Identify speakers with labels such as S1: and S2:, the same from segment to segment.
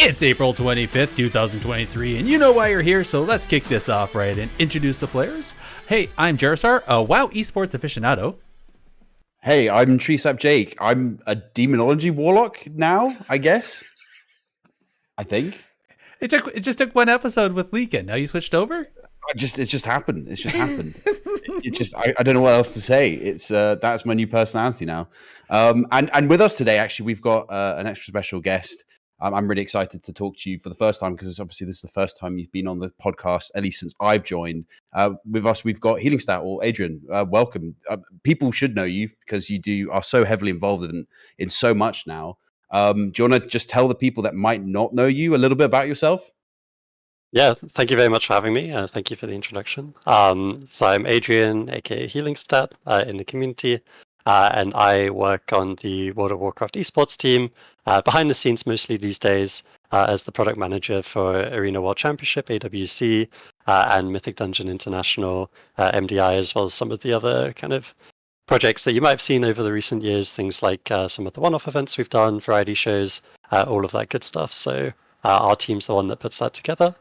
S1: It's April 25th, 2023, and you know why you're here, so let's kick this off right and introduce the players. Hey, I'm Jarosar, a WOW Esports aficionado.
S2: Hey, I'm Treesap Jake. I'm a demonology warlock now, I guess. I think.
S1: It just took one episode with Leakin. Now you switched over?
S2: It's just happened. It's just happened. I don't know what else to say. It's that's my new personality now. And with us today, actually, we've got an extra special guest. I'm really excited to talk to you for the first time because obviously this is the first time you've been on the podcast, at least since I've joined. With us, we've got Healingstat or Adrian. Welcome. People should know you because you are so heavily involved in so much now. Do you want to just tell the people that might not know you a little bit about yourself?
S3: Yeah, thank you very much for having me. Thank you for the introduction. So I'm Adrian, aka Healingstat, in the community, and I work on the World of Warcraft esports team, behind the scenes mostly these days, as the product manager for Arena World Championship, AWC, and Mythic Dungeon International, MDI, as well as some of the other kind of projects that you might have seen over the recent years, things like some of the one-off events we've done, variety shows, all of that good stuff. So our team's the one that puts that together.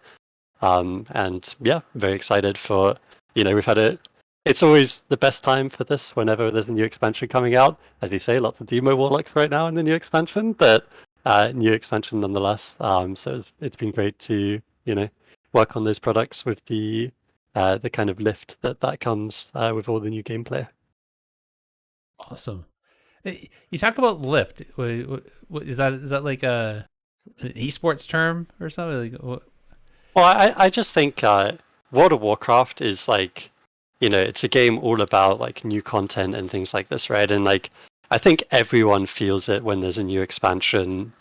S3: And yeah, very excited for, we've had it's always the best time for this whenever there's a new expansion coming out. As you say, lots of demo warlocks right now in the new expansion, but new expansion nonetheless. So it's been great to, work on those products with the kind of lift that comes with all the new gameplay.
S1: Awesome. You talk about lift. Is that like an esports term or something? Like,
S3: Well, I just think World of Warcraft is like, it's a game all about like new content and things like this, right? And like, I think everyone feels it when there's a new expansion.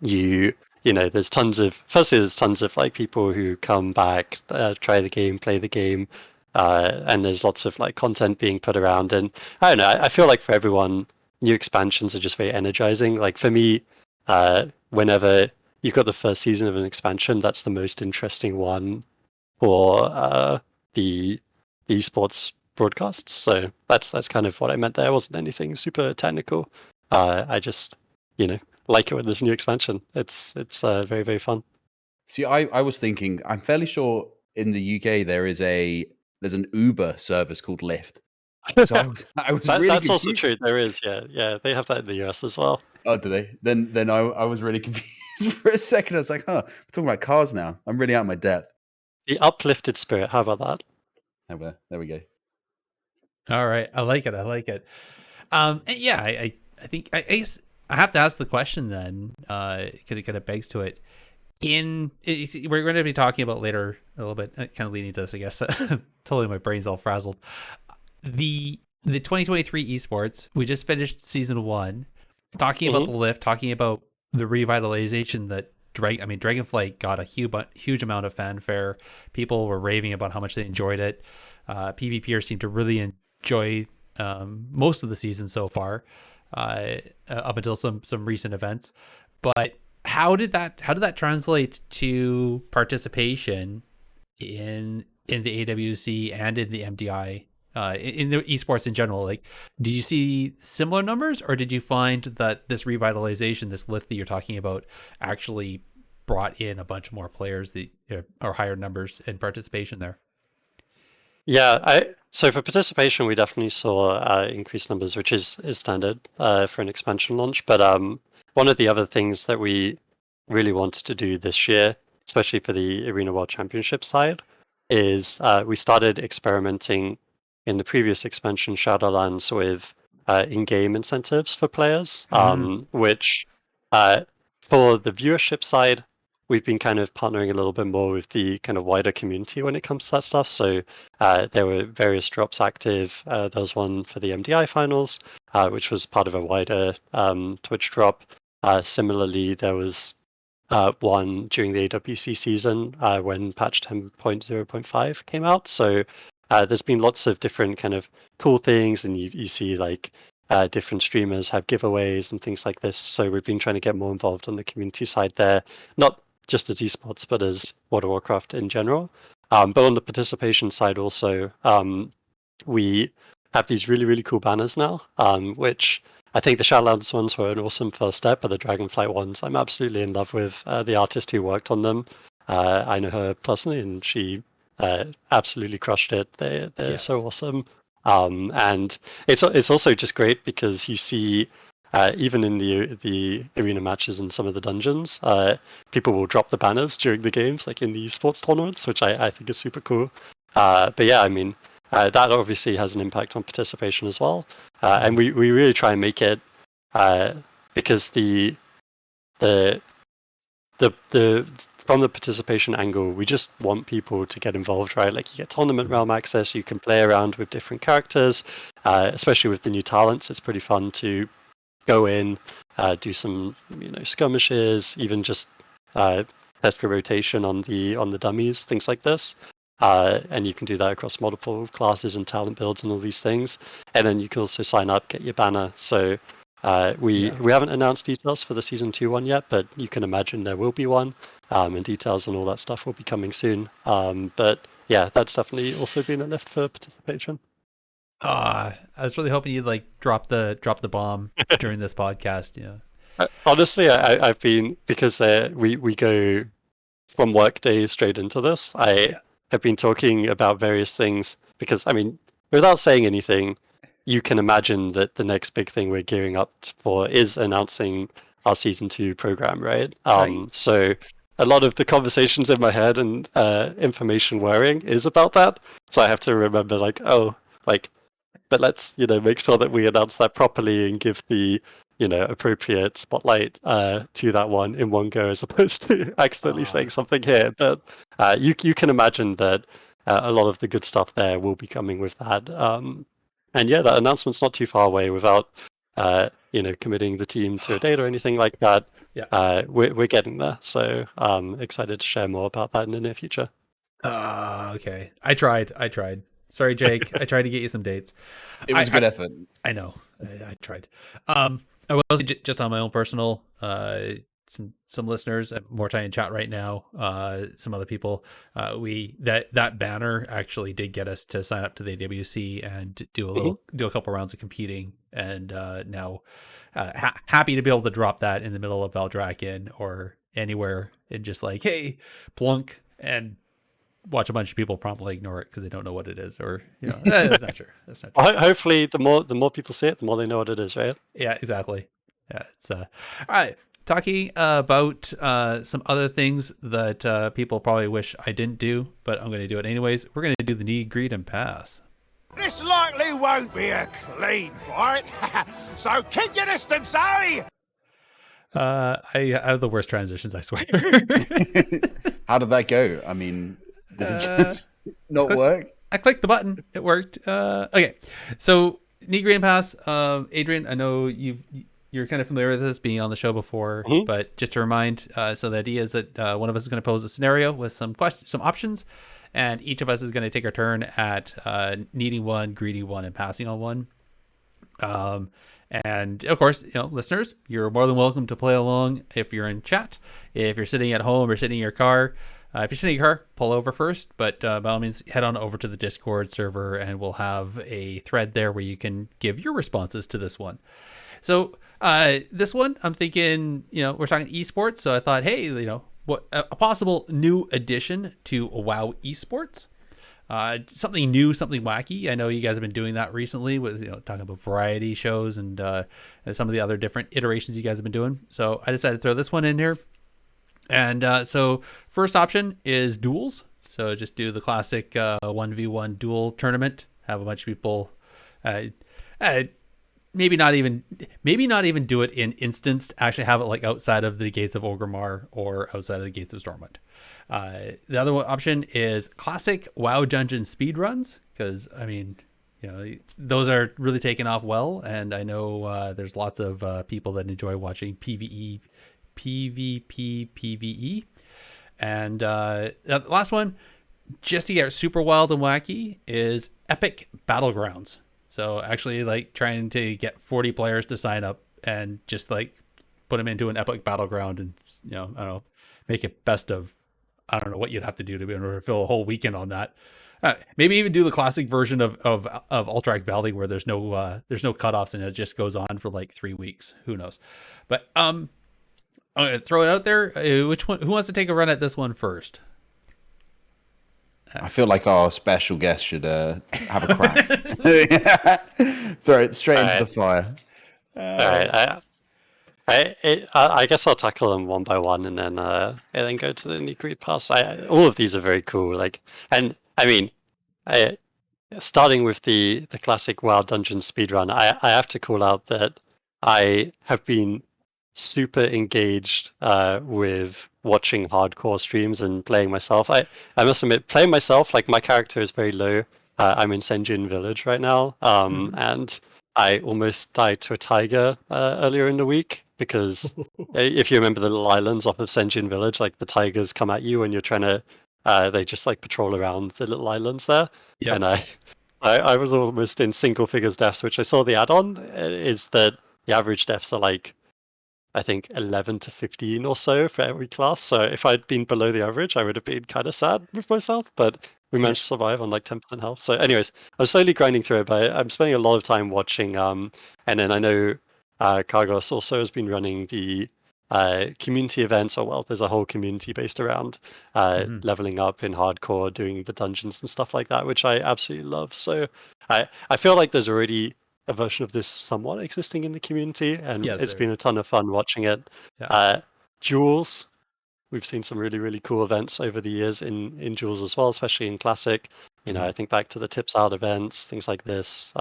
S3: There's tons of like people who come back, try the game, play the game, and there's lots of like content being put around. And I don't know, I feel like for everyone, new expansions are just very energizing. Like for me, whenever you've got the first season of an expansion, that's the most interesting one for the esports broadcasts. So that's kind of what I meant there. It wasn't anything super technical. I just, like it when there's a new expansion. It's very, very fun.
S2: See, I was thinking, I'm fairly sure in the UK there's an Uber service called Lyft. So I was really
S3: that's
S2: confused.
S3: also true. There is, yeah. They have that in the US as well.
S2: Oh, do they? Then I was really confused for a second. I was like, we're talking about cars now. I'm really out of my depth.
S3: The uplifted spirit. How about that?
S2: There we go.
S1: All right, I like it. Yeah, I think I guess I have to ask the question then, because it kind of begs to it. We're going to be talking about later a little bit, kind of leading to this, I guess. Totally, my brain's all frazzled. The 2023 esports, we just finished season 1, talking about the lift, talking about the revitalization that Dragonflight got a huge amount of fanfare. People were raving about how much they enjoyed it. PvPers seem to really enjoy most of the season so far, up until some recent events. But how did that translate to participation in the AWC and in the MDI, in the esports in general? Like, did you see similar numbers, or did you find that this revitalization, this lift that you're talking about, actually brought in a bunch more players or higher numbers in participation there?
S3: Yeah, so for participation, we definitely saw increased numbers, which is standard for an expansion launch. But one of the other things that we really wanted to do this year, especially for the Arena World Championship side, is we started experimenting in the previous expansion Shadowlands with in-game incentives for players, which for the viewership side, we've been kind of partnering a little bit more with the kind of wider community when it comes to that stuff. So there were various drops active. There was one for the MDI finals, which was part of a wider Twitch drop. Similarly, there was one during the AWC season when patch 10.0.5 came out. So there's been lots of different kind of cool things, and you see like different streamers have giveaways and things like this. So we've been trying to get more involved on the community side there, not just as esports, but as World of Warcraft in general. But on the participation side also, we have these really, really cool banners now, which I think the Shadowlands ones were an awesome first step, but the Dragonflight ones, I'm absolutely in love with the artist who worked on them. I know her personally, and she absolutely crushed it. They're so awesome. And it's also just great because you see, even in the arena matches and some of the dungeons, people will drop the banners during the games, like in the esports tournaments, which I think is super cool. But yeah, I mean, that obviously has an impact on participation as well. And we really try and make it because the from the participation angle, we just want people to get involved, right? Like you get tournament realm access, you can play around with different characters, especially with the new talents. It's pretty fun to go in, do some skirmishes, even just test for rotation on the dummies, things like this. And you can do that across multiple classes and talent builds and all these things. And then you can also sign up, get your banner. So we haven't announced details for the season 2 one yet, but you can imagine there will be one, and details and all that stuff will be coming soon. But yeah, that's definitely also been a lift for participation.
S1: I was really hoping you'd like drop the bomb during this podcast.
S3: Honestly, I've been, because we go from work days straight into this. I have been talking about various things because, I mean, without saying anything, you can imagine that the next big thing we're gearing up for is announcing our season 2 program, right?
S1: Right.
S3: So a lot of the conversations in my head and information whirring is about that. So I have to remember, but let's make sure that we announce that properly and give the appropriate spotlight to that one in one go, as opposed to accidentally saying something here. But you can imagine that a lot of the good stuff there will be coming with that. And yeah, that announcement's not too far away without committing the team to a date or anything like that.
S1: Yeah.
S3: We're getting there. So excited to share more about that in the near future.
S1: Okay. I tried. Sorry, Jake. I tried to get you some dates.
S2: It was a good effort.
S1: I know. I tried. I will say just on my own personal, some listeners, more time in chat right now. Some other people. That banner actually did get us to sign up to the AWC and do a couple rounds of competing, and now happy to be able to drop that in the middle of Valdrakken or anywhere and just like, hey, plunk, and watch a bunch of people promptly ignore it because they don't know what it is, or that's not true. That's not true.
S3: Hopefully, the more people see it, the more they know what it is, right?
S1: Yeah, exactly. Yeah, it's all right. Talking about some other things that people probably wish I didn't do, but I'm going to do it anyways. We're going to do the need, greed, and pass.
S4: This likely won't be a clean fight, so keep your distance, eh?
S1: I have the worst transitions, I swear.
S2: How did that go? I mean, did it just not work?
S1: I clicked the button. It worked. Okay. So, need, greed, and pass. Adrian, I know you're kind of familiar with this, being on the show before, but just to remind, so the idea is that one of us is going to pose a scenario with some options, and each of us is going to take our turn at needing one, greedy one, and passing on one. And of course, listeners, you're more than welcome to play along if you're in chat. If you're sitting at home or sitting in your car, if you're sitting in your car, pull over first, but by all means, head on over to the Discord server and we'll have a thread there where you can give your responses to this one. So this one, I'm thinking, we're talking esports. So I thought, hey, what a possible new addition to WOW Esports. Something new, something wacky. I know you guys have been doing that recently with, talking about variety shows and some of the other different iterations you guys have been doing. So I decided to throw this one in here. And so first option is duels. So just do the classic 1v1 duel tournament. Have a bunch of people, maybe not even do it in instanced. Actually have it like outside of the gates of Orgrimmar or outside of the gates of Stormwind. The other option is classic WoW dungeon speedruns, because I mean, those are really taking off well, and I know there's lots of people that enjoy watching PvE, PvP, PvE. And the last one, just to get super wild and wacky, is epic battlegrounds. So actually, like, trying to get 40 players to sign up and just like put them into an epic battleground, and I don't know, make it best of, I don't know what you'd have to do to be able to fill a whole weekend on that. Maybe even do the classic version of Alterac Valley where there's no cutoffs and it just goes on for like 3 weeks. Who knows? But I'm gonna throw it out there. Which one? Who wants to take a run at this one first?
S2: I feel like our special guest should have a crack. Throw it straight into the fire.
S3: All right. I guess I'll tackle them one by one and then go to the nitty parts. All of these are very cool. And I mean, starting with the classic WoW Dungeon speedrun, I have to call out that I have been super engaged with watching hardcore streams and playing myself. I must admit, playing myself, like my character is very low. I'm in Senjin Village right now, and I almost died to a tiger earlier in the week because if you remember the little islands off of Senjin Village, like the tigers come at you when you're trying to, they just like patrol around the little islands there.
S1: Yep.
S3: And I was almost in single figures deaths, which I saw the add-on is that the average deaths are like, I think 11 to 15 or so for every class. So if I'd been below the average, I would have been kind of sad with myself, but we managed to survive on like 10% health. So anyways, I'm slowly grinding through it, but I'm spending a lot of time watching. And then I know Cargos also has been running the community events. Or well, there's a whole community based around leveling up in hardcore, doing the dungeons and stuff like that, which I absolutely love. So I feel like there's already a version of this somewhat existing in the community, and it's been a ton of fun watching it.
S1: Yeah.
S3: Duels, we've seen some really, really cool events over the years in Duels as well, especially in Classic. You know, I think back to the Tips Out events, things like this.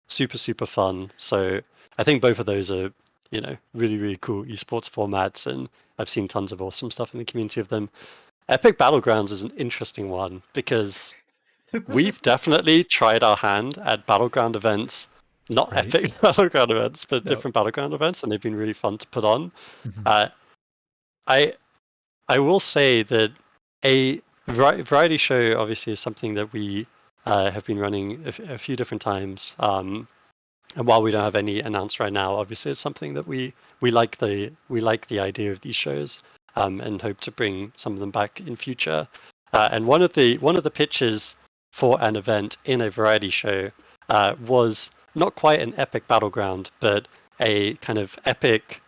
S3: Super, super fun. So I think both of those are, you know, really, really cool esports formats, and I've seen tons of awesome stuff in the community of them. Epic Battlegrounds is an interesting one because we've definitely tried our hand at battleground events, not epic battleground events, but different battleground events, and they've been really fun to put on. I will say that a variety show obviously is something that we have been running a few different times. And while we don't have any announced right now, obviously it's something that we like the idea of these shows, and hope to bring some of them back in future. And one of the pitches for an event in a variety show was not quite an epic battleground, but a kind of epic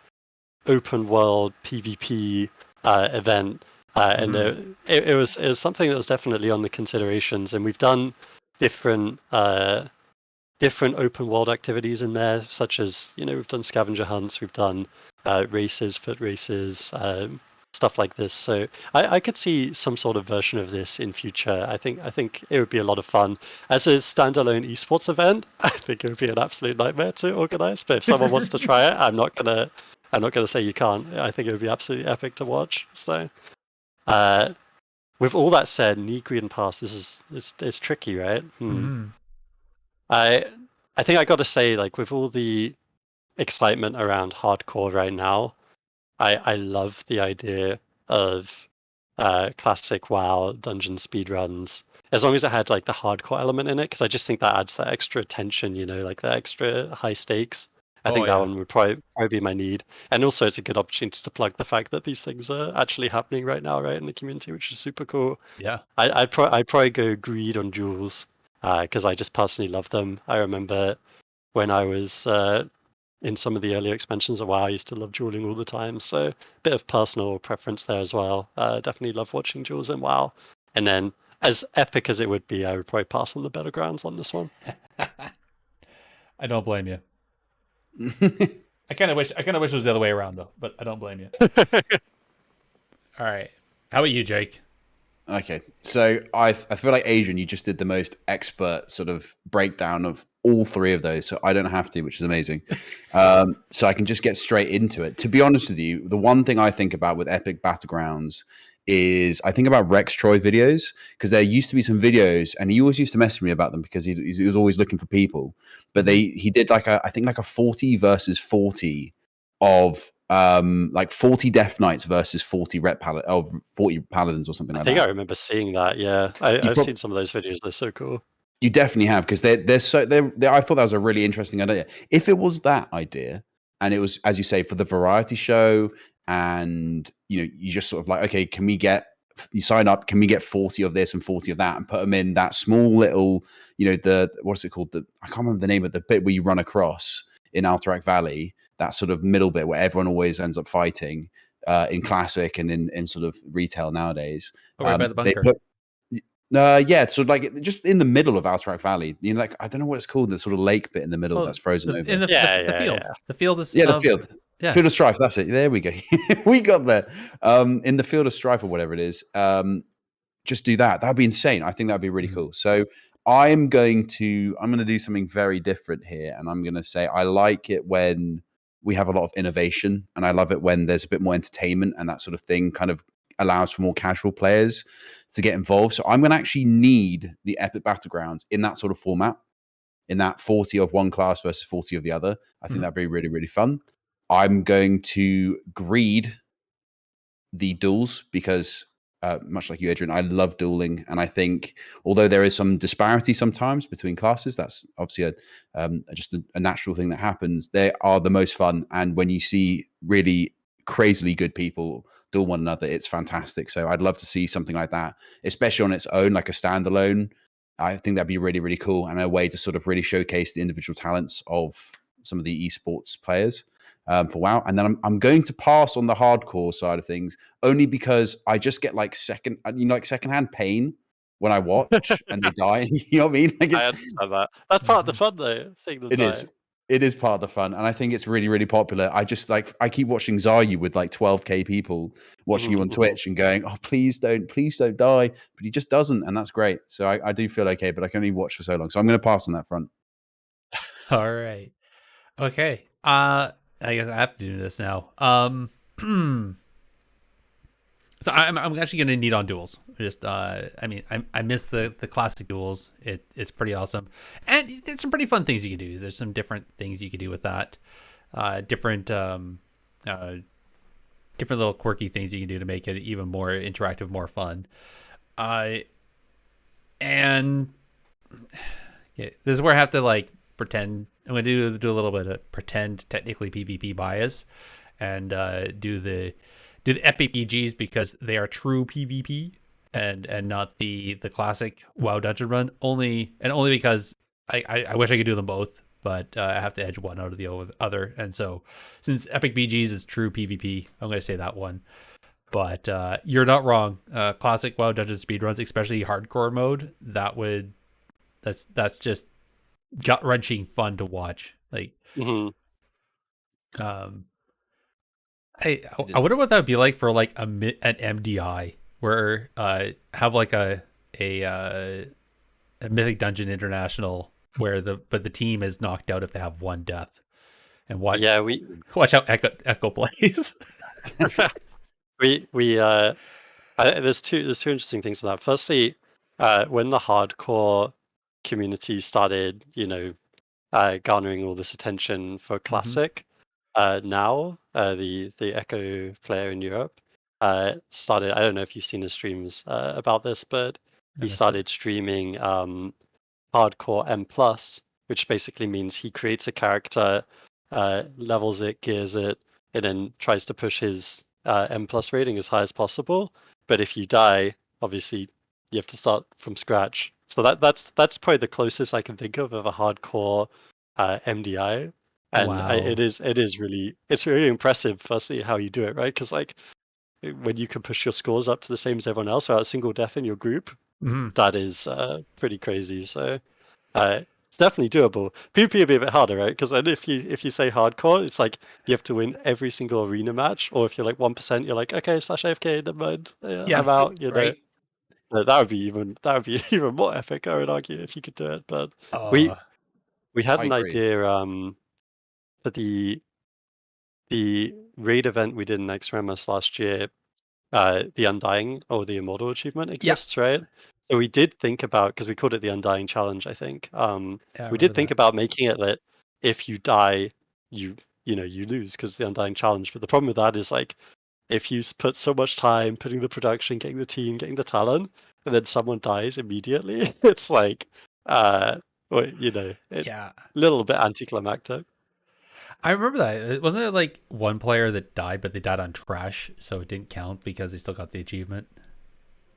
S3: open world PvP event. And it was something that was definitely on the considerations. And we've done different open world activities in there, such as, you know, we've done scavenger hunts, we've done races, foot races, stuff like this. So I could see some sort of version of this in future. I think it would be a lot of fun. As a standalone esports event, I think it would be an absolute nightmare to organize. But if someone wants to try it, I'm not gonna say you can't. I think it would be absolutely epic to watch. So with all that said, Nigrian Pass, this is tricky, right? I think I got to say, like, with all the excitement around hardcore right now, I love the idea of classic WoW dungeon speedruns, as long as it had like the hardcore element in it, because I just think that adds that extra tension, you know, like the extra high stakes. I think that one would probably be my need, and also it's a good opportunity to plug the fact that these things are actually happening right now, right, in the community, which is super cool.
S1: Yeah,
S3: I'd probably go Greed on Duels, because I just personally love them. I remember when I was in some of the earlier expansions of WoW, I used to love dueling all the time. So a bit of personal preference there as well. Definitely love watching duels in WoW. And then, as epic as it would be, I would probably pass on the battlegrounds on this one.
S1: I don't blame you. I kind of wish it was the other way around though, but I don't blame you. All right, how about you, Jake?
S2: Okay, so I feel like Adrian, you just did the most expert sort of breakdown of all three of those, so I don't have to, which is amazing. So I can just get straight into it. To be honest with you, the one thing I think about with Epic Battlegrounds is I think about Rex Troy videos, because there used to be some videos, and he always used to mess with me about them because he was always looking for people. But he did like a 40 versus 40 of like 40 Death Knights versus 40 40 Paladins or something like that.
S3: I think I remember seeing that. Yeah, I've seen some of those videos. They're so cool.
S2: You definitely have, because they're I thought that was a really interesting idea. If it was that idea, and it was, as you say, for the variety show, and you know, you just sort of like, okay, can we get you sign up. Can we get 40 of this and 40 of that, and put them in that small little, the what's it called? I can't remember the name of the bit where you run across in Alterac Valley. That sort of middle bit where everyone always ends up fighting in classic and in sort of retail nowadays.
S1: Right by the
S2: They
S1: bunker.
S2: put. Yeah, so like just in the middle of Alterac Valley, like I don't know what it's called, the sort of lake bit in the middle that's frozen over.
S1: In the field.
S3: Yeah.
S1: The field is
S2: The field.
S1: Yeah.
S2: Field of Strife, that's it. There we go. We got there. In the Field of Strife or whatever it is, just do that. That'd be insane. I think that'd be really cool. So I'm going to do something very different here, and I'm going to say I like it when we have a lot of innovation, and I love it when there's a bit more entertainment, and that sort of thing kind of allows for more casual players to get involved. So I'm going to actually need the Epic Battlegrounds in that sort of format, in that 40 of one class versus 40 of the other. I think that'd be really, really fun. I'm going to greed the duels because, much like you, Adrian, I love dueling. And I think, although there is some disparity sometimes between classes, that's obviously just a natural thing that happens. They are the most fun. And when you see really crazily good people duel one another, it's fantastic. So I'd love to see something like that, especially on its own, like a standalone. I think that'd be really, really cool, and a way to sort of really showcase the individual talents of some of the esports players for WoW. And then I'm going to pass on the hardcore side of things, only because I just get like secondhand pain when I watch and they die. You know what I mean? Like
S3: I understand that. That's part of the fun, though. Seeing them die.
S2: It is part of the fun, and I think it's really, really popular. I keep watching Zaryu with like 12K people watching you on Twitch and going, "Oh, please don't die," but he just doesn't, and that's great. So I do feel okay, but I can only watch for so long, so I'm going to pass on that front.
S1: All right. Okay. I guess I have to do this now. So I'm actually going to need on duels. Just I miss the classic duels. It's pretty awesome, and there's some pretty fun things you can do. There's some different things you can do with that. Different little quirky things you can do to make it even more interactive, more fun. And yeah, this is where I have to like pretend. I'm going to do a little bit of pretend technically PvP bias, and do the epic BGs because they are true PvP and not the classic WoW dungeon run. Only because I wish I could do them both, but I have to edge one out of the other. And so since epic BGs is true PvP, I'm going to say that one. But you're not wrong. Classic WoW dungeon speedruns, especially hardcore mode, that's just gut wrenching fun to watch. Like, I wonder what that would be like for like an MDI where have like a Mythic Dungeon International where the team is knocked out if they have one death, and watch how Echo plays.
S3: There's two interesting things about that. Firstly, when the hardcore community started, garnering all this attention for classic, now the Echo player in Europe started. I don't know if you've seen his streams about this, but he started streaming hardcore M+, which basically means he creates a character, levels it, gears it, and then tries to push his M+ rating as high as possible. But if you die, obviously you have to start from scratch. So that's probably the closest I can think of a hardcore MDI. And
S1: Wow.
S3: it's really impressive. Firstly, how you do it, right? Because like when you can push your scores up to the same as everyone else without a single death in your group, that is pretty crazy. So it's definitely doable. PvP will be a bit harder, right? Because if you say hardcore, it's like you have to win every single arena match, or if you're like 1%, you're like, okay, /AFK, never mind, I'm out.
S1: Right.
S3: That would be even more epic, I would argue, if you could do it. But we had an idea for the raid event we did in Extremis last year. The Undying or the Immortal achievement exists, right? So we did think about, because we called it the Undying Challenge, I think. We did think about making it that if you die, you lose because the Undying Challenge. But the problem with that is like, if you put so much time putting the production, getting the team, getting the talent, and then someone dies immediately, it's like, a little bit anticlimactic.
S1: I remember that. Wasn't there like one player that died, but they died on trash, so it didn't count because they still got the achievement?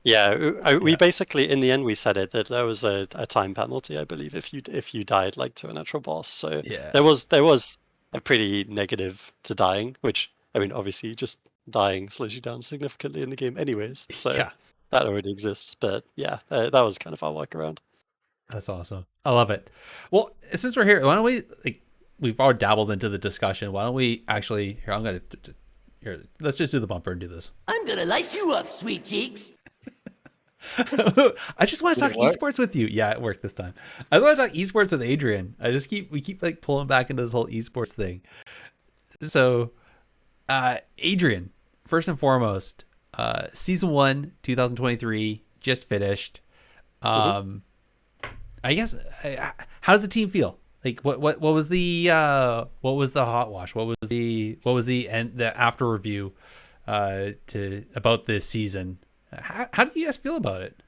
S3: Yeah, we
S1: Yeah.
S3: basically in the end we said it that there was a time penalty, I believe, if you died like to a natural boss. So
S1: Yeah.
S3: there was a pretty negative to dying, which I mean obviously just dying slows you down significantly in the game anyways. So
S1: Yeah.
S3: that already exists. But yeah, that was kind of our workaround.
S1: That's awesome. I love it. Well, since we're here, why don't we we've all dabbled into the discussion. Why don't we actually here? I'm gonna here. Let's just do the bumper and do this.
S5: I'm gonna light you up, sweet cheeks.
S1: I just want to
S2: Did
S1: talk
S2: it work?
S1: esports with you. Yeah, it worked this time. I just want to talk esports with Adrian. We keep like pulling back into this whole esports thing. So, Adrian, first and foremost, season 1, 2023 just finished. I guess how does the team feel? Like what was the hot wash? What was the end the after review to about this season? How do you guys feel about it?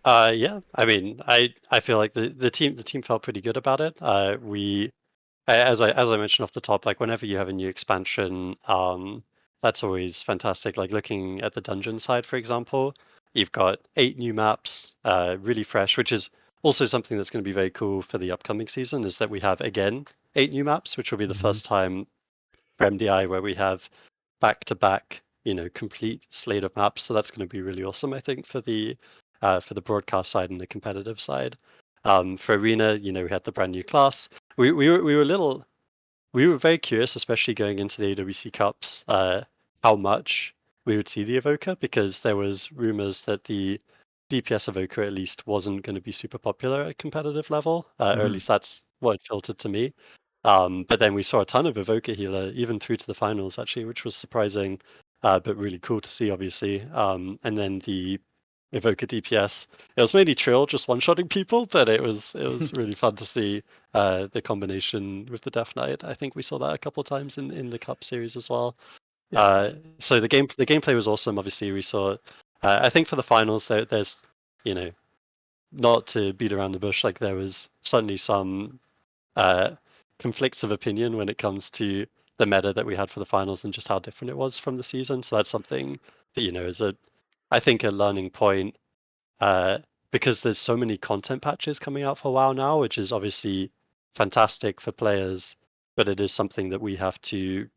S3: Yeah, I mean, I feel like the team felt pretty good about it. As I mentioned off the top, like whenever you have a new expansion, that's always fantastic. Like looking at the dungeon side, for example, you've got 8 new maps, really fresh, which is also something that's going to be very cool for the upcoming season. Is that we have again 8 new maps, which will be the first time for MDI where we have back to back, complete slate of maps. So that's going to be really awesome, I think, for the broadcast side and the competitive side. For Arena, we had the brand new class. We were very curious, especially going into the AWC Cups, how much we would see the Evoker, because there was rumors that the DPS Evoker at least wasn't going to be super popular at competitive level, or at least that's what it filtered to me. But then we saw a ton of Evoker healer, even through to the finals, actually, which was surprising, but really cool to see, obviously. And then the Evoker DPS, it was mainly Trill just one-shotting people, but it was really fun to see the combination with the Death Knight. I think we saw that a couple of times in the Cup series as well. So the gameplay was awesome. Obviously, we saw. I think for the finals, there's not to beat around the bush, like there was certainly some conflicts of opinion when it comes to the meta that we had for the finals and just how different it was from the season. So that's something that is I think a learning point, because there's so many content patches coming out for WoW now, which is obviously fantastic for players, but it is something that we have to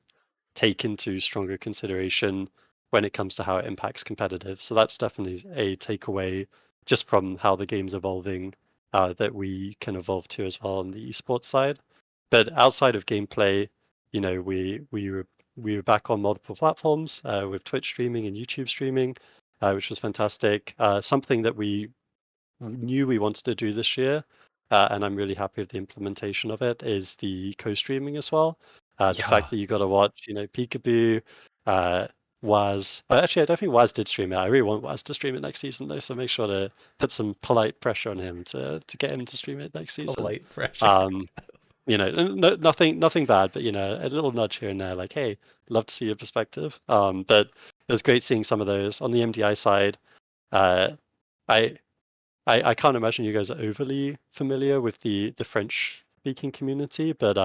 S3: take into stronger consideration when it comes to how it impacts competitive. So that's definitely a takeaway just from how the game's evolving, that we can evolve to as well on the esports side. But outside of gameplay, we were back on multiple platforms, with Twitch streaming and YouTube streaming, which was fantastic. Something that we knew we wanted to do this year, and I'm really happy with the implementation of it, is the co-streaming as well. The fact that you got to watch, Peekaboo, Waz. Actually, I don't think Waz did stream it. I really want Waz to stream it next season, though. So make sure to put some polite pressure on him to get him to stream it next season.
S1: Polite pressure.
S3: Nothing bad, but a little nudge here and there, like, hey, love to see your perspective. But it was great seeing some of those on the MDI side. I can't imagine you guys are overly familiar with the French speaking community, but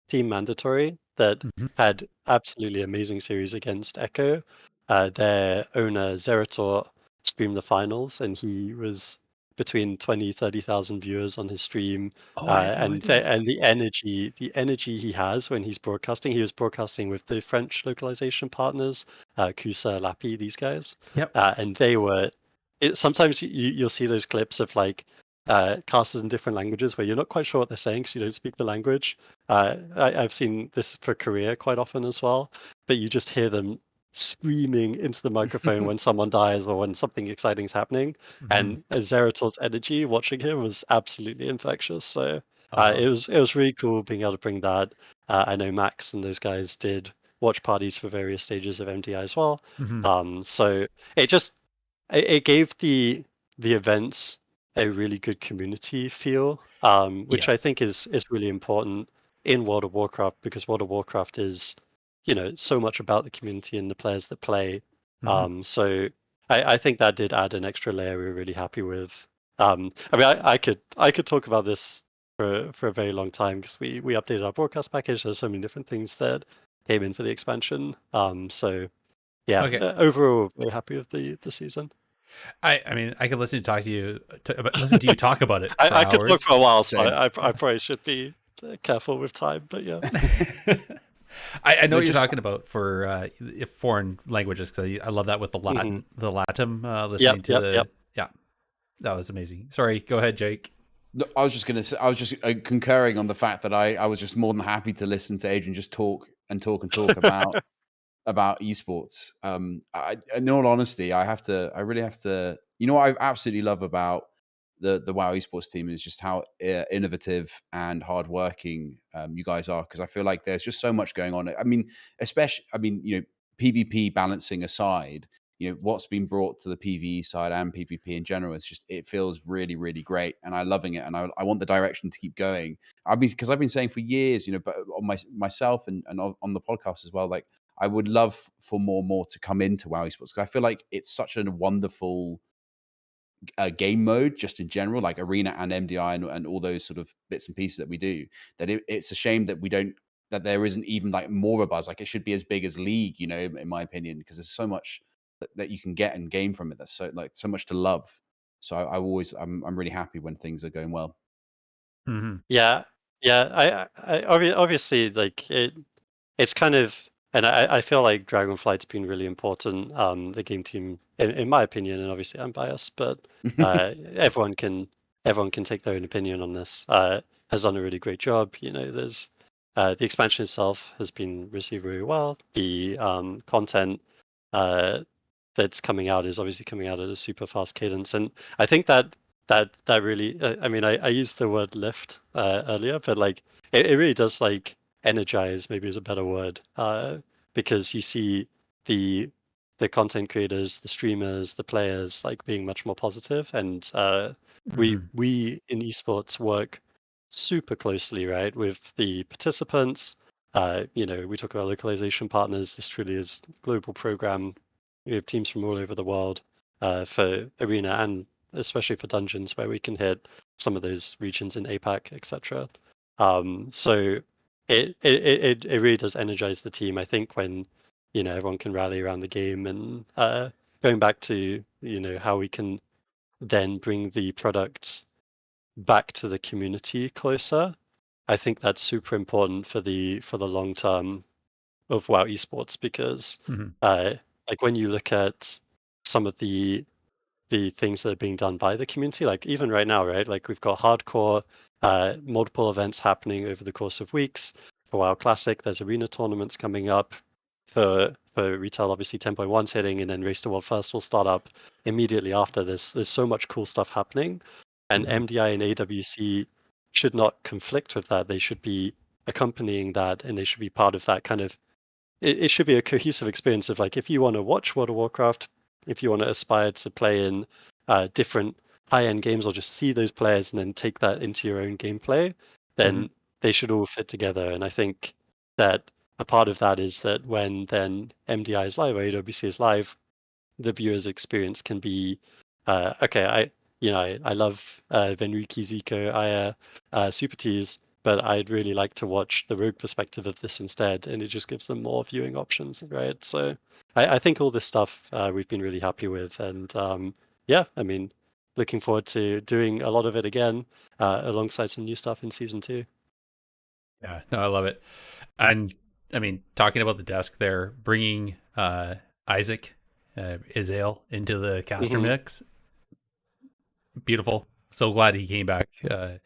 S3: Team Mandatory that had absolutely amazing series against Echo. Their owner Zerator streamed the finals, and he was between 30,000 viewers on his stream. And the energy he has when he's broadcasting, he was broadcasting with the French localization partners, Kusa, Lappy, these guys.
S1: Yep.
S3: And they were. Sometimes you'll see those clips of like casters in different languages where you're not quite sure what they're saying because you don't speak the language. I've seen this for Korea quite often as well, but you just hear them screaming into the microphone when someone dies or when something exciting is happening. And Zerator's energy watching him was absolutely infectious. So it was really cool being able to bring that. I know Max and those guys did watch parties for various stages of MDI as well. So it gave the events a really good community feel, which I
S1: Yes.
S3: think is really important in World of Warcraft, because World of Warcraft is, so much about the community and the players that play. So I think that did add an extra layer we were really happy with. I mean, I could talk about this for a very long time, because we updated our broadcast package. There's so many different things that came in for the expansion. So yeah,
S1: Okay.
S3: overall, very happy with the season.
S1: I mean, I could listen to you talk about it for
S3: I could talk
S1: hours.
S3: for a while, so
S2: Same.
S3: I probably should be careful with time. But yeah,
S1: I know
S2: No,
S1: what you're
S2: just
S1: talking about for foreign languages, because I love that with the
S3: Mhm.
S1: Latin,
S3: Yep,
S1: listening to
S3: yep.
S1: yeah, that was amazing. Sorry, go ahead, Jake.
S2: No, I was just going to say, I was just concurring on the fact that I was just more than happy to listen to Adrian just talk and talk and talk about esports. In all honesty, I really have to. You know what I absolutely love about the WoW Esports team is just how innovative and hardworking you guys are. Because I feel like there's just so much going on. I mean, PvP balancing aside, what's been brought to the PvE side and PvP in general, it feels really, really great, and I'm loving it, and I want the direction to keep going. Because I've been saying for years, but on myself and on the podcast as well, like I would love for more to come into WoW Esports, because I feel like it's such a wonderful game mode just in general, like arena and MDI and all those sort of bits and pieces that we do. That it's a shame that that there isn't even like more of a buzz. Like it should be as big as League, in my opinion, because there's so much that you can get and gain from it. That's so much to love. So I'm really happy when things are going well.
S1: Mm-hmm.
S3: Yeah, yeah. Obviously, like it's kind of, and I feel like Dragonflight's been really important. The game team, in my opinion, and obviously I'm biased, but everyone can take their own opinion on this. Has done a really great job. There's the expansion itself has been received really well. The content uh, that's coming out is obviously coming out at a super fast cadence, and I think that really, I mean, I used the word lift earlier, but like it really does like energize, maybe is a better word, because you see the the content creators, the streamers, the players like being much more positive, and
S1: Mm-hmm.
S3: we in esports work super closely, right, with the participants. We talk about localization partners. This truly is a global program. We have teams from all over the world for arena and especially for dungeons, where we can hit some of those regions in APAC, etc. So it really does energize the team. I think when everyone can rally around the game, and going back to how we can then bring the product back to the community closer. I think that's super important for the long term of WoW Esports, because
S1: Mm-hmm.
S3: like when you look at some of the things that are being done by the community, like even right now, right? Like we've got hardcore, multiple events happening over the course of weeks. For WoW Classic, there's arena tournaments coming up. For retail, obviously 10.1's hitting, and then Race to World First will start up immediately after this. There's so much cool stuff happening, and
S1: Mm-hmm.
S3: MDI and AWC should not conflict with that. They should be accompanying that, and they should be part of that kind of. It should be a cohesive experience of, like, if you want to watch World of Warcraft, if you want to aspire to play in different high-end games, or just see those players and then take that into your own gameplay,
S1: Mm-hmm.
S3: then they should all fit together. And I think that a part of that is that when then MDI is live or AWC is live, the viewer's experience can be okay. I love Venriki, Zico, Aya, Super Teas, but I'd really like to watch the rogue perspective of this instead, and it just gives them more viewing options, right? So I think all this stuff we've been really happy with, and yeah, I mean, looking forward to doing a lot of it again alongside some new stuff in season 2.
S1: Yeah, no, I love it. And I mean, talking about the desk there, bringing Isaac Izale into the caster
S3: Mm-hmm.
S1: mix, beautiful. So glad he came back to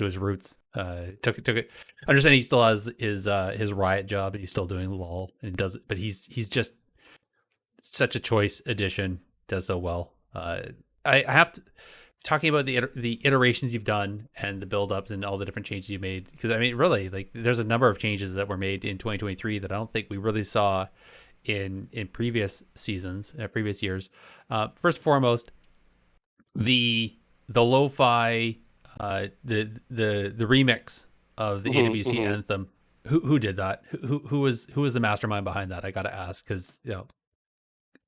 S1: his roots. Took it. I understand he still has his riot job, and he's still doing LOL, and does it. But he's just such a choice addition. Does so well. I have to talking about the iterations you've done and the build ups and all the different changes you made, because I mean, really, like there's a number of changes that were made in 2023 that I don't think we really saw in previous seasons, previous years. First and foremost, the lo-fi, the remix of the
S3: Mm-hmm.
S1: AWC
S3: Mm-hmm.
S1: anthem. Who did that? Who was the mastermind behind that? I gotta ask, because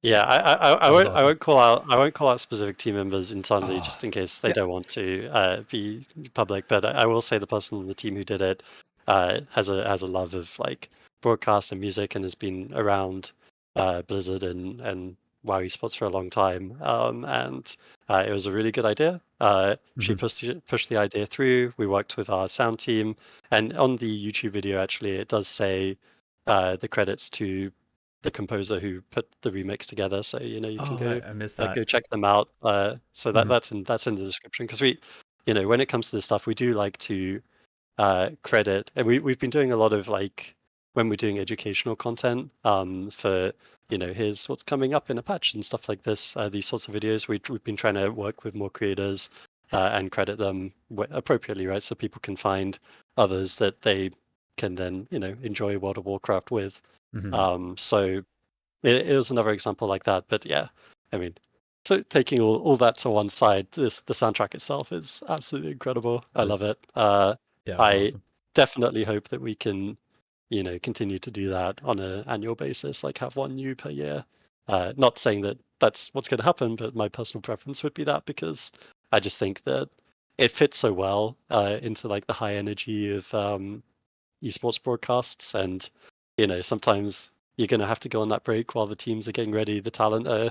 S3: Yeah, I
S1: that was
S3: won't
S1: awesome.
S3: I won't call out specific team members internally,
S1: Oh,
S3: just in case they
S2: Yeah.
S3: don't want to be public. But I will say the person on the team who did it has a love of like broadcast and music, and has been around Blizzard and WoW Esports for a long time, and it was a really good idea. She pushed the idea through. We worked with our sound team, and on the YouTube video, actually, it does say the credits to the composer who put the remix together. So you can go
S1: I missed that.
S3: go check them out. So
S1: Mhm.
S3: that's in the description, because we, when it comes to this stuff, we do like to credit, and we've been doing a lot of, like, when we're doing educational content, for here's what's coming up in a patch and stuff like this, these sorts of videos, we've been trying to work with more creators and credit them appropriately, right, so people can find others that they can then enjoy World of Warcraft with. So it was another example like that. But yeah, I mean, so taking all that to one side, the soundtrack itself is absolutely incredible. I love it.
S1: Yeah, it's
S3: I
S1: awesome.
S3: definitely hope that we can, continue to do that on an annual basis, like have one new per year. Not saying that that's what's going to happen, but my personal preference would be that, because I just think that it fits so well into like the high energy of esports broadcasts, and sometimes you're going to have to go on that break while the teams are getting ready, the talent are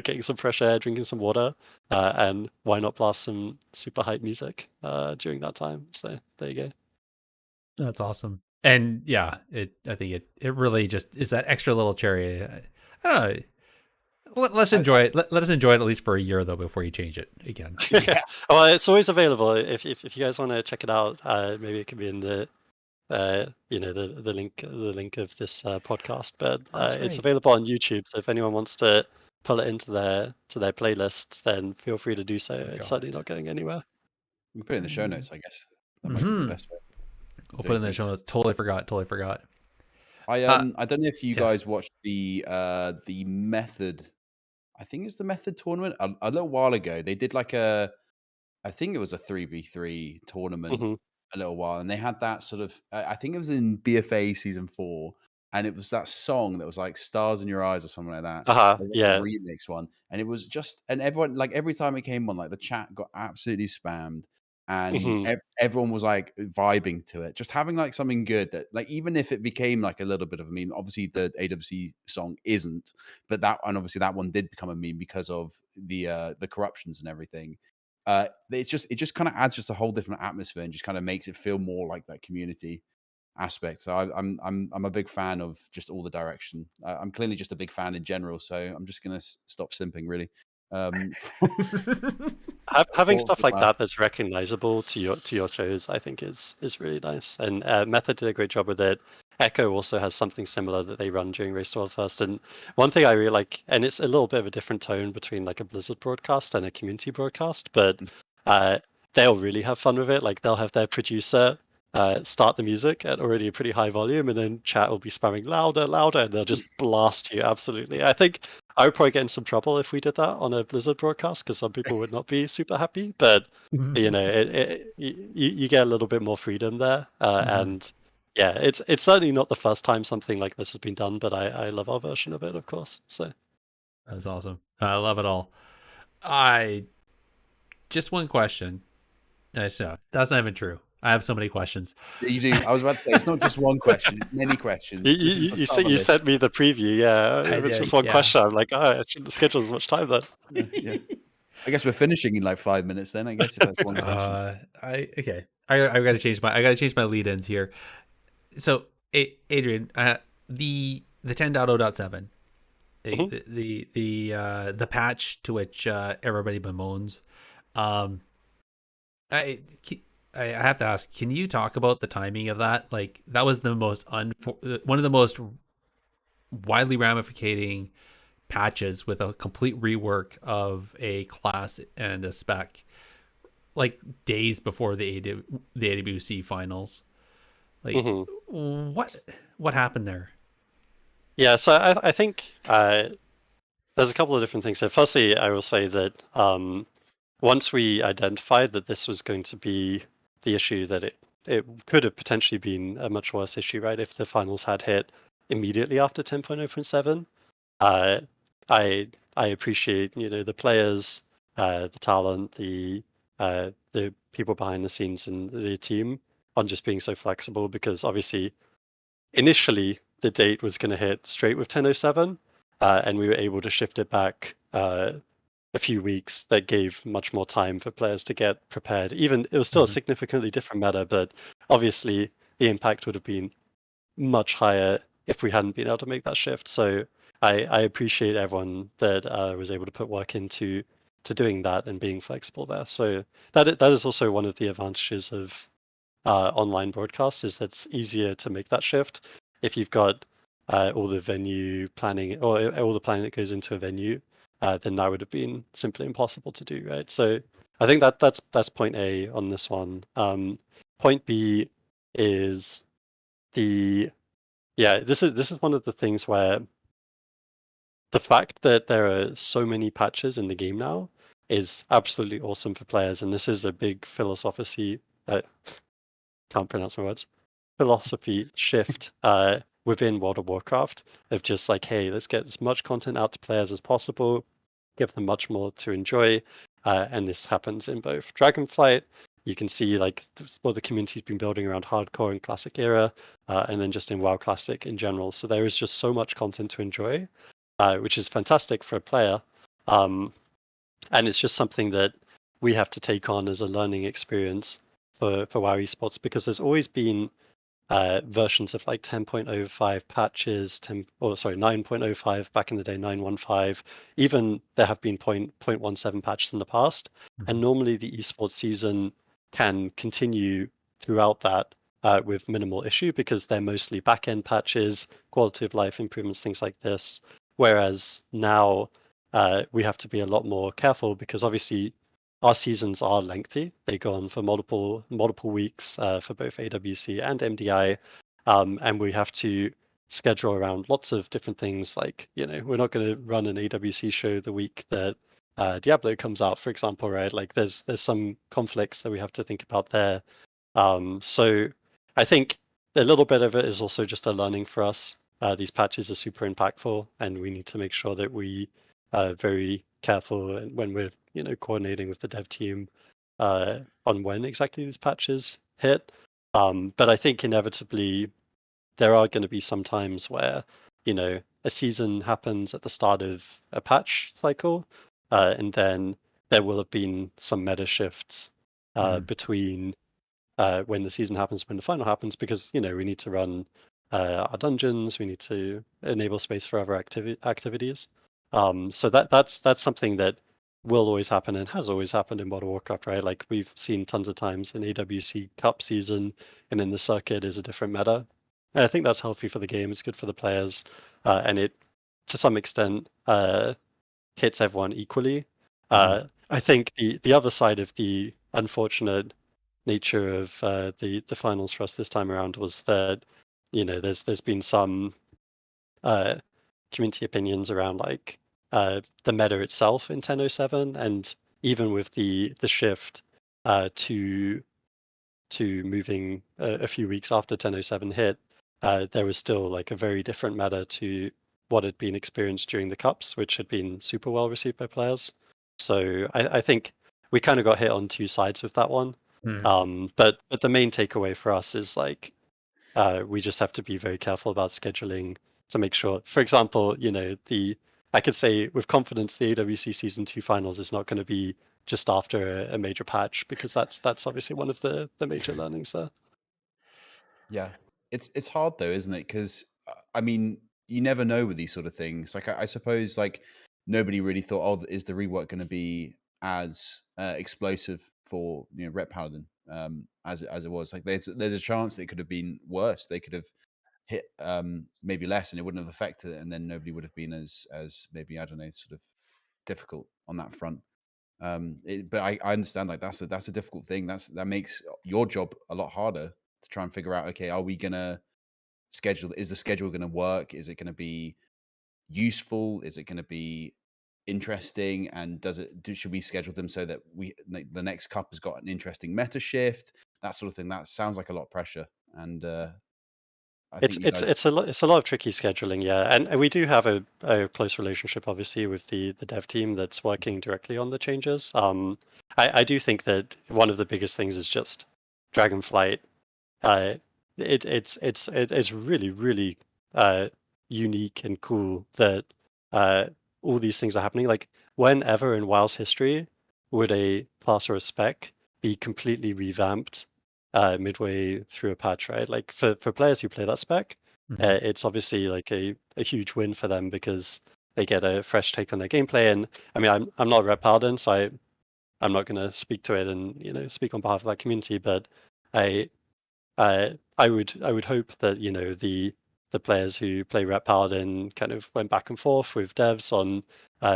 S3: getting some fresh air, drinking some water, and why not blast some super hype music during that time. So there you go.
S1: That's awesome. And yeah, I think it really just is that extra little cherry. I don't know. Let's enjoy it. Let us enjoy it at least for a year though before you change it again.
S2: Yeah.
S3: Well, it's always available if you guys want to check it out. Maybe it could be in the the link of this podcast, but
S1: That's
S3: it's
S1: right.
S3: available on YouTube. So if anyone wants to pull it into their playlists, then feel free to do so.
S1: Oh my
S3: It's certainly
S1: god.
S3: not going anywhere.
S2: We can put it in the show notes, I guess. That might be the
S1: Mm-hmm.
S2: best way of
S1: We'll put it
S2: doing
S1: in the show
S2: things.
S1: notes. Totally forgot. Totally forgot.
S2: I I don't know if you
S1: Yeah.
S2: guys watched the Method. I think it's the Method tournament a little while ago. They did like I think it was a 3v3 tournament
S3: Hmm.
S2: a little while, and they had that sort of. I think it was in BFA season 4, and it was that song that was like "Stars in Your Eyes" or something like that. It was like a
S3: Yeah.
S2: remix one, and it was just, and everyone, like, every time it came on, like, the chat got absolutely spammed, and
S3: Hmm.
S2: everyone was like vibing to it, just having like something good that, like, even if it became like a little bit of a meme. Obviously, the AWC song isn't, but obviously that one did become a meme because of the corruptions and everything. It just kind of adds just a whole different atmosphere and just kind of makes it feel more like that community aspect. So I'm a big fan of just all the direction. I'm clearly just a big fan in general. So I'm just gonna stop simping really.
S3: Having
S2: For
S3: stuff like
S2: WoW.
S3: that that's recognizable to your shows, I think is really nice. And Method did a great job with it. Echo also has something similar that they run during Race to World First. And one thing I really like, and it's a little bit of a different tone between like a Blizzard broadcast and a community broadcast, but uh, they'll really have fun with it. Like they'll have their producer start the music at already a pretty high volume, and then chat will be spamming louder, louder, and they'll just blast you absolutely. I think I would probably get in some trouble if we did that on a Blizzard broadcast, because some people would not be super happy. But you get a little bit more freedom there, and yeah, it's certainly not the first time something like this has been done. But I love our version of it, of course. So
S1: That's awesome. I love it all. I just one question. So that's not even true. I have so many questions.
S2: Yeah, you do. I was about to say it's not just one question; it's many questions. This is the start of a
S3: you
S2: list.
S3: sent me the preview, yeah.
S1: I
S3: If it's just
S1: did,
S3: one
S1: yeah.
S3: question, I'm like, oh, I shouldn't schedule as much time then.
S2: Yeah. I guess we're finishing in like 5 minutes. Then I guess if that's one question.
S1: Okay. I got to change my lead ins here. So, Adrian, the 10.0.7,
S3: Mhm.
S1: the patch to which everybody bemoans. Um, I I have to ask, can you talk about the timing of that? Like that was the one of the most widely ramificating patches with a complete rework of a class and a spec, like days before the AWC finals. Like
S3: Mhm.
S1: what happened there?
S3: Yeah, so I think there's a couple of different things here. Firstly, I will say that once we identified that this was going to be the issue, that it could have potentially been a much worse issue, right? If the finals had hit immediately after 10.0.7. Uh, I I appreciate the players, the talent, the people behind the scenes and the team on just being so flexible, because obviously initially the date was going to hit straight with 10.07, and we were able to shift it back a few weeks. That gave much more time for players to get prepared. Even it was still a significantly different meta, but obviously the impact would have been much higher if we hadn't been able to make that shift. So I appreciate everyone that was able to put work into doing that and being flexible there. So that is also one of the advantages of online broadcasts, is that it's easier to make that shift if you've got all the venue planning or all the planning that goes into a venue. Then that would have been simply impossible to do, right? So I think that's point A on this one. Point B is this is one of the things where the fact that there are so many patches in the game now is absolutely awesome for players, and this is a big philosophy. Can't pronounce my words. Philosophy shift within World of Warcraft of just like, hey, let's get as much content out to players as possible, give them much more to enjoy, and this happens in both Dragonflight. You can see like what the community's been building around Hardcore and Classic era, and then just in WoW Classic in general. So there is just so much content to enjoy, which is fantastic for a player, and it's just something that we have to take on as a learning experience for WoW Esports, because there's always been versions of like 10.05 patches, 9.05 back in the day, 9.15. Even there have been 0.17 patches in the past, and normally the esports season can continue throughout that with minimal issue, because they're mostly back-end patches, quality of life improvements, things like this. Whereas now we have to be a lot more careful, because obviously our seasons are lengthy. They go on for multiple weeks for both AWC and MDI, and we have to schedule around lots of different things. Like, we're not going to run an AWC show the week that Diablo comes out, for example, right? Like, there's some conflicts that we have to think about there. So I think a little bit of it is also just a learning for us. These patches are super impactful, and we need to make sure that we are very careful when we're coordinating with the dev team on when exactly these patches hit. But I think inevitably there are going to be some times where a season happens at the start of a patch cycle, and then there will have been some meta shifts between when the season happens, when the final happens, because we need to run our dungeons, we need to enable space for other activities. So that's something that will always happen and has always happened in World of Warcraft, right? Like, we've seen tons of times in AWC Cup season, and then the circuit is a different meta. And I think that's healthy for the game. It's good for the players, and it, to some extent, hits everyone equally. I think the other side of the unfortunate nature of the finals for us this time around was that there's been some community opinions around like the meta itself in 10.07, and even with the shift to moving a few weeks after 10.07 hit, there was still like a very different meta to what had been experienced during the cups, which had been super well received by players. So I think we kind of got hit on two sides with that one. But the main takeaway for us is like we just have to be very careful about scheduling to make sure. For example, I could say with confidence the AWC Season 2 finals is not going to be just after a major patch, because that's obviously one of the major learnings there.
S2: Yeah, it's hard though, isn't it? Because I mean, you never know with these sort of things. Like, I suppose like nobody really thought, oh, is the rework going to be as explosive for Ret Paladin as it was? Like, there's a chance it could have been worse. They could have hit maybe less, and it wouldn't have affected it, and then nobody would have been as maybe, I don't know, sort of difficult on that front. But I understand, like, that's a difficult thing. That makes your job a lot harder to try and figure out, okay, are we gonna schedule? Is the schedule gonna work? Is it gonna be useful? Is it gonna be interesting? And should we schedule them so that the next cup has got an interesting meta shift? That sort of thing. That sounds like a lot of pressure. And I think you guys.
S3: It's a lot of tricky scheduling, yeah, and we do have a close relationship, obviously, with the dev team that's working directly on the changes. I do think that one of the biggest things is just Dragonflight. It's really, really unique and cool that all these things are happening. Like, whenever in WoW's history would a class or a spec be completely revamped midway through a patch, right? Like, for players who play that spec, it's obviously like a huge win for them because they get a fresh take on their gameplay. And I mean, I'm not Rep Paladin, so I'm not going to speak to it and speak on behalf of that community, but I I would hope that the players who play Rep Paladin kind of went back and forth with devs on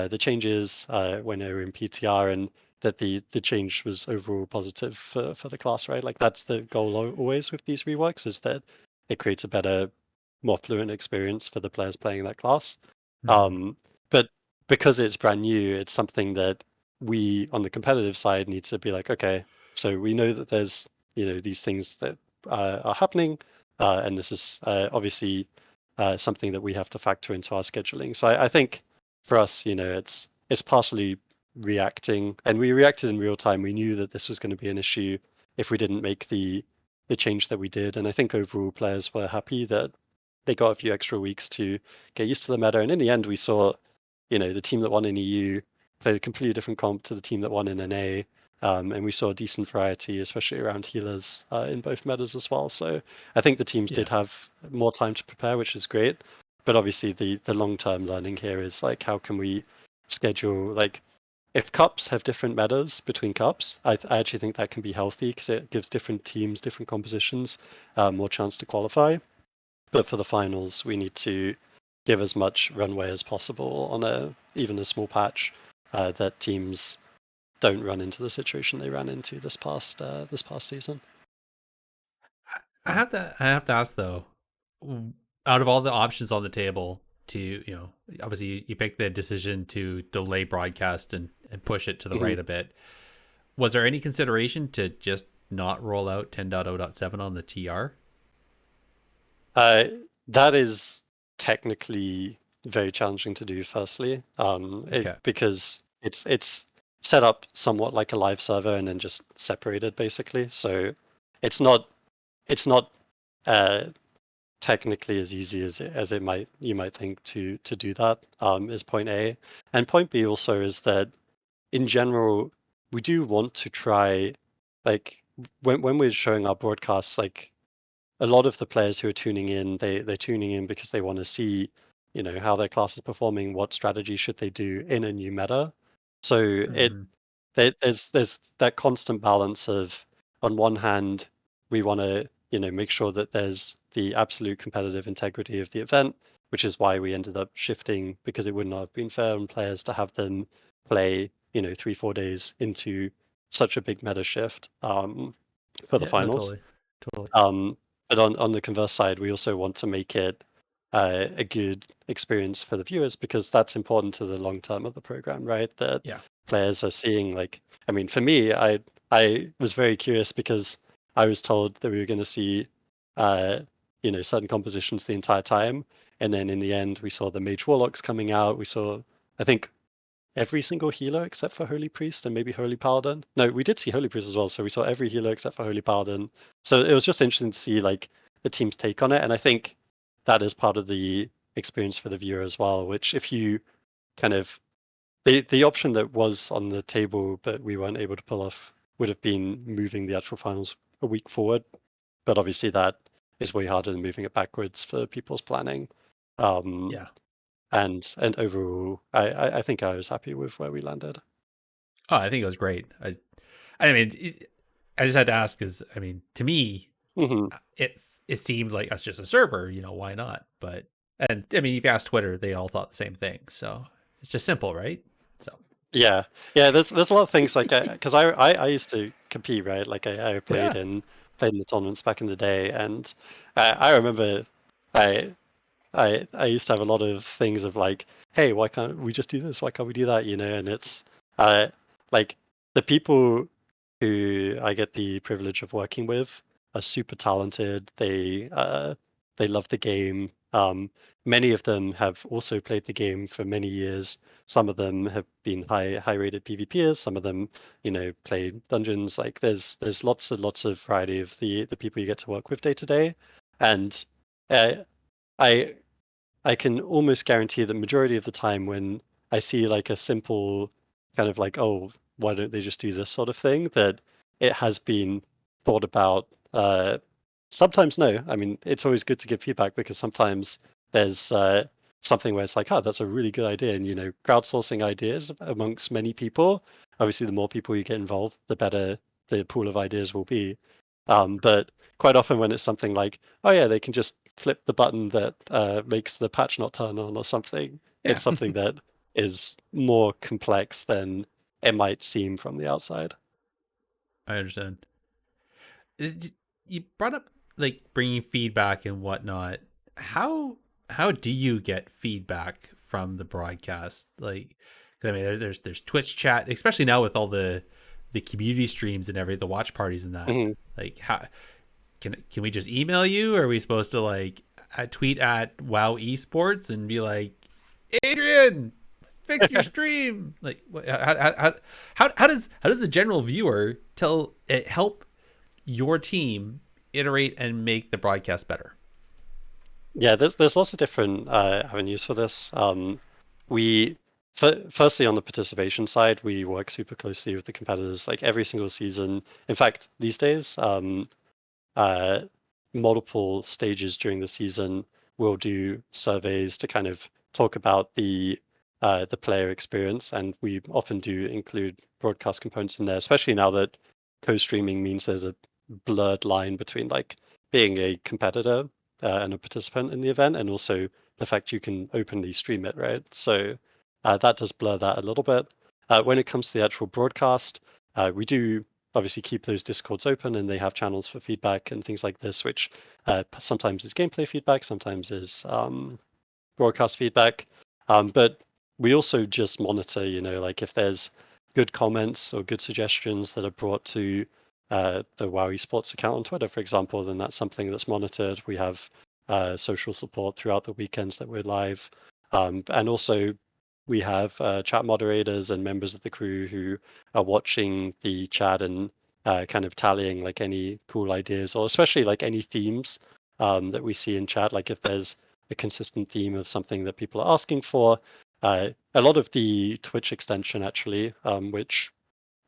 S3: the changes when they were in PTR, and that the change was overall positive for the class, right? Like, that's the goal always with these reworks, is that it creates a better, more fluent experience for the players playing that class. But because it's brand new, it's something that we on the competitive side need to be like, okay, so we know that there's these things that are happening, and this is obviously something that we have to factor into our scheduling. So I think for us, it's partially reacting, and we reacted in real time. We knew that this was going to be an issue if we didn't make the change that we did, and I think overall players were happy that they got a few extra weeks to get used to the meta. And in the end, we saw, the team that won in EU played a completely different comp to the team that won in NA. And we saw a decent variety, especially around healers in both metas as well. So I think the teams did have more time to prepare, which is great. But obviously the long-term learning here is like, how can we schedule, like, if cups have different metas between cups, I actually think that can be healthy because it gives different teams, different compositions, more chance to qualify. But for the finals, we need to give as much runway as possible on even a small patch, that teams don't run into the situation they ran into this past season.
S1: I have to ask though, out of all the options on the table, to obviously you picked the decision to delay broadcast and push it to the right a bit. Was there any consideration to just not roll out 10.0.7 on the TR?
S3: That is technically very challenging to do, firstly, because it's set up somewhat like a live server and then just separated, basically. So it's not technically as easy as you might think to do that, is point A. And point B also is that in general, we do want to try, like, when we're showing our broadcasts, like, a lot of the players who are tuning in, they're tuning in because they want to see, how their class is performing, what strategy should they do in a new meta. So there's that constant balance of, on one hand, we want to make sure that there's the absolute competitive integrity of the event, which is why we ended up shifting, because it would not have been fair on players to have them play 3-4 days into such a big meta shift for the finals.
S1: Totally.
S3: But on the converse side, we also want to make it a good experience for the viewers, because that's important to the long term of the program, right? That players are seeing, like, I mean, for me, I was very curious because I was told that we were going to see certain compositions the entire time, and then in the end we saw the Mage Warlocks coming out. We saw, I think, every single healer except for Holy Priest and maybe Holy Paladin. No, we did see Holy Priest as well, so we saw every healer except for Holy Paladin. So it was just interesting to see, like, the team's take on it, and I think that is part of the experience for the viewer as well, which, if you kind of, the option that was on the table but we weren't able to pull off would have been moving the actual finals a week forward, but obviously that is way harder than moving it backwards for people's planning. And overall, I think I was happy with where we landed.
S1: Oh, I think it was great. I mean, I just had to ask, because I mean, to me, it seemed like us just a server. Why not? But, and I mean, if you ask Twitter, they all thought the same thing. So it's just simple, right? So
S3: yeah. There's a lot of things, like, because I used to compete, right? Like, I played in the tournaments back in the day, and I remember I used to have a lot of things of like, hey, why can't we just do this? Why can't we do that? And it's like, the people who I get the privilege of working with are super talented. They love the game. Many of them have also played the game for many years. Some of them have been high rated PvPers. Some of them, play dungeons. Like, there's lots and lots of variety of the people you get to work with day to day. And I I can almost guarantee the majority of the time when I see like a simple kind of like, oh, why don't they just do this sort of thing, that it has been thought about. Sometimes no. I mean, it's always good to give feedback because sometimes there's something where it's like, oh, that's a really good idea. And, crowdsourcing ideas amongst many people, obviously the more people you get involved, the better the pool of ideas will be. But quite often when it's something like, oh yeah, they can just flip the button that makes the patch not turn on or something,
S1: Yeah.
S3: it's something that is more complex than it might seem from the outside.
S1: I understand. You brought up like bringing feedback and whatnot. How do you get feedback from the broadcast? Like, I mean, there's Twitch chat, especially now with all the community streams and the watch parties and that.
S3: Mm-hmm.
S1: Like, how can we just email you? Or are we supposed to like tweet at WOW Esports and be like, Adrian, fix your stream? Like, how does the general viewer help your team iterate and make the broadcast better?
S3: Yeah, there's lots of different avenues for this. Firstly, on the participation side, we work super closely with the competitors, like every single season. In fact, these days, multiple stages during the season, we'll do surveys to kind of talk about the player experience, and we often do include broadcast components in there, especially now that co-streaming means there's a blurred line between like being a competitor and a participant in the event, and also the fact you can openly stream it, right? So that does blur that a little bit. When it comes to the actual broadcast, we do obviously keep those discords open, and they have channels for feedback and things like this, which sometimes is gameplay feedback, sometimes is broadcast feedback. But we also just monitor, like if there's good comments or good suggestions that are brought to the WOW Esports account on Twitter, for example, then that's something that's monitored. We have social support throughout the weekends that we're live. And also we have chat moderators and members of the crew who are watching the chat and kind of tallying like any cool ideas, or especially like any themes that we see in chat. Like if there's a consistent theme of something that people are asking for. A lot of the Twitch extension actually, which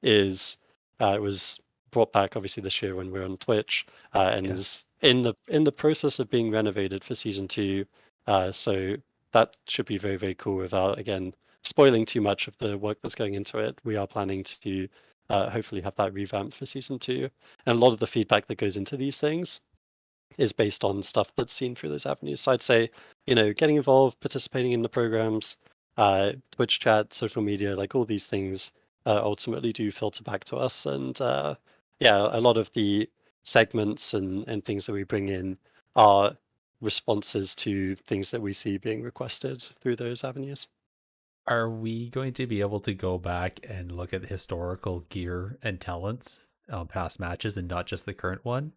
S3: is it was brought back obviously this year when we're on Twitch, and is in the process of being renovated for season 2. So that should be very, very cool without again spoiling too much of the work that's going into it. We are planning to hopefully have that revamped for season 2, and a lot of the feedback that goes into these things is based on stuff that's seen through those avenues. So I'd say, getting involved, participating in the programs, Twitch chat, social media, like all these things ultimately do filter back to us. And a lot of the segments and things that we bring in are responses to things that we see being requested through those avenues.
S1: Are we going to be able to go back and look at the historical gear and talents on past matches and not just the current one?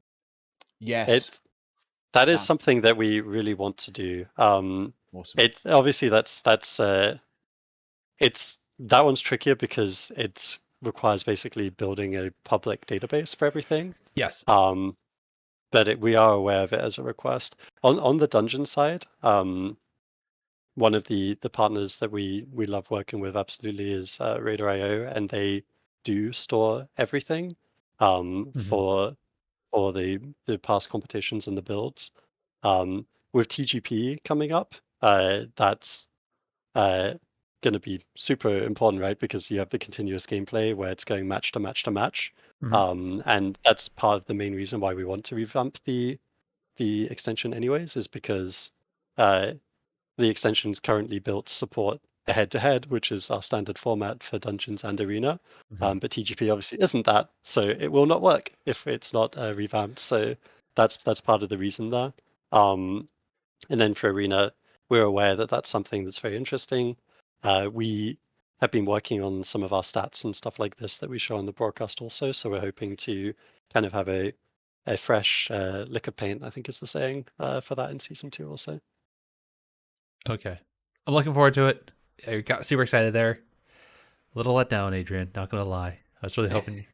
S2: Yes.
S3: That is something that we really want to do.
S2: Awesome.
S3: It obviously that's it's that one's trickier because it requires basically building a public database for everything.
S1: Yes.
S3: But we are aware of it as a request. On the dungeon side, one of the partners that we love working with absolutely is Raider.io, and they do store everything for the past competitions and the builds. With TGP coming up, that's going to be super important, right? Because you have the continuous gameplay where it's going match to match to match. And that's part of the main reason why we want to revamp the extension anyways, is because the extension is currently built to support a head-to-head, which is our standard format for Dungeons and Arena. But TGP obviously isn't that, so it will not work if it's not revamped. So that's part of the reason there. And then for Arena, we're aware that that's something that's very interesting. We have been working on some of our stats and stuff like this that we show on the broadcast also. So we're hoping to kind of have a fresh lick of paint, I think is the saying, for that in season 2 also.
S1: Okay. I'm looking forward to it. I got super excited there. A little let down, Adrian, not gonna lie. I was really hoping.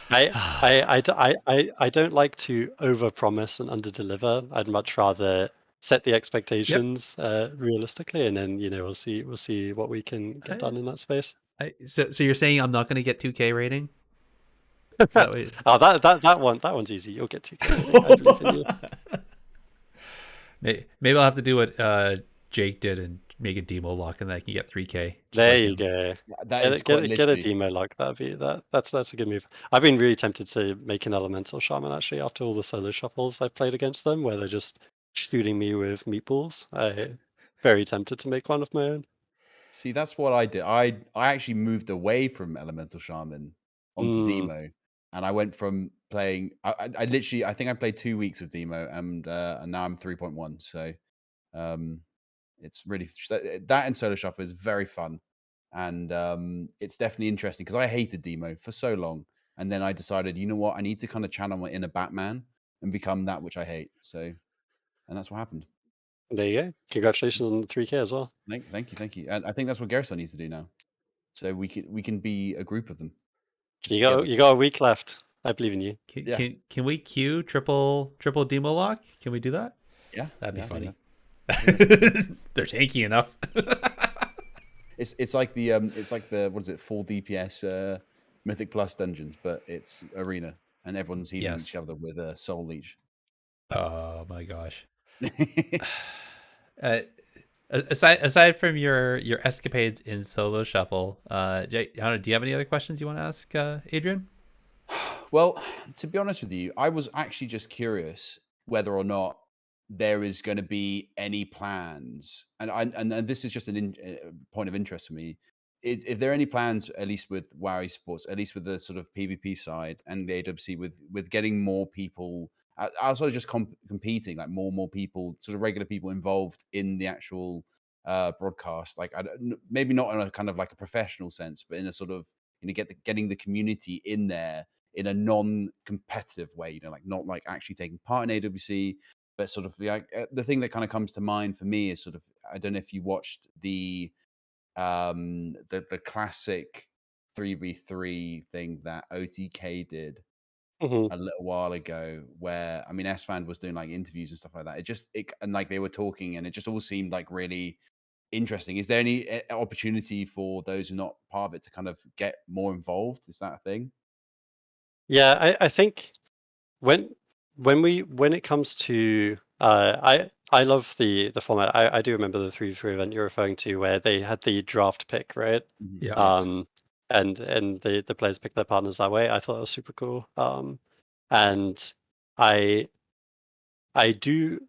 S3: I don't like to overpromise and underdeliver. I'd much rather set the expectations realistically, and then we'll see what we can get done in that space.
S1: So you're saying I'm not going to get 2K rating? That way...
S3: Oh, that one's easy. You'll get 2K rating. I believe in you.
S1: Maybe I'll have to do what Jake did and make a demo lock, and then I can get 3K.
S3: There you go.
S2: That is
S3: Get a demo lock. That's a good move. I've been really tempted to make an elemental shaman actually after all the solo shuffles I've played against them, where they're just shooting me with meatballs. I very tempted to make one of my own.
S2: See, that's what I did. I actually moved away from Elemental Shaman onto Demo, and I went from playing. I literally, I think I played 2 weeks of Demo, and now I'm 3.1. So, it's really that and Solo Shuffle is very fun, and it's definitely interesting because I hated Demo for so long, and then I decided, you know what, I need to kind of channel my inner Batman and become that which I hate. So, and that's what happened.
S3: There you go. Congratulations on the 3K as well.
S2: Thank you. And I think that's what Gerson needs to do now. So we can be a group of them.
S3: You got a week left. I believe in you.
S1: Can we queue triple demo lock? Can we do that?
S2: Yeah,
S1: that'd be funny. They're tanky enough.
S2: It's like the what is it, full DPS Mythic Plus dungeons, but it's arena and everyone's healing each other with a soul leech.
S1: Oh my gosh. Aside from your escapades in solo shuffle, Jay, I don't know, do you have any other questions you want to ask Adrian?
S2: Well, to be honest with you, I was actually just curious whether or not there is going to be any plans, and this is just a point of interest for me. Is if there are any plans, at least with WOW Esports, at least with the sort of PvP side and the AWC, with getting more people outside of just competing, like more people, sort of regular people involved in the actual broadcast. Like maybe not in a kind of like a professional sense, but in a sort of getting the community in there in a non-competitive way. Like not like actually taking part in AWC, but sort of the thing that kind of comes to mind for me is sort of, I don't know if you watched the classic 3v3 thing that OTK did a little while ago, where I mean S-Fan was doing like interviews and stuff like that. And like they were talking, and it just all seemed like really interesting. Is there any opportunity for those who are not part of it to kind of get more involved? Is that a thing?
S3: Yeah, I think when it comes to I love the format. I do remember the 3v3 event you're referring to, where they had the draft pick, right?
S1: Yeah.
S3: And the players pick their partners that way. I thought that was super cool. And I do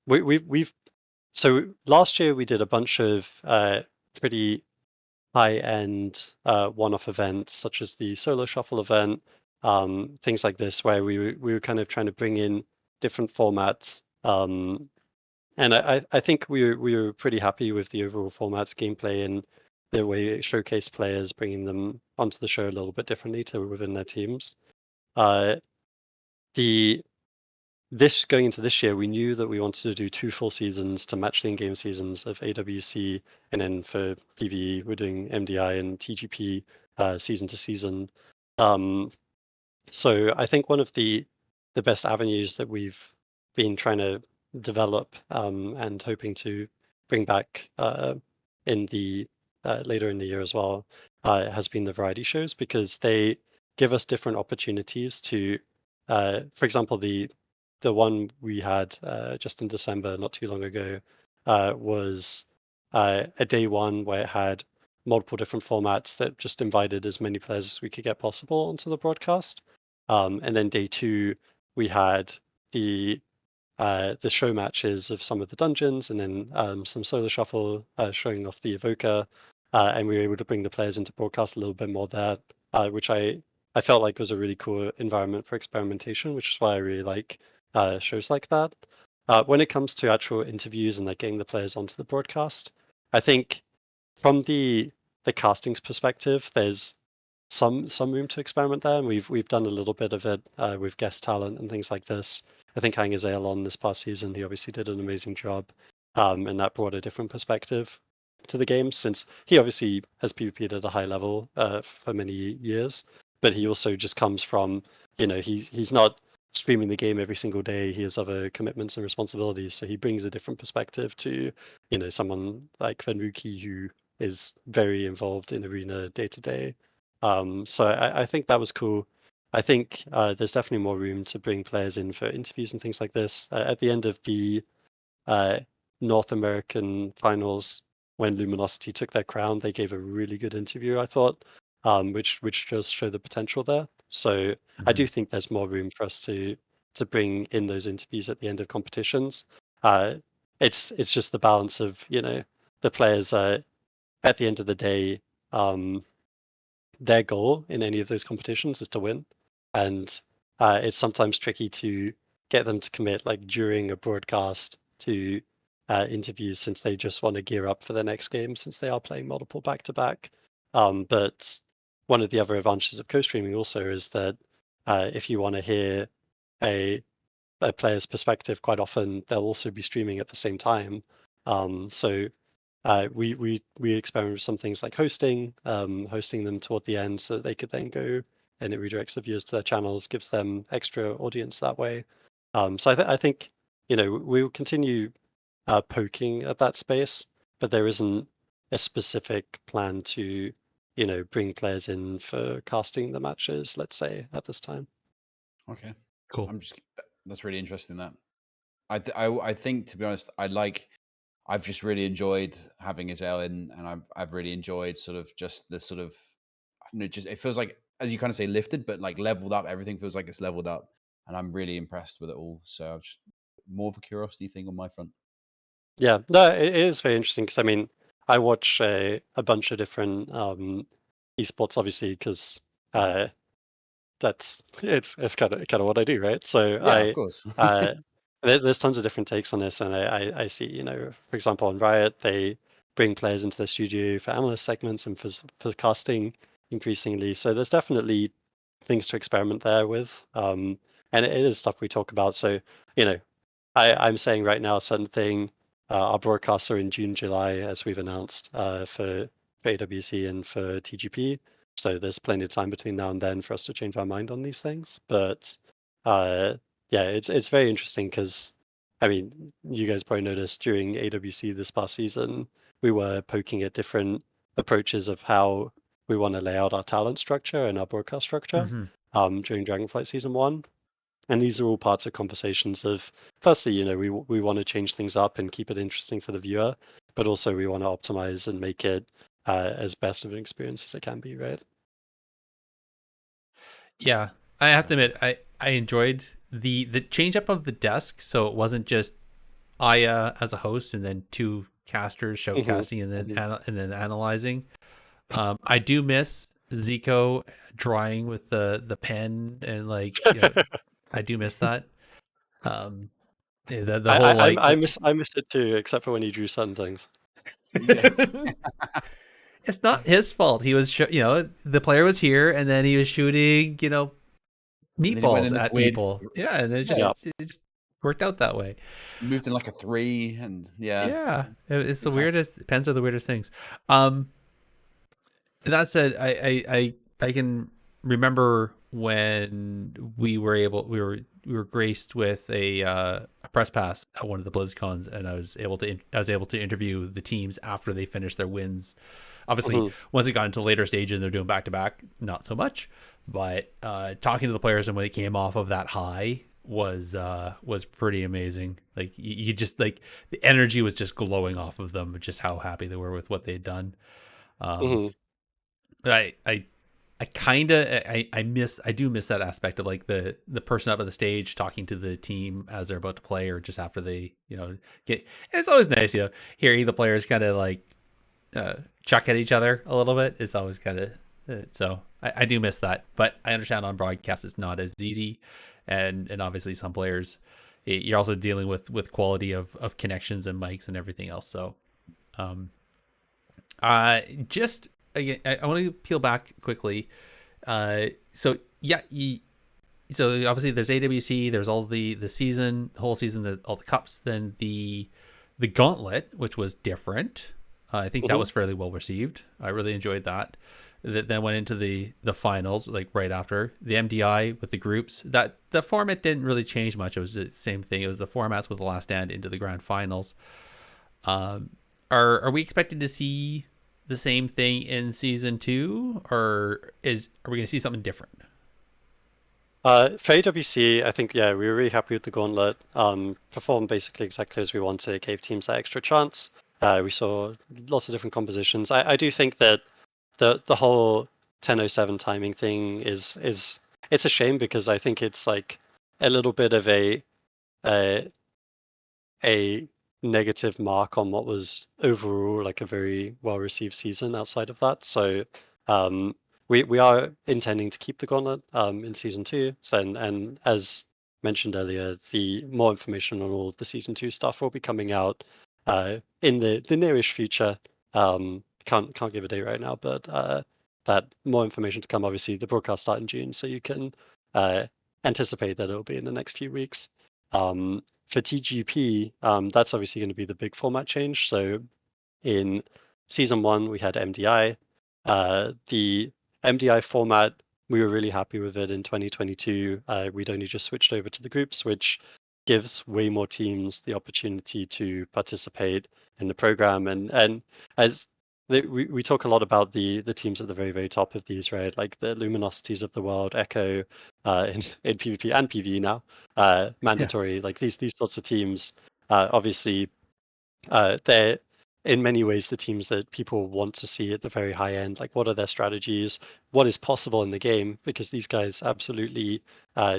S3: we've so last year we did a bunch of pretty high-end one-off events, such as the solo shuffle event, things like this, where we were kind of trying to bring in different formats. And I think we were pretty happy with the overall formats, gameplay, and the way it showcased players, bringing them onto the show a little bit differently to within their teams. This going into this year, we knew that we wanted to do 2 full seasons to match the in-game seasons of AWC, and then for PvE, we're doing MDI and TGP season to season. So I think one of the best avenues that we've been trying to develop and hoping to bring back in the later in the year as well has been the variety shows, because they give us different opportunities to, for example, the one we had just in December, not too long ago, was a day one where it had multiple different formats that just invited as many players as we could get possible onto the broadcast. And then day 2, we had the show matches of some of the dungeons, and then some solo shuffle showing off the evoker, and we were able to bring the players into broadcast a little bit more there, which I felt like was a really cool environment for experimentation, which is why I really like shows like that. When it comes to actual interviews and like getting the players onto the broadcast, I think from the casting's perspective, there's some room to experiment there, and we've done a little bit of it with guest talent and things like this. I think having Azael on this past season, he obviously did an amazing job, and that brought a different perspective to the game, since he obviously has PvP'd at a high level for many years, but he also just comes from, he's not streaming the game every single day. He has other commitments and responsibilities, so he brings a different perspective to, someone like Venruki who is very involved in Arena day to day. So I think that was cool. I think there's definitely more room to bring players in for interviews and things like this. At the end of the North American finals, when Luminosity took their crown, they gave a really good interview, I thought, which just showed the potential there. So I do think there's more room for us to bring in those interviews at the end of competitions. It's just the balance of the players. At the end of the day, their goal in any of those competitions is to win, and it's sometimes tricky to get them to commit like during a broadcast to interviews, since they just want to gear up for the next game, since they are playing multiple back to back. But one of the other advantages of co-streaming also is that if you want to hear a player's perspective, quite often they'll also be streaming at the same time. So we experiment with some things like hosting them toward the end, so that they could then go, and it redirects the viewers to their channels, gives them extra audience that way. So I think we will continue poking at that space, but there isn't a specific plan to bring players in for casting the matches, let's say, at this time.
S2: Okay,
S1: Cool.
S2: That's really interesting. That I think, to be honest, I've just really enjoyed having Israel in, and I've really enjoyed sort of just the sort of, just it feels like, as you kind of say, lifted, but like leveled up. Everything feels like it's leveled up, and I'm really impressed with it all. So I've just more of a curiosity thing on my front.
S3: Yeah, no, it is very interesting because I watch a bunch of different esports, obviously, because it's kind of what I do, right? So
S2: Yeah, of course.
S3: there's tons of different takes on this, and I see, for example, on Riot, they bring players into their studio for analyst segments and for casting increasingly. So there's definitely things to experiment there with, and it is stuff we talk about. So I'm saying right now a certain thing. Our broadcasts are in June, July, as we've announced, for AWC and for TGP. So there's plenty of time between now and then for us to change our mind on these things. But yeah, it's very interesting because, you guys probably noticed during AWC this past season, we were poking at different approaches of how we want to lay out our talent structure and our broadcast structure during Dragonflight Season 1. And these are all parts of conversations of, firstly, we want to change things up and keep it interesting for the viewer, but also we want to optimize and make it as best of an experience as it can be, right?
S1: Yeah, I have to admit, I enjoyed the change up of the desk, so it wasn't just Aya as a host and then two casters showcasting and then analyzing. I do miss Zico drawing with the pen and I do miss that. The whole
S3: I miss it too, except for when he drew certain things.
S1: It's not his fault. He was the player was here and then he was shooting meatballs at people. Yeah, and it just worked out that way.
S2: Moved in like a 3, and
S1: it's the weirdest. Pens are the weirdest things. That said, I can remember when we were graced with a press pass at one of the BlizzCons, and I was able to interview the teams after they finished their wins. Obviously, once it got into later stage and they're doing back to back, not so much. But talking to the players and when they came off of that high was pretty amazing. Like you just the energy was just glowing off of them, just how happy they were with what they'd done. I do miss that aspect of like the person up on the stage talking to the team as they're about to play or just after they get. And it's always nice hearing the players kind of like chuck at each other a little bit. It's always kind of so I do miss that, but I understand on broadcast it's not as easy, and obviously some players you're also dealing with quality of connections and mics and everything else. So just again, I want to peel back quickly. So obviously there's AWC, there's all the season, the whole season, all the cups, then the gauntlet, which was different. I think that was fairly well received. I really enjoyed that. that then went into the finals, like right after the MDI with the groups. That the format didn't really change much. It was the same thing. It was the formats with the last stand into the grand finals. Are we expected to see the same thing in season 2, or are we going to see something different?
S3: For AWC, I think, yeah, we were really happy with the gauntlet. Performed basically exactly as we wanted. It gave teams that extra chance. We saw lots of different compositions. I do think that the whole 10:07 timing thing is it's a shame, because I think it's like a little bit of a negative mark on what was overall like a very well received season outside of that. So we are intending to keep the gauntlet in season 2. So and as mentioned earlier, the more information on all of the season 2 stuff will be coming out in the nearish future. Can't give a date right now, but that more information to come. Obviously, the broadcast start in June, so you can anticipate that it'll be in the next few weeks. For TGP, that's obviously going to be the big format change. So in season 1, we had MDI. The MDI format, we were really happy with it in 2022. We'd only just switched over to the groups, which gives way more teams the opportunity to participate in the program. And as we talk a lot about the teams at the very, very top of these, right? Like the Luminosities of the world, Echo in PvP and PvE now, mandatory. Yeah. Like these sorts of teams, obviously, they're in many ways the teams that people want to see at the very high end. Like, what are their strategies? What is possible in the game? Because these guys absolutely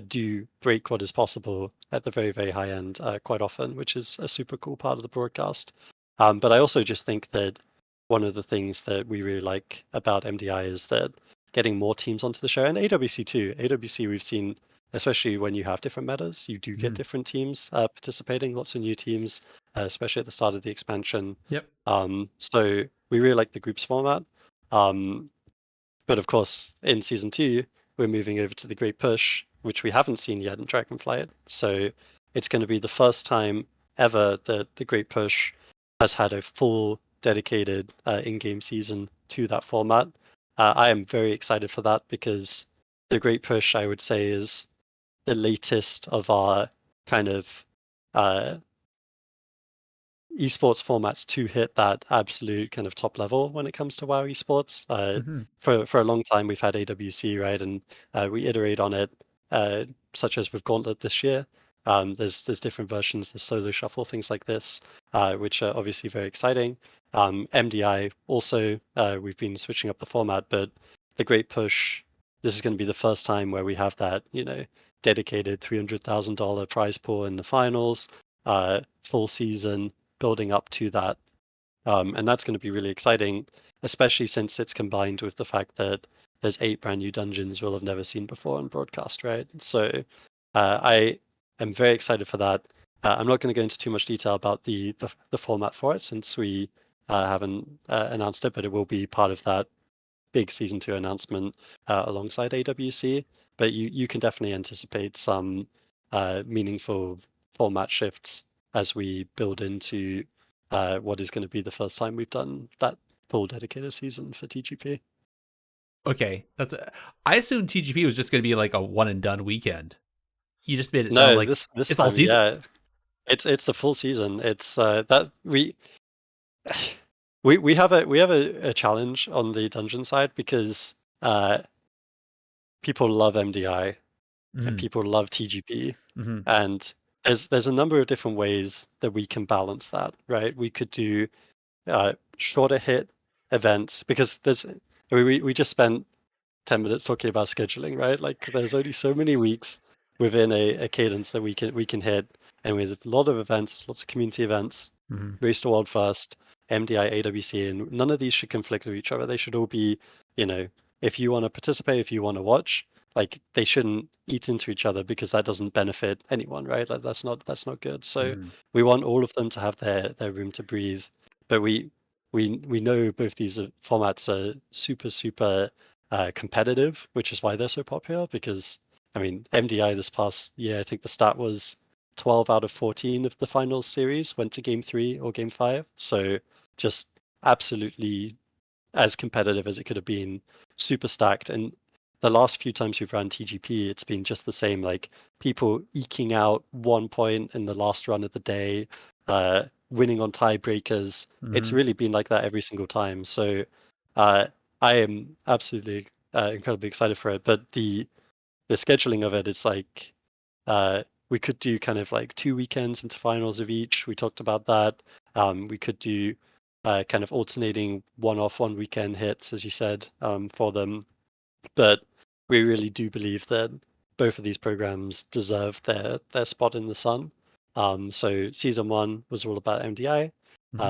S3: do break what is possible at the very, very high end quite often, which is a super cool part of the broadcast. But I also just think that one of the things that we really like about MDI is that getting more teams onto the show, and AWC too. AWC, we've seen, especially when you have different metas, you do get different teams participating, lots of new teams, especially at the start of the expansion.
S1: Yep.
S3: So we really like the groups format. But of course, in season 2, we're moving over to the Great Push, which we haven't seen yet in Dragonflight. So it's going to be the first time ever that the Great Push has had a full dedicated in-game season to that format. I am very excited for that, because the Great Push, I would say, is the latest of our kind of esports formats to hit that absolute kind of top level when it comes to WoW Esports. For a long time, we've had AWC, right? And we iterate on it, such as with Gauntlet this year. There's different versions, there's solo shuffle, things like this, which are obviously very exciting. MDI also, we've been switching up the format, but the Great Push, this is going to be the first time where we have that, dedicated $300,000 prize pool in the finals, full season building up to that. And that's going to be really exciting, especially since it's combined with the fact that there's 8 brand new dungeons we'll have never seen before on broadcast, right? So I am very excited for that. I'm not going to go into too much detail about the format for it, since we haven't announced it, but it will be part of that big season 2 announcement alongside AWC. But you can definitely anticipate some meaningful format shifts as we build into what is going to be the first time we've done that full dedicated season for TGP.
S1: Okay, I assumed TGP was just going to be like a one and done weekend. You just made it sound like
S3: this
S1: it's
S3: time,
S1: all season.
S3: Yeah, it's the full season. It's that we have a challenge on the dungeon side, because people love MDI and people love TGP, and there's a number of different ways that we can balance that, right? We could do shorter hit events, because we just spent 10 minutes talking about scheduling, right? Like, there's only so many weeks within a cadence that we can hit, and with a lot of events, lots of community events, Race to World First, MDI, AWC, and none of these should conflict with each other. They should all be, if you want to participate, if you want to watch, like, they shouldn't eat into each other, because that doesn't benefit anyone, right? Like, that's not good. So we want all of them to have their room to breathe, but we know both these formats are super competitive, which is why they're so popular. Because I mean, MDI this past year, I think the stat was 12 out of 14 of the finals series went to game 3 or game 5. So just absolutely as competitive as it could have been, super stacked. And the last few times we've run TGP, it's been just the same, like people eking out 1 point in the last run of the day, winning on tiebreakers. It's really been like that every single time. So I am absolutely incredibly excited for it. But the scheduling of it is like we could do kind of like 2 weekends into finals of each. We talked about that. We could do kind of alternating one-off, one weekend hits, as you said, for them. But we really do believe that both of these programs deserve their spot in the sun. So season 1 was all about MDI.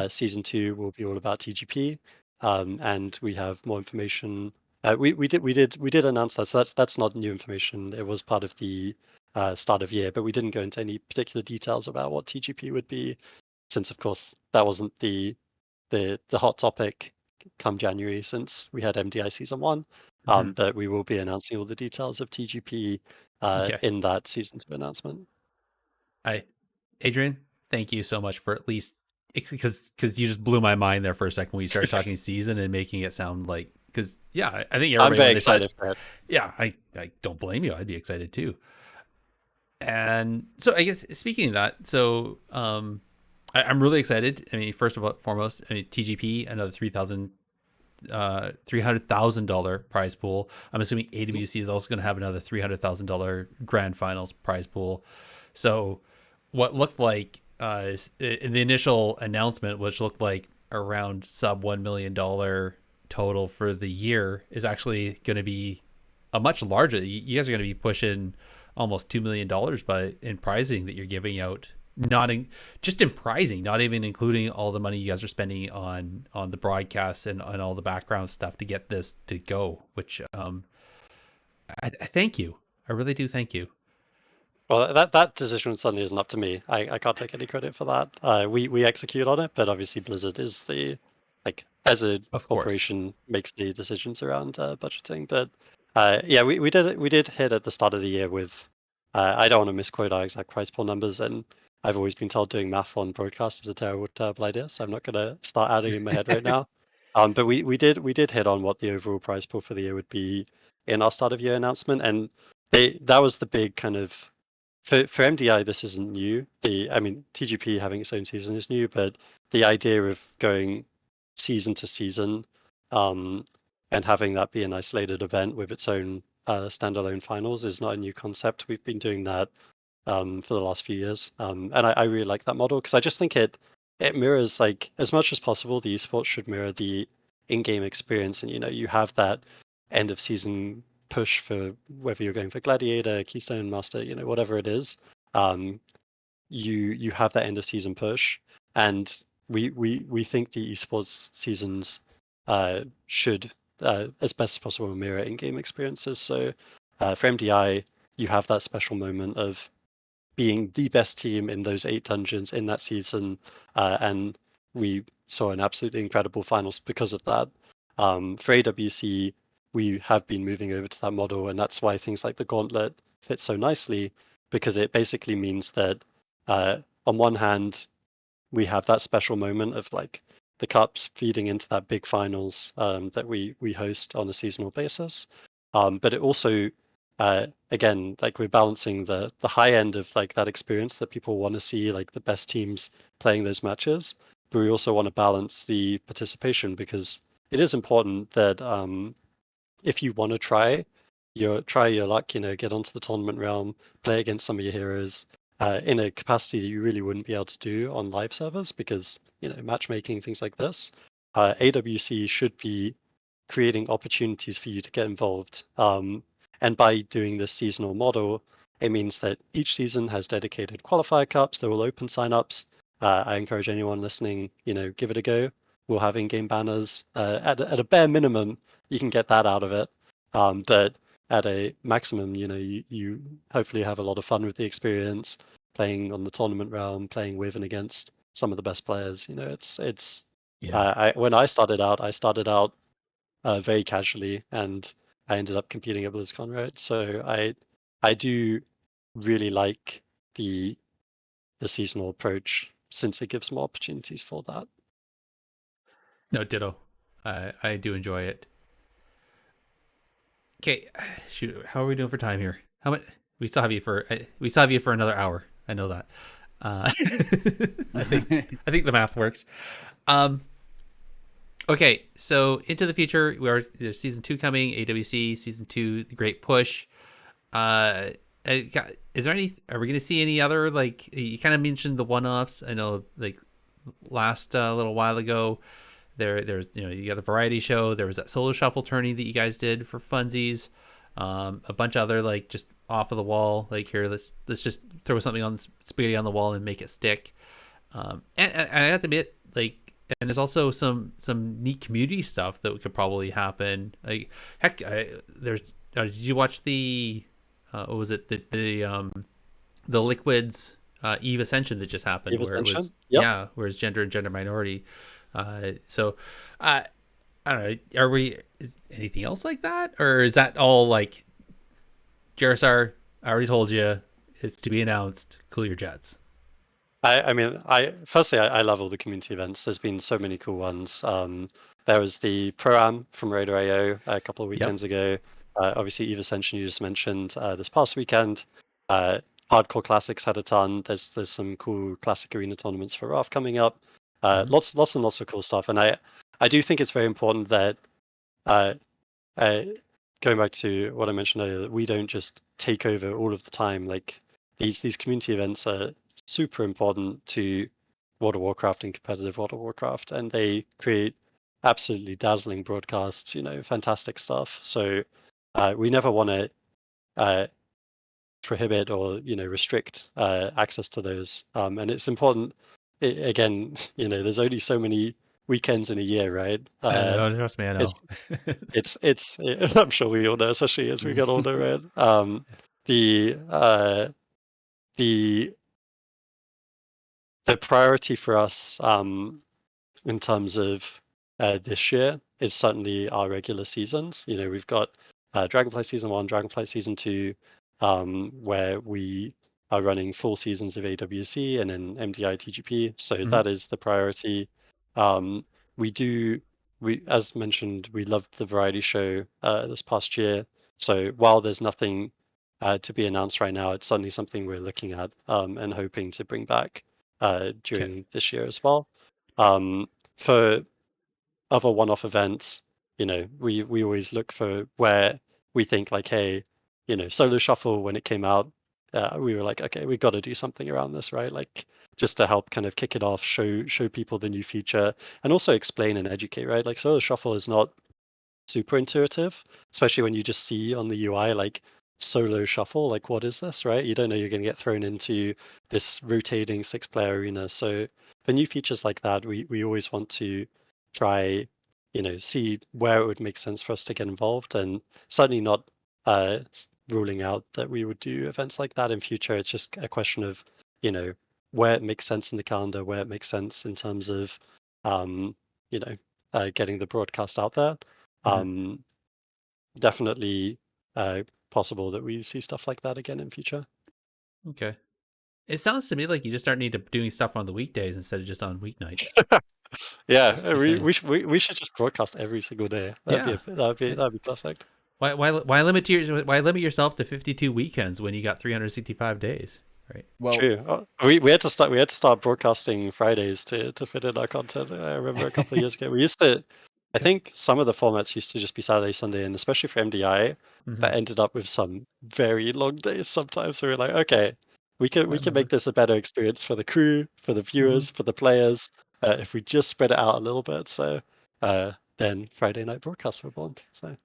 S3: Season 2 will be all about TGP, and we have more information. We did announce that, so that's not new information. It was part of the start of year, but we didn't go into any particular details about what TGP would be, since of course that wasn't the hot topic come January, since we had MDI season 1. But we will be announcing all the details of TGP in that season 2 announcement.
S1: Adrian, thank you so much for at least, because you just blew my mind there for a second when you started talking season and making it sound like, because I think everybody,
S3: I'm very excited for it.
S1: Yeah, I don't blame you. I'd be excited too. And so I guess speaking of that, so I'm really excited. I mean, first of all, foremost, I mean, TGP, another $300,000 prize pool. I'm assuming AWC is also going to have another $300,000 grand finals prize pool. So what looked like in the initial announcement, which looked like around sub $1 million total for the year, is actually going to be a much larger. You guys are going to be pushing almost $2 million in prizing that you're giving out. Just in prizing, not even including all the money you guys are spending on the broadcasts and on all the background stuff to get this to go, which I thank you. I really do thank you.
S3: Well, that decision suddenly isn't up to me. I can't take any credit for that. We execute on it, but obviously Blizzard is the, like, as a corporation, makes the decisions around budgeting. But yeah, we did hit at the start of the year with I don't want to misquote our exact prize pool numbers, and I've always been told doing math on broadcast is a terrible idea, so I'm not going to start adding in my head right now. But we did hit on what the overall prize pool for the year would be in our start of year announcement, and that was the big kind of, for MDI, this isn't new. TGP having its own season is new, but the idea of going season to season, and having that be an isolated event with its own standalone finals is not a new concept. We've been doing that for the last few years, and I really like that model, because I just think it mirrors, like, as much as possible, the esports should mirror the in-game experience, and you have that end of season push for whether you're going for Gladiator, Keystone, Master, whatever it is. You have that end of season push, and we think the esports seasons should, as best as possible, mirror in-game experiences. So for MDI, you have that special moment of being the best team in those 8 dungeons in that season, and we saw an absolutely incredible finals because of that. For AWC, we have been moving over to that model, and that's why things like the gauntlet fit so nicely, because it basically means that on one hand, we have that special moment of, like, the cups feeding into that big finals that we host on a seasonal basis, but it also, again, like, we're balancing the high end of, like, that experience that people want to see, like the best teams playing those matches, but we also want to balance the participation, because it is important that if you want to try your luck, get onto the tournament realm, play against some of your heroes in a capacity that you really wouldn't be able to do on live servers, because matchmaking, things like this, AWC should be creating opportunities for you to get involved. And by doing this seasonal model, it means that each season has dedicated qualifier cups. They're all open signups. I encourage anyone listening, give it a go. We'll have in-game banners. At a bare minimum, you can get that out of it. But at a maximum, you hopefully have a lot of fun with the experience, playing on the tournament realm, playing with and against some of the best players. It's when I started out very casually, and I ended up competing at BlizzCon, right? So I do really like the seasonal approach, since it gives more opportunities for that.
S1: No, ditto. I do enjoy it. Okay, shoot, how are we doing for time here? How much? We still have you for another hour. I know that. I think the math works. Um, okay, so into the future, there's season 2 coming. AWC season 2, the Great Push. Is there any? Are we going to see any other, like, you kind of mentioned the one-offs? I know, like, last little while ago, there's you got the variety show. There was that solo shuffle tourney that you guys did for funsies. A bunch of other, like, just off of the wall, like, here, let's just throw something on spaghetti on the wall and make it stick. And I have to admit, like, and there's also some neat community stuff that could probably happen. Like, heck, there's did you watch the what was it, the Liquids Eve Ascension that just happened,
S3: Eve
S1: where
S3: Ascension?
S1: it was
S3: Yep.
S1: where it's gender and gender minority. So I don't know, is anything else like that, or is that all, like, Jairus, I already told you, it's to be announced, cool your jets?
S3: I mean, I love all the community events. There's been so many cool ones. There was the Pro-Am from Raider AO a couple of weekends ago. Obviously, Eve Ascension you just mentioned this past weekend. Hardcore Classics had a ton. There's some cool Classic Arena tournaments for RAF coming up. Lots and lots of cool stuff. And I do think it's very important that uh, going back to what I mentioned earlier, that we don't just take over all of the time. Like, these community events are super important to World of Warcraft and competitive World of Warcraft, and they create absolutely dazzling broadcasts. Fantastic stuff. So we never want to prohibit or restrict access to those. And it's important. Again, there's only so many weekends in a year, right?
S1: Trust me, I know.
S3: It's I'm sure we all know, especially as we get older, right? The the the priority for us in terms of this year is certainly our regular seasons. We've got Dragonfly Season 1, Dragonfly Season 2, where we are running full seasons of AWC and then MDI TGP. So that is the priority. We, as mentioned, we loved the variety show this past year. So while there's nothing to be announced right now, it's certainly something we're looking at and hoping to bring back during this year as well. For other one-off events, we always look for where we think, like, hey, Solo Shuffle, when it came out, we were like, okay, we've got to do something around this, right? Like, just to help kind of kick it off, show people the new feature, and also explain and educate, right? Like, Solo Shuffle is not super intuitive, especially when you just see on the UI, like, solo shuffle, like, what is this, right? You don't know you're going to get thrown into this rotating 6-player arena. So for new features like that, we always want to try, see where it would make sense for us to get involved, and certainly not ruling out that we would do events like that in future. It's just a question of, where it makes sense in the calendar, where it makes sense in terms of, getting the broadcast out there. Definitely possible that we see stuff like that again in future.
S1: Okay. It sounds to me like you just start need to doing stuff on the weekdays instead of just on weeknights.
S3: Yeah,
S1: Just
S3: we,
S1: saying.
S3: we should just broadcast every single day. That'd be perfect.
S1: Why limit yourself to 52 weekends when you got 365 days, right?
S2: Well,
S3: True. We had to start broadcasting Fridays to fit in our content. I remember a couple of years ago we used to. I think some of the formats used to just be Saturday, Sunday, and especially for MDI, that ended up with some very long days sometimes. So we're like, okay, we can make this a better experience for the crew, for the viewers, for the players, if we just spread it out a little bit. So then Friday night broadcasts were born. So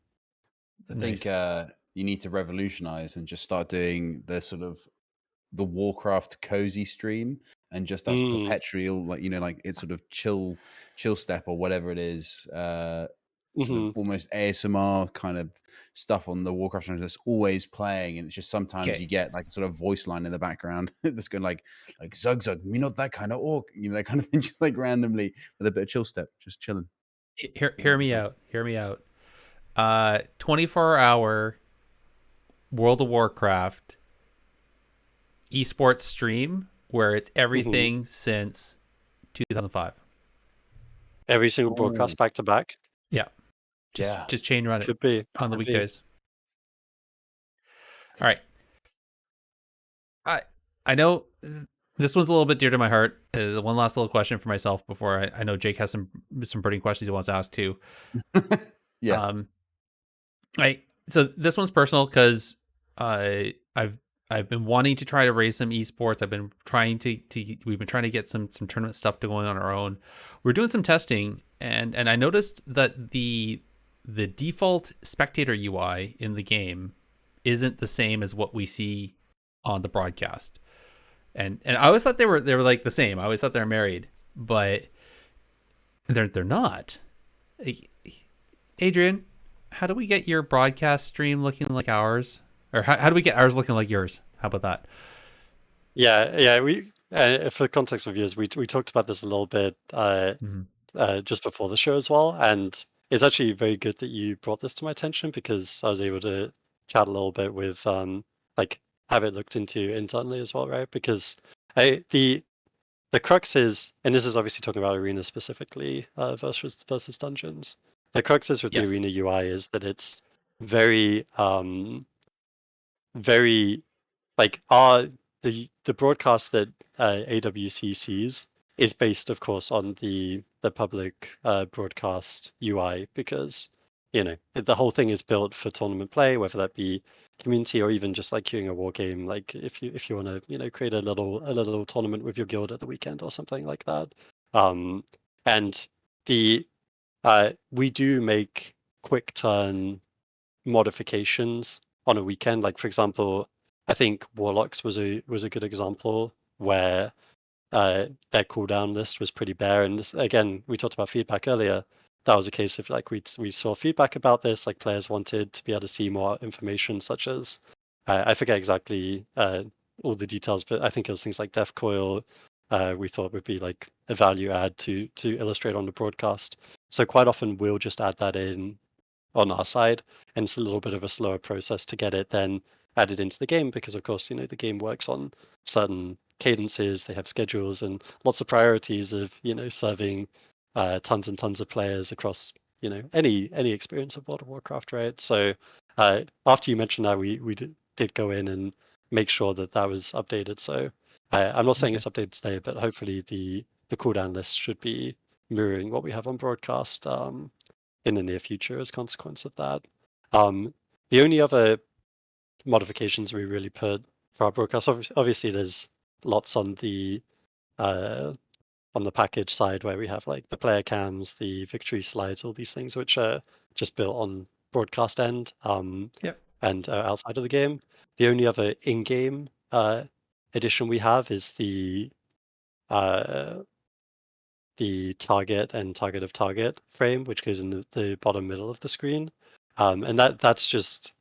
S2: I think you need to revolutionize and just start doing the sort of the Warcraft cozy stream, and just that's perpetual, like, like it's sort of chill step or whatever it is, sort of almost ASMR kind of stuff on the Warcraft channel that's always playing, and it's just sometimes you get like a sort of voice line in the background that's going like Zug Zug, me not that kind of orc, that kind of thing, just like randomly with a bit of chill step, just chilling.
S1: Hear me out. 24-hour World of Warcraft esports stream where it's everything since 2005.
S3: Every single broadcast back to back.
S1: Just chain run it
S3: Could be
S1: on the
S3: could be.
S1: weekdays. All right. I know this one's a little bit dear to my heart. One last little question for myself before I know Jake has some burning questions he wants to ask too.
S2: Yeah.
S1: So this one's personal because I've been wanting to try to raise some esports. I've been trying to we've been trying to get some tournament stuff going on our own. We're doing some testing, and I noticed that the default spectator UI in the game isn't the same as what we see on the broadcast. And I always thought they were like the same. I always thought they were married, but they're not. Adrian, how do we get your broadcast stream looking like ours? Or how do we get ours looking like yours? How about that?
S3: Yeah. We for context of viewers, we talked about this a little bit just before the show as well, and it's actually very good that you brought this to my attention because I was able to chat a little bit with like have it looked into internally as well, right? Because the crux is, and this is obviously talking about arena specifically versus dungeons. The crux is with the
S1: Yes.
S3: arena UI is that it's very very like the broadcast that AWC sees is based, of course, on the public broadcast UI because the whole thing is built for tournament play, whether that be community or even just like queuing a war game. Like if you want to create a little tournament with your guild at the weekend or something like that. And the we do make quick turn modifications on a weekend. Like for example, I think Warlocks was a good example where their cooldown list was pretty bare. And this, again, we talked about feedback earlier. That was a case of like we saw feedback about this. Like players wanted to be able to see more information, such as I forget exactly all the details, but I think it was things like Death Coil. We thought would be like a value add to illustrate on the broadcast. So quite often we'll just add that in on our side, and it's a little bit of a slower process to get it then added into the game because of course the game works on certain cadences, they have schedules and lots of priorities of serving tons and tons of players across any experience of World of Warcraft, right? So after you mentioned that, we did go in and make sure that was updated. So I'm not saying it's updated today, but hopefully the cooldown list should be mirroring what we have on broadcast in the near future as a consequence of that. The only other modifications we really put for our broadcast, obviously there's lots on the package side where we have like the player cams, the victory slides, all these things which are just built on broadcast end and outside of the game. The only other in-game addition we have is the target and target of target frame, which goes in the bottom middle of the screen, and that's just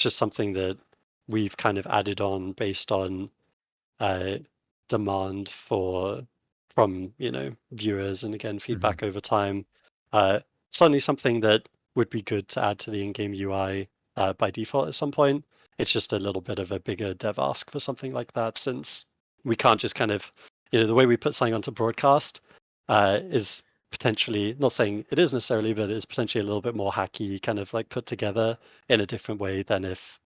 S3: something that we've kind of added on based on demand from viewers and again feedback over time. Certainly something that would be good to add to the in-game UI by default at some point. It's just a little bit of a bigger dev ask for something like that, since we can't just kind of the way we put something onto broadcast is potentially, not saying it is necessarily, but it's potentially a little bit more hacky, kind of like put together in a different way than if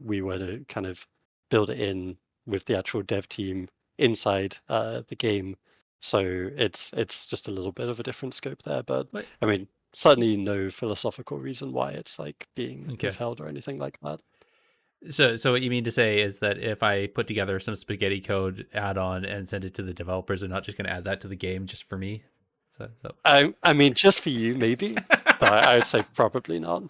S3: we were to kind of build it in with the actual dev team inside the game. So it's just a little bit of a different scope there, but I mean, certainly no philosophical reason why it's like being withheld or anything like that.
S1: So what you mean to say is that if I put together some spaghetti code add-on and send it to the developers, they're not just going to add that to the game just for me? So.
S3: I mean, just for you, maybe, but I would say probably not.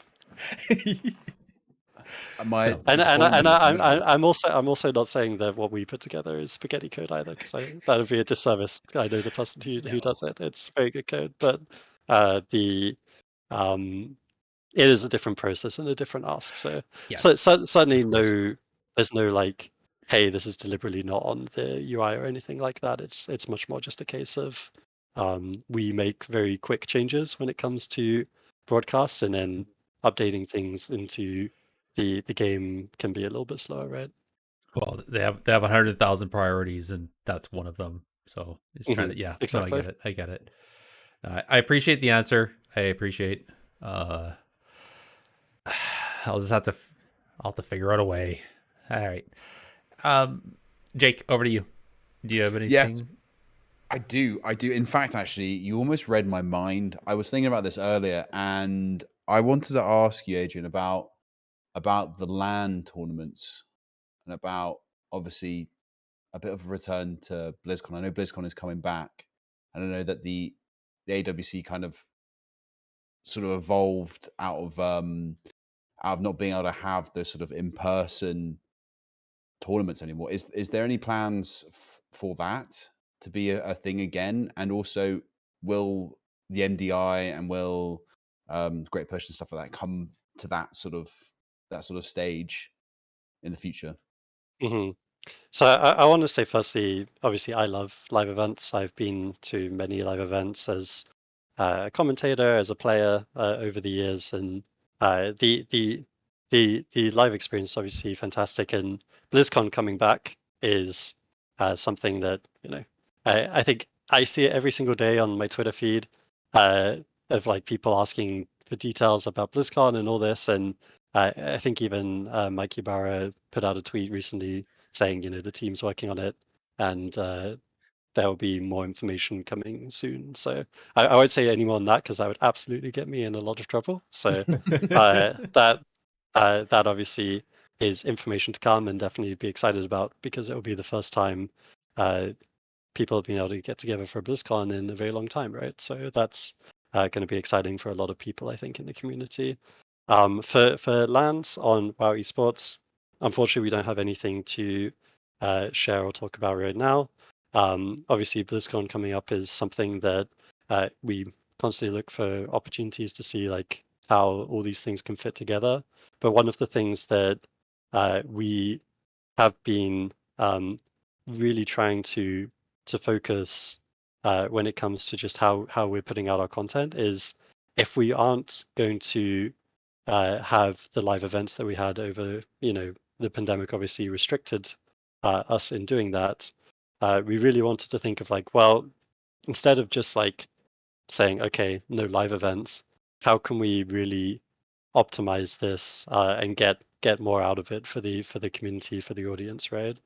S3: I'm also not saying that what we put together is spaghetti code either, because that would be a disservice. I know the person who does it; it's very good code, but it is a different process and a different ask. So, certainly there's no like, hey, this is deliberately not on the UI or anything like that. It's much more just a case of we make very quick changes when it comes to broadcasts, and then updating things into the game can be a little bit slower, right?
S1: Well, they have 100,000 priorities, and that's one of them. So it's trying to
S3: exactly.
S1: No, I get it. I appreciate the answer. I appreciate. Uh, I'll just have to. I'll have to figure out a way. All right. Jake, over to you. Do you have
S2: Yes,
S1: anything?
S2: I do. I do. In fact, actually, you almost read my mind. I was thinking about this earlier, and I wanted to ask you, Adrian, about the LAN tournaments and about obviously a bit of a return to BlizzCon. I know BlizzCon is coming back, and I know that the AWC kind of sort of evolved out of not being able to have those sort of in person tournaments anymore. Is there any plans for that to be a thing again? And also, will the MDI and will Great Push and stuff like that come to that sort of stage in the future?
S3: Hmm. So I want to say firstly, obviously I love live events. I've been to many live events as a commentator, as a player over the years, and the live experience is obviously fantastic. And BlizzCon coming back is something that I think I see it every single day on my Twitter feed uh, of like people asking for details about BlizzCon and all this. And I think even Mike Ybarra put out a tweet recently saying the team's working on it, and there will be more information coming soon. So I won't say any more than that because that would absolutely get me in a lot of trouble. So that that obviously is information to come and definitely be excited about because it will be the first time uh, people have been able to get together for BlizzCon in a very long time, right? So that's going to be exciting for a lot of people, I think, in the community. For lands on WoW Esports, unfortunately, we don't have anything to share or talk about right now. Obviously, BlizzCon coming up is something that we constantly look for opportunities to see like how all these things can fit together. But one of the things that we have been really trying to focus when it comes to just how we're putting out our content is if we aren't going to have the live events that we had over the pandemic obviously restricted us in doing that. We really wanted to think of like, well, instead of just like saying okay, no live events, how can we really optimize this and get more out of it for the community, for the audience, right?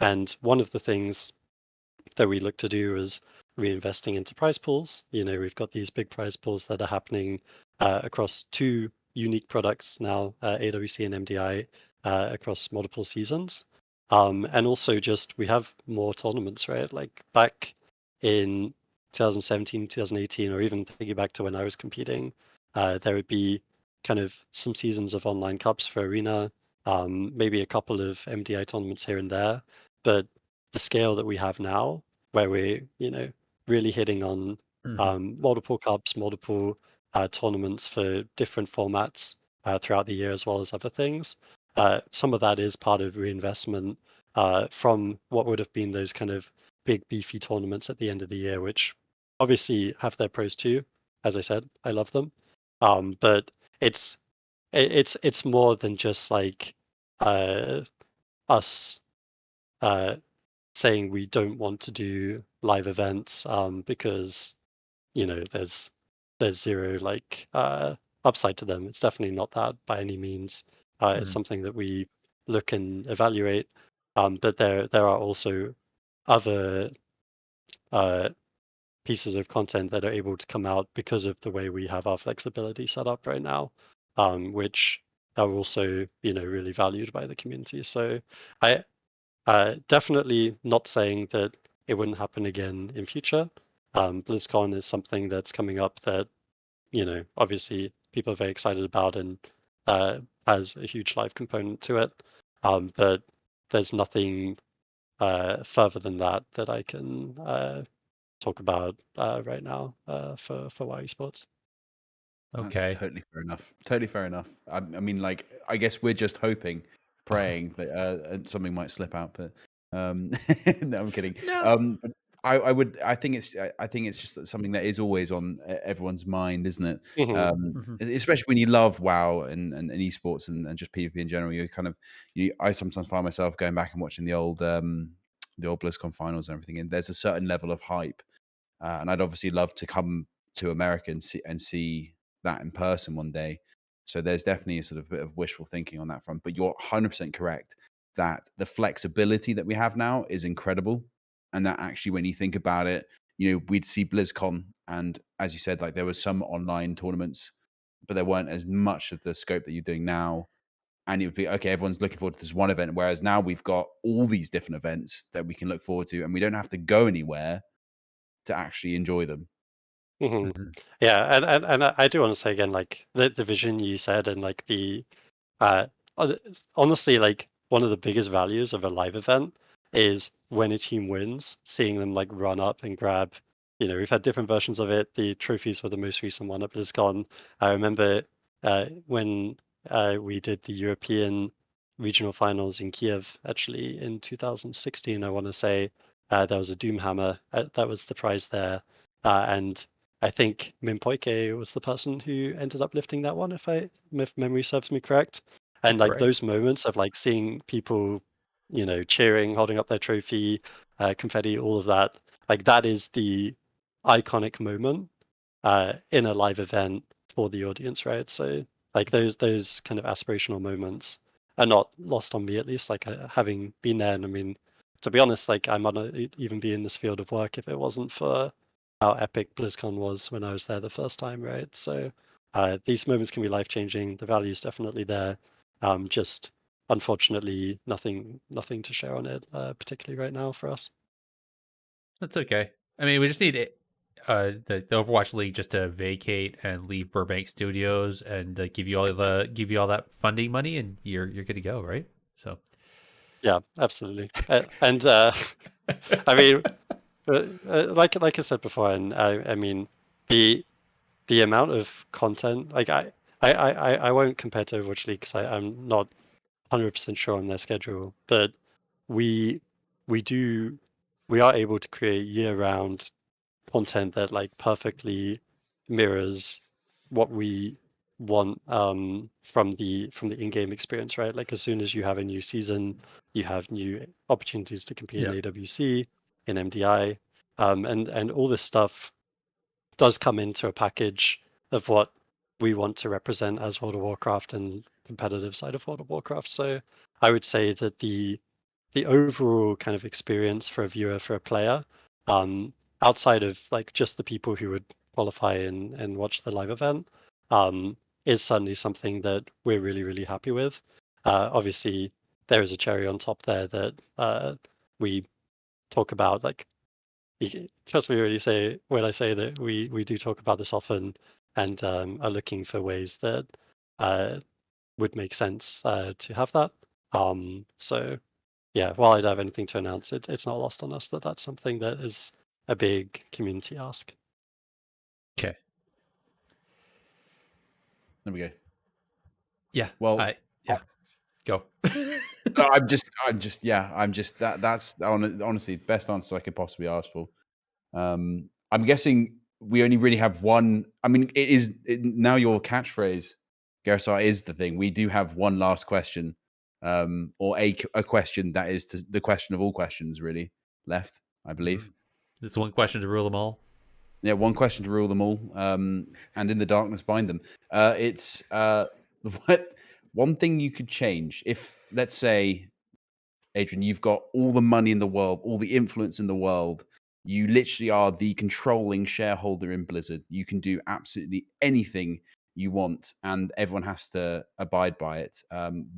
S3: And one of the things that we look to do is reinvesting into prize pools. We've got these big prize pools that are happening across two unique products now, AWC and MDI, across multiple seasons. And also just we have more tournaments, right? Like back in 2017, 2018, or even thinking back to when I was competing, there would be kind of some seasons of online cups for Arena, maybe a couple of MDI tournaments here and there. But the scale that we have now, where we're really hitting on multiple cups, multiple tournaments for different formats throughout the year, as well as other things. Some of that is part of reinvestment from what would have been those kind of big beefy tournaments at the end of the year, which obviously have their pros too. As I said, I love them, but it's it's more than just like us saying we don't want to do live events because there's zero like upside to them. It's definitely not that by any means. It's something that we look and evaluate, but there are also other uh, pieces of content that are able to come out because of the way we have our flexibility set up right now, which are also really valued by the community. So I definitely not saying that it wouldn't happen again in future. BlizzCon is something that's coming up that obviously people are very excited about and has a huge live component to it. But there's nothing further than that that I can talk about right now for WoW Esports.
S2: That's
S1: Okay.
S2: totally fair enough. Totally fair enough. I mean, like, I guess we're just hoping, praying that something might slip out. But no, I'm kidding.
S1: No.
S2: But I think it's just something that is always on everyone's mind, isn't it?
S3: Hmm.
S2: Especially when you love WoW and esports and just PvP in general. You kind of, I sometimes find myself going back and watching the old BlizzCon finals and everything, and there's a certain level of hype, and I'd obviously love to come to America and see that in person one day. So there's definitely a sort of bit of wishful thinking on that front. But you're 100% correct that the flexibility that we have now is incredible, and that actually, when you think about it, we'd see BlizzCon, and as you said, like there was some online tournaments, but there weren't as much of the scope that you're doing now. And it would be okay, everyone's looking forward to this one event, whereas now we've got all these different events that we can look forward to, and we don't have to go anywhere to actually enjoy them.
S3: Mhm.
S1: Mhm.
S3: Yeah, and I do want to say again, like the vision you said, and like the hon- honestly, like one of the biggest values of a live event is when a team wins, seeing them like run up and grab. We've had different versions of it. The trophies were the most recent one at BlizzCon. I remember when we did the European regional finals in Kiev, actually in 2016. I want to say there was a Doomhammer. That was the prize there, and I think Mimpoike was the person who ended up lifting that one, if memory serves me correct. And like
S1: Correct.
S3: those moments of like seeing people, cheering, holding up their trophy, confetti, all of that, like that is the iconic moment in a live event for the audience, right? So like those kind of aspirational moments are not lost on me, at least. Like having been there, and I mean, to be honest, like I might not even be in this field of work if it wasn't for how epic BlizzCon was when I was there the first time, right? So these moments can be life changing. The value is definitely there. Just unfortunately, nothing to share on it, particularly right now for us.
S1: That's okay. I mean, we just need it, the Overwatch League just to vacate and leave Burbank Studios and give you all that funding money, and you're good to go, right? So
S3: Yeah, absolutely. And I mean, like I said before, and I mean the amount of content, like I won't compare to Overwatch League because I'm not 100% sure on their schedule, but we we do we are able to create year-round content that like perfectly mirrors what we want from the in-game experience, right? Like as soon as you have a new season, you have new opportunities to compete in
S1: yeah,
S3: AWC, in MDI, and all this stuff does come into a package of what we want to represent as World of Warcraft and competitive side of World of Warcraft. So I would say that the overall kind of experience for a viewer, for a player, outside of like just the people who would qualify and watch the live event, um, is certainly something that we're really, really happy with. Obviously, there is a cherry on top there that we talk about. Like, trust me when you say when I say that we do talk about this often, and are looking for ways that uh, would make sense to have that. So yeah, while I don't have anything to announce, it's not lost on us that that's something that is a big community ask.
S1: okay,
S2: There we go.
S1: yeah.
S2: Well,
S1: Yeah, go.
S2: that's honestly best answer I could possibly ask for. I'm guessing we only really have one. I mean, now your catchphrase, Garrison, is the thing. We do have one last question, or a question that is the question of all questions, really, left, I believe.
S1: This one question to rule them all.
S2: Yeah, one question to rule them all, and in the darkness bind them. It's what one thing you could change if, let's say, Adrian, you've got all the money in the world, all the influence in the world. You literally are the controlling shareholder in Blizzard. You can do absolutely anything you want, and everyone has to abide by it.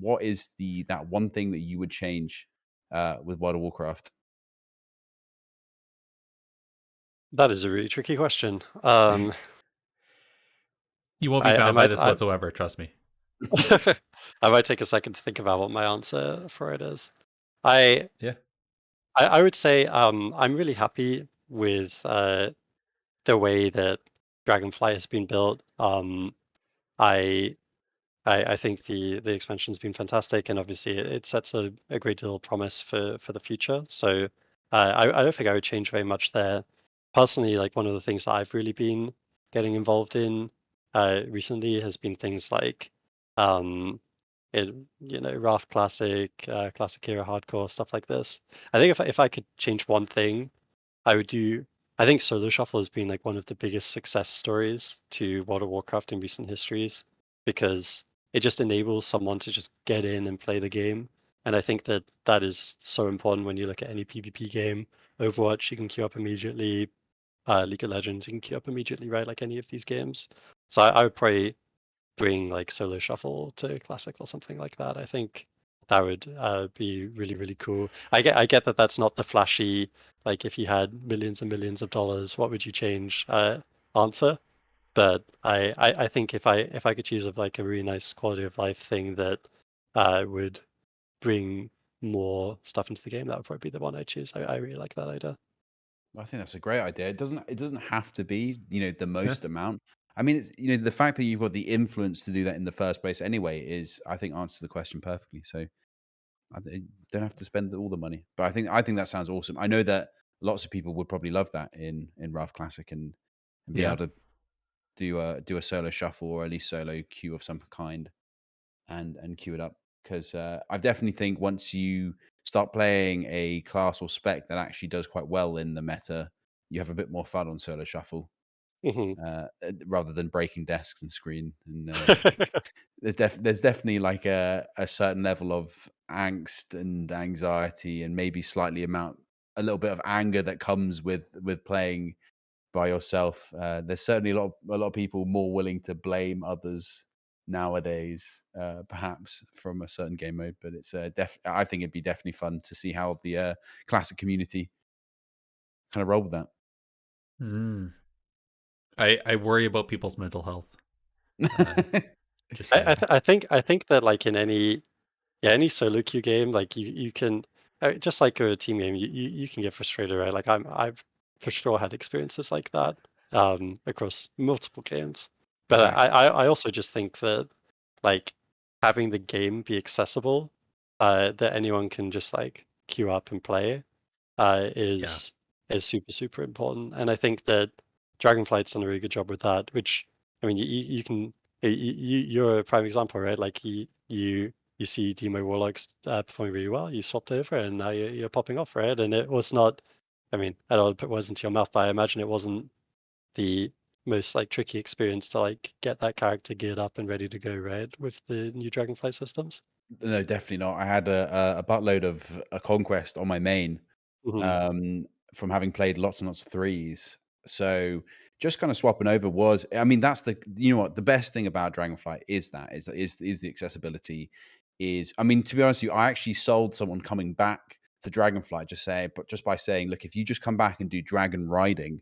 S2: What is that one thing that you would change with World of Warcraft?
S3: That is a really tricky question.
S1: You won't be
S3: I
S1: bound by
S3: might
S1: this whatsoever. Trust me.
S3: I might take a second to think about what my answer for it is. I
S1: Yeah.
S3: I would say I'm really happy with the way that Dragonfly has been built. I I think the expansion's been fantastic, and obviously it sets a great deal of promise for the future. So I don't think I would change very much there. Personally, like one of the things that I've really been getting involved in recently has been things like um, Raft Classic, Classic Hero Hardcore, stuff like this. I think if I could change one thing, I would do I think Solo Shuffle has been like one of the biggest success stories to World of Warcraft in recent histories, because it just enables someone to just get in and play the game. And I think that that is so important when you look at any PvP game. Overwatch, you can queue up immediately. League of Legends, you can queue up immediately, right? Like any of these games. So I would probably bring like Solo Shuffle to Classic or something like that. I think that would be really, really cool. I get that that's not the flashy, like if you had millions and millions of dollars, what would you change answer. But I think if I could choose like a really nice quality of life thing that would bring more stuff into the game, that would probably be the one I choose. I really like that idea.
S2: I think that's a great idea. It doesn't have to be, the
S1: Yeah.
S2: most amount. I mean, it's the fact that you've got the influence to do that in the first place anyway is, I think, answers the question perfectly. So you don't have to spend all the money. But I think that sounds awesome. I know that lots of people would probably love that in Rough Classic, and be
S1: Yeah.
S2: able to do a solo shuffle, or at least solo queue of some kind, and queue it up. Because I definitely think once you start playing a class or spec that actually does quite well in the meta, you have a bit more fun on solo shuffle,
S3: Hmm.
S2: rather than breaking desks and screen. And there's definitely like a certain level of angst and anxiety, and maybe a little bit of anger that comes with playing by yourself. There's certainly a lot of people more willing to blame others nowadays, perhaps from a certain game mode. But it's I think it'd be definitely fun to see how the classic community kind of roll with that.
S1: Mm. I worry about people's mental health. Just
S3: I, I,
S1: saying.
S3: th- I think I think that like in any solo queue game, like you can just like a team game, you can get frustrated, right? Like I've for sure had experiences like that across multiple games. But
S2: Exactly.
S3: I also just think that like having the game be accessible, that anyone can just like queue up and play, uh,
S1: Yeah.
S3: is is super super important. And I think that Dragonflight's done a really good job with that. Which I mean, you can you're a prime example, right? Like you see Demo Warlocks performing really well. You swapped over, and now you're popping off, right? And it was not. I mean, I don't want to put words into your mouth, but I imagine it wasn't the most like tricky experience to like get that character geared up and ready to go, right? With the new Dragonflight systems.
S2: No, definitely not. I had a buttload of a conquest on my main,
S3: Hmm.
S2: um, from having played lots and lots of threes. So just kind of swapping over was, I mean, that's the best thing about Dragonflight is the accessibility. I mean, to be honest with you, I actually sold someone coming back to Dragonflight, but just by saying, look, if you just come back and do dragon riding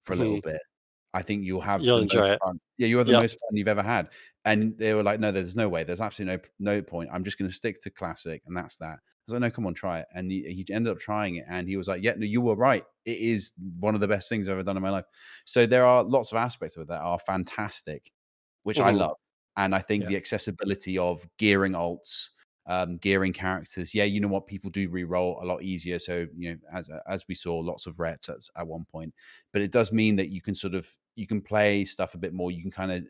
S2: for a little
S3: Hmm.
S2: bit, I think you'll have
S3: You'll
S2: the
S3: enjoy
S2: most
S3: it.
S2: fun. Yeah, you have the
S3: Yep.
S2: most fun you've ever had. And they were like, no, there's no way. There's absolutely no point. I'm just going to stick to classic, and that's that. I was like, no, come on, try it. And he ended up trying it, and he was like, yeah, no, you were right. It is one of the best things I've ever done in my life. So there are lots of aspects of it that are fantastic, which I
S3: Hmm.
S2: love. And I think
S1: Yeah.
S2: the accessibility of gearing alts, gearing characters, yeah, you know what, people do re-roll a lot easier. So as we saw, lots of rets at one point, but it does mean that you can play stuff a bit more. You can kind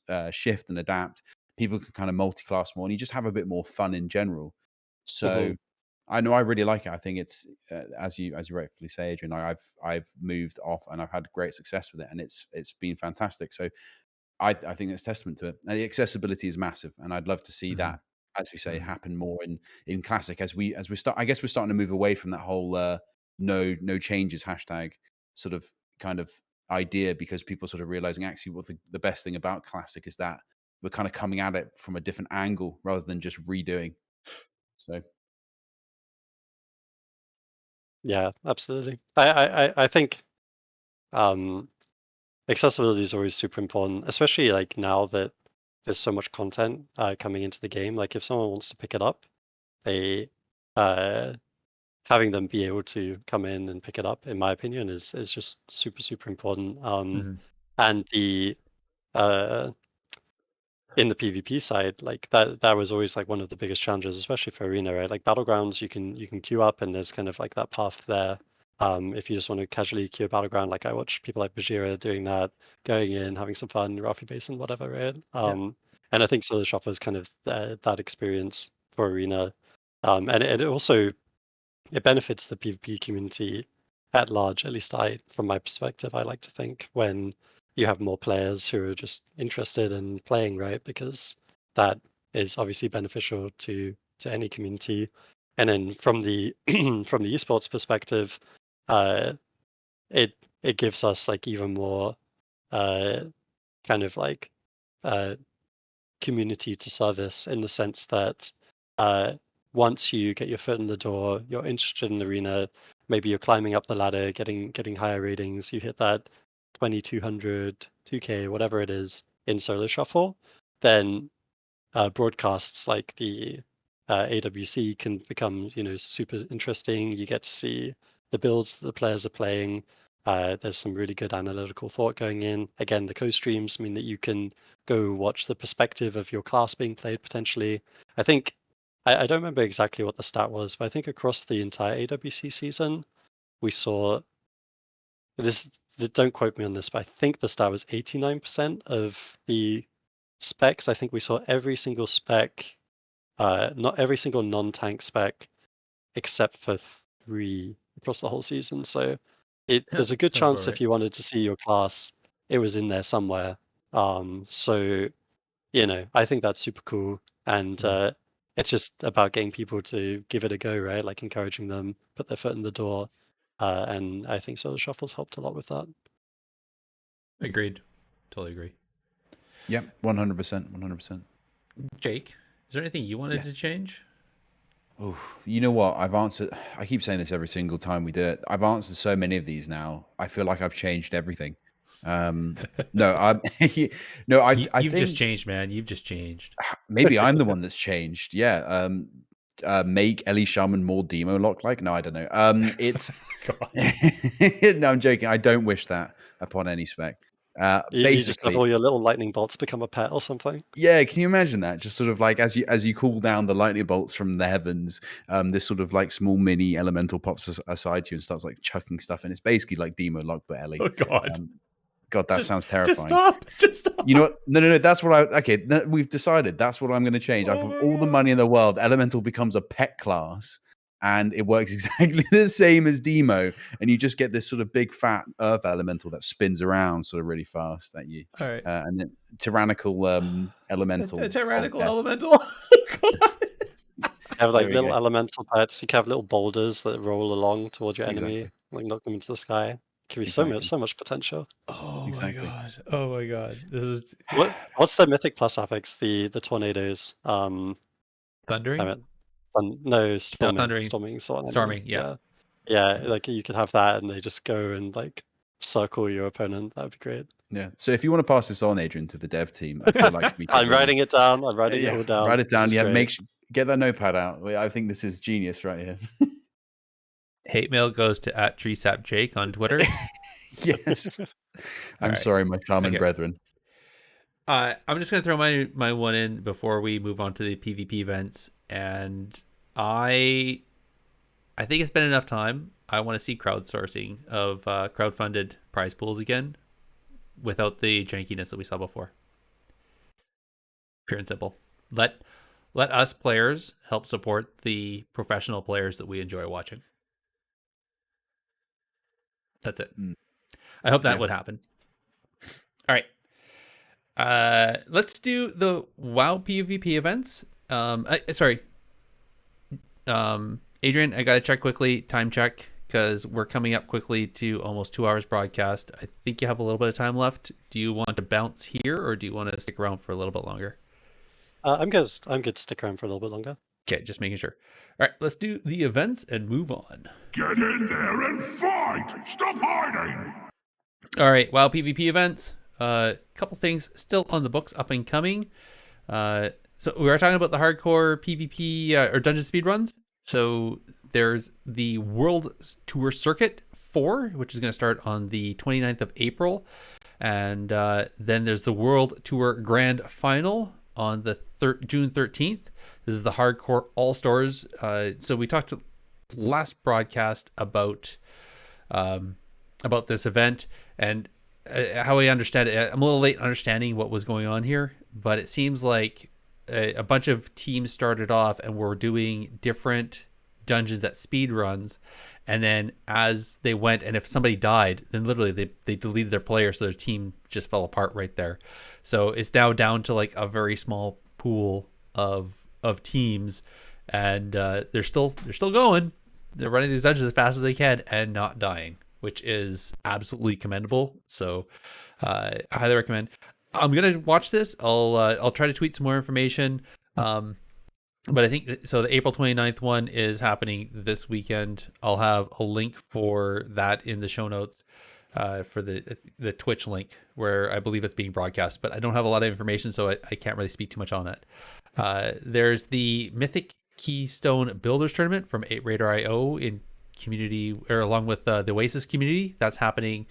S2: of shift and adapt. People can kind of multi-class more, and you just have a bit more fun in general.
S3: Hmm.
S2: So I know I really like it. I think it's as you rightfully say, Adrian. I've moved off, and I've had great success with it, and it's been fantastic. So I think that's testament to it. And the accessibility is massive, and I'd love to see
S1: Hmm.
S2: that, as we say,
S1: Hmm.
S2: happen more in classic as we start. I guess we're starting to move away from that whole no changes hashtag sort of kind of idea, because people sort of realizing actually what the best thing about classic is that we're kind of coming at it from a different angle rather than just redoing. So
S3: Yeah, absolutely. I think um, accessibility is always super important, especially like now that there's so much content coming into the game. Like if someone wants to pick it up, they uh, having them be able to come in and pick it up, in my opinion, is just super super important.
S1: Hmm.
S3: And the uh, in the PvP side, like that was always like one of the biggest challenges, especially for arena, right? Like battlegrounds, you can queue up and there's kind of like that path there. If you just want to casually queue a battleground, like I watch people like Bajira doing that, going in, having some fun, Rafi Basin, whatever, right?
S2: yeah,
S3: And I think Solo Shopper is kind of that experience for arena, and it also it benefits the PvP community at large, at least from my perspective, I like to think when you have more players who are just interested in playing, right? Because that is obviously beneficial to any community. And then from the from the esports perspective, uh, it gives us like even more uh, kind of like uh, community to service in the sense that uh, once you get your foot in the door, you're interested in the arena, maybe you're climbing up the ladder, getting higher ratings, you hit that 2200, 2K, whatever it is in solo shuffle, then broadcasts like the AWC can become, super interesting. You get to see the builds that the players are playing. There's some really good analytical thought going in. Again, the co-streams mean that you can go watch the perspective of your class being played potentially. I think, I don't remember exactly what the stat was, but I think across the entire AWC season, we saw this. Don't quote me on this, but I think the stat was 89% of the specs. I think we saw every single spec, not every single non-tank spec, except for 3 across the whole season. So there's a good
S1: Sounds about
S3: chance
S1: right.
S3: if you wanted to see your class, it was in there somewhere. So I think that's super cool, and it's just about getting people to give it a go, right? Like encouraging them, put their foot in the door, and I think Solo Shuffle's helped a lot with that.
S1: Agreed. Totally agree.
S2: Yep, 100%, 100%.
S1: Jake, is there anything you wanted to change?
S2: Oh, you know what? I've answered. I keep saying this every single time we do it. I've answered so many of these now. I feel like I've changed everything. No, I
S1: You've
S2: think
S1: just changed, man. You've just changed.
S2: maybe I'm the one that's changed. Yeah. Make Ellie Shaman more demo lock like. No, I don't know. It's no, I'm joking. I don't wish that upon any spec.
S3: You just have
S2: Basically,
S3: all your little lightning bolts become a pet or something.
S2: yeah, can you imagine that? Just sort of like as you cool down the lightning bolts from the heavens, this sort of like small mini elemental pops aside to you and starts like chucking stuff, and it's basically like Demo Lock but Ellie.
S1: Oh God.
S2: God, that sounds terrifying.
S1: Just stop.
S2: You know what? No. That's what we've decided. That's what I'm going to change. I've all the money in the world. Elemental becomes a pet class, and it works exactly the same as Demo. And you just get this sort of big fat Earth Elemental that spins around sort of really fast at you.
S1: All right.
S2: And then tyrannical Elemental.
S1: A tyrannical
S2: of
S1: elemental.
S3: You have like
S2: There we
S3: little
S2: go.
S3: elemental pets. You can have little boulders that roll along towards your enemy,
S2: Exactly.
S3: like knock them into the sky. Can be
S2: Exactly.
S3: so much potential.
S1: Oh
S2: Exactly.
S1: my God. Oh my God. This is
S3: What's the mythic plus affix? The tornadoes.
S1: thundering.
S3: I mean, no, storming.
S1: Thundering.
S3: Storming.
S1: Storming. Yeah.
S3: Yeah. Like you could have that, and they just go and like circle your opponent. That would be great.
S2: Yeah. So if you want to pass this on, Adrian, to the dev team, I feel like we could,
S3: I'm writing it down. I'm writing it all down.
S2: Write it down.
S3: This is
S2: Yeah.
S3: great.
S2: Get that notepad out. I think this is genius right here.
S1: Hate mail goes to @TreeSapJake on Twitter.
S2: Yes. I'm
S1: right.
S2: sorry, my shaman
S1: Okay.
S2: brethren.
S1: I'm just gonna throw my one in before we move on to the PvP events, and I think it's been enough time. I want to see crowdsourcing of crowdfunded prize pools again, without the jankiness that we saw before. Pure and simple. Let us players help support the professional players that we enjoy watching. That's it. I hope that would happen. All right. Let's do the WoW PvP events. Adrian, I gotta check quickly, time check, because we're coming up quickly to almost 2 hours broadcast. I think you have a little bit of time left. Do you want to bounce here, or do you want to stick around for a little bit longer?
S3: I'm good to stick around for a little bit longer.
S1: Okay, just making sure. All right, let's do the events and move on.
S4: Get in there and fight! Stop hiding!
S1: All right, WoW PvP events. Couple things still on the books, up and coming. So we are talking about the hardcore PvP or dungeon speedruns. So there's the World Tour Circuit 4, which is going to start on the 29th of April. And then there's the World Tour Grand Final on the June 13th. This is the hardcore all-stars. So we talked last broadcast about this event, and how I understand it. I'm a little late understanding what was going on here, but it seems like a bunch of teams started off and were doing different dungeons at speed runs, and then as they went, and if somebody died, then literally they deleted their player, so their team just fell apart right there. So it's now down to like a very small pool of teams, and they're still going. They're running these dungeons as fast as they can and not dying, which is absolutely commendable. So I highly recommend. I'm gonna watch this. I'll try to tweet some more information. But I think so. The April 29th one is happening this weekend. I'll have a link for that in the show notes for the Twitch link where I believe it's being broadcast. But I don't have a lot of information, so I can't really speak too much on that. There's the Mythic Keystone Builders Tournament from Radar.io in community, or along with the Oasis community. That's happening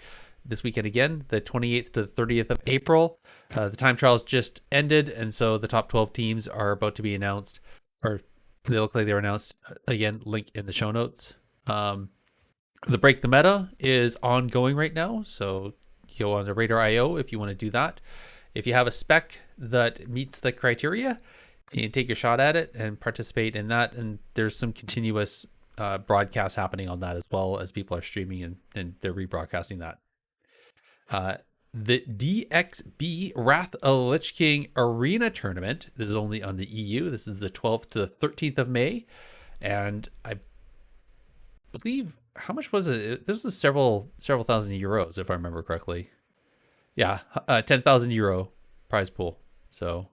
S1: this weekend again, the 28th to the 30th of April. The time trials just ended, and so the top 12 teams are about to be announced, or they look like they were announced. Again, link in the show notes. The Break the Meta is ongoing right now, so go on the Radar.io if you want to do that. If you have a spec that meets the criteria, you can take your shot at it and participate in that, and there's some continuous broadcasts happening on that as well, as people are streaming and they're rebroadcasting that. The DXB Wrath of the Lich King Arena Tournament. This is only on the EU. This is the 12th to the 13th of May. And I believe, how much was it? This was several thousand euros, if I remember correctly. Yeah, 10,000 euro prize pool. So,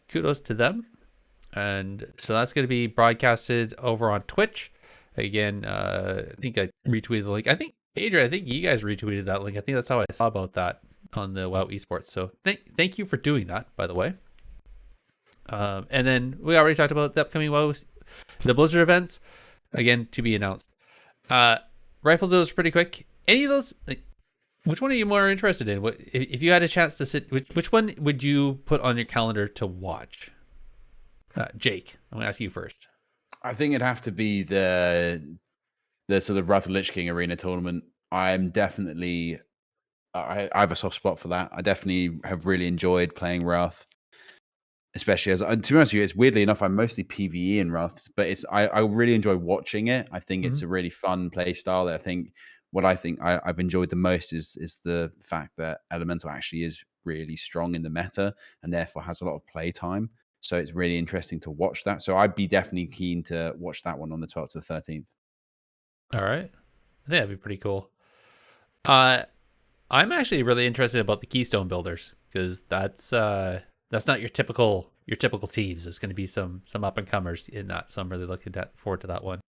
S1: kudos to them. And so that's going to be broadcasted over on Twitch. Again, I think I retweeted the link. I think Adrian, I think you guys retweeted that link. I think that's how I saw about that on the WOW Esports. So thank you for doing that, by the way. And then we already talked about the upcoming the Blizzard events, again, to be announced. Rifle those pretty quick. Any of those, which one are you more interested in? What if you had a chance to sit? Which one would you put on your calendar to watch? Jake, I'm gonna ask you first.
S2: I think it'd have to be the sort of Wrath of the Lich King Arena tournament. I'm definitely, I have a soft spot for that. I definitely have really enjoyed playing Wrath, especially as, to be honest with you, it's weirdly enough, I'm mostly PvE in Wrath, but I really enjoy watching it. I think it's a really fun play style. I think what I've enjoyed the most is the fact that Elemental actually is really strong in the meta and therefore has a lot of play time. So it's really interesting to watch that. So I'd be definitely keen to watch that one on the 12th to the 13th.
S1: All right. I think that'd be pretty cool. I'm actually really interested about the Keystone Builders, because that's not your typical teams. There's going to be some up and comers in that, so I'm really looking forward to that one.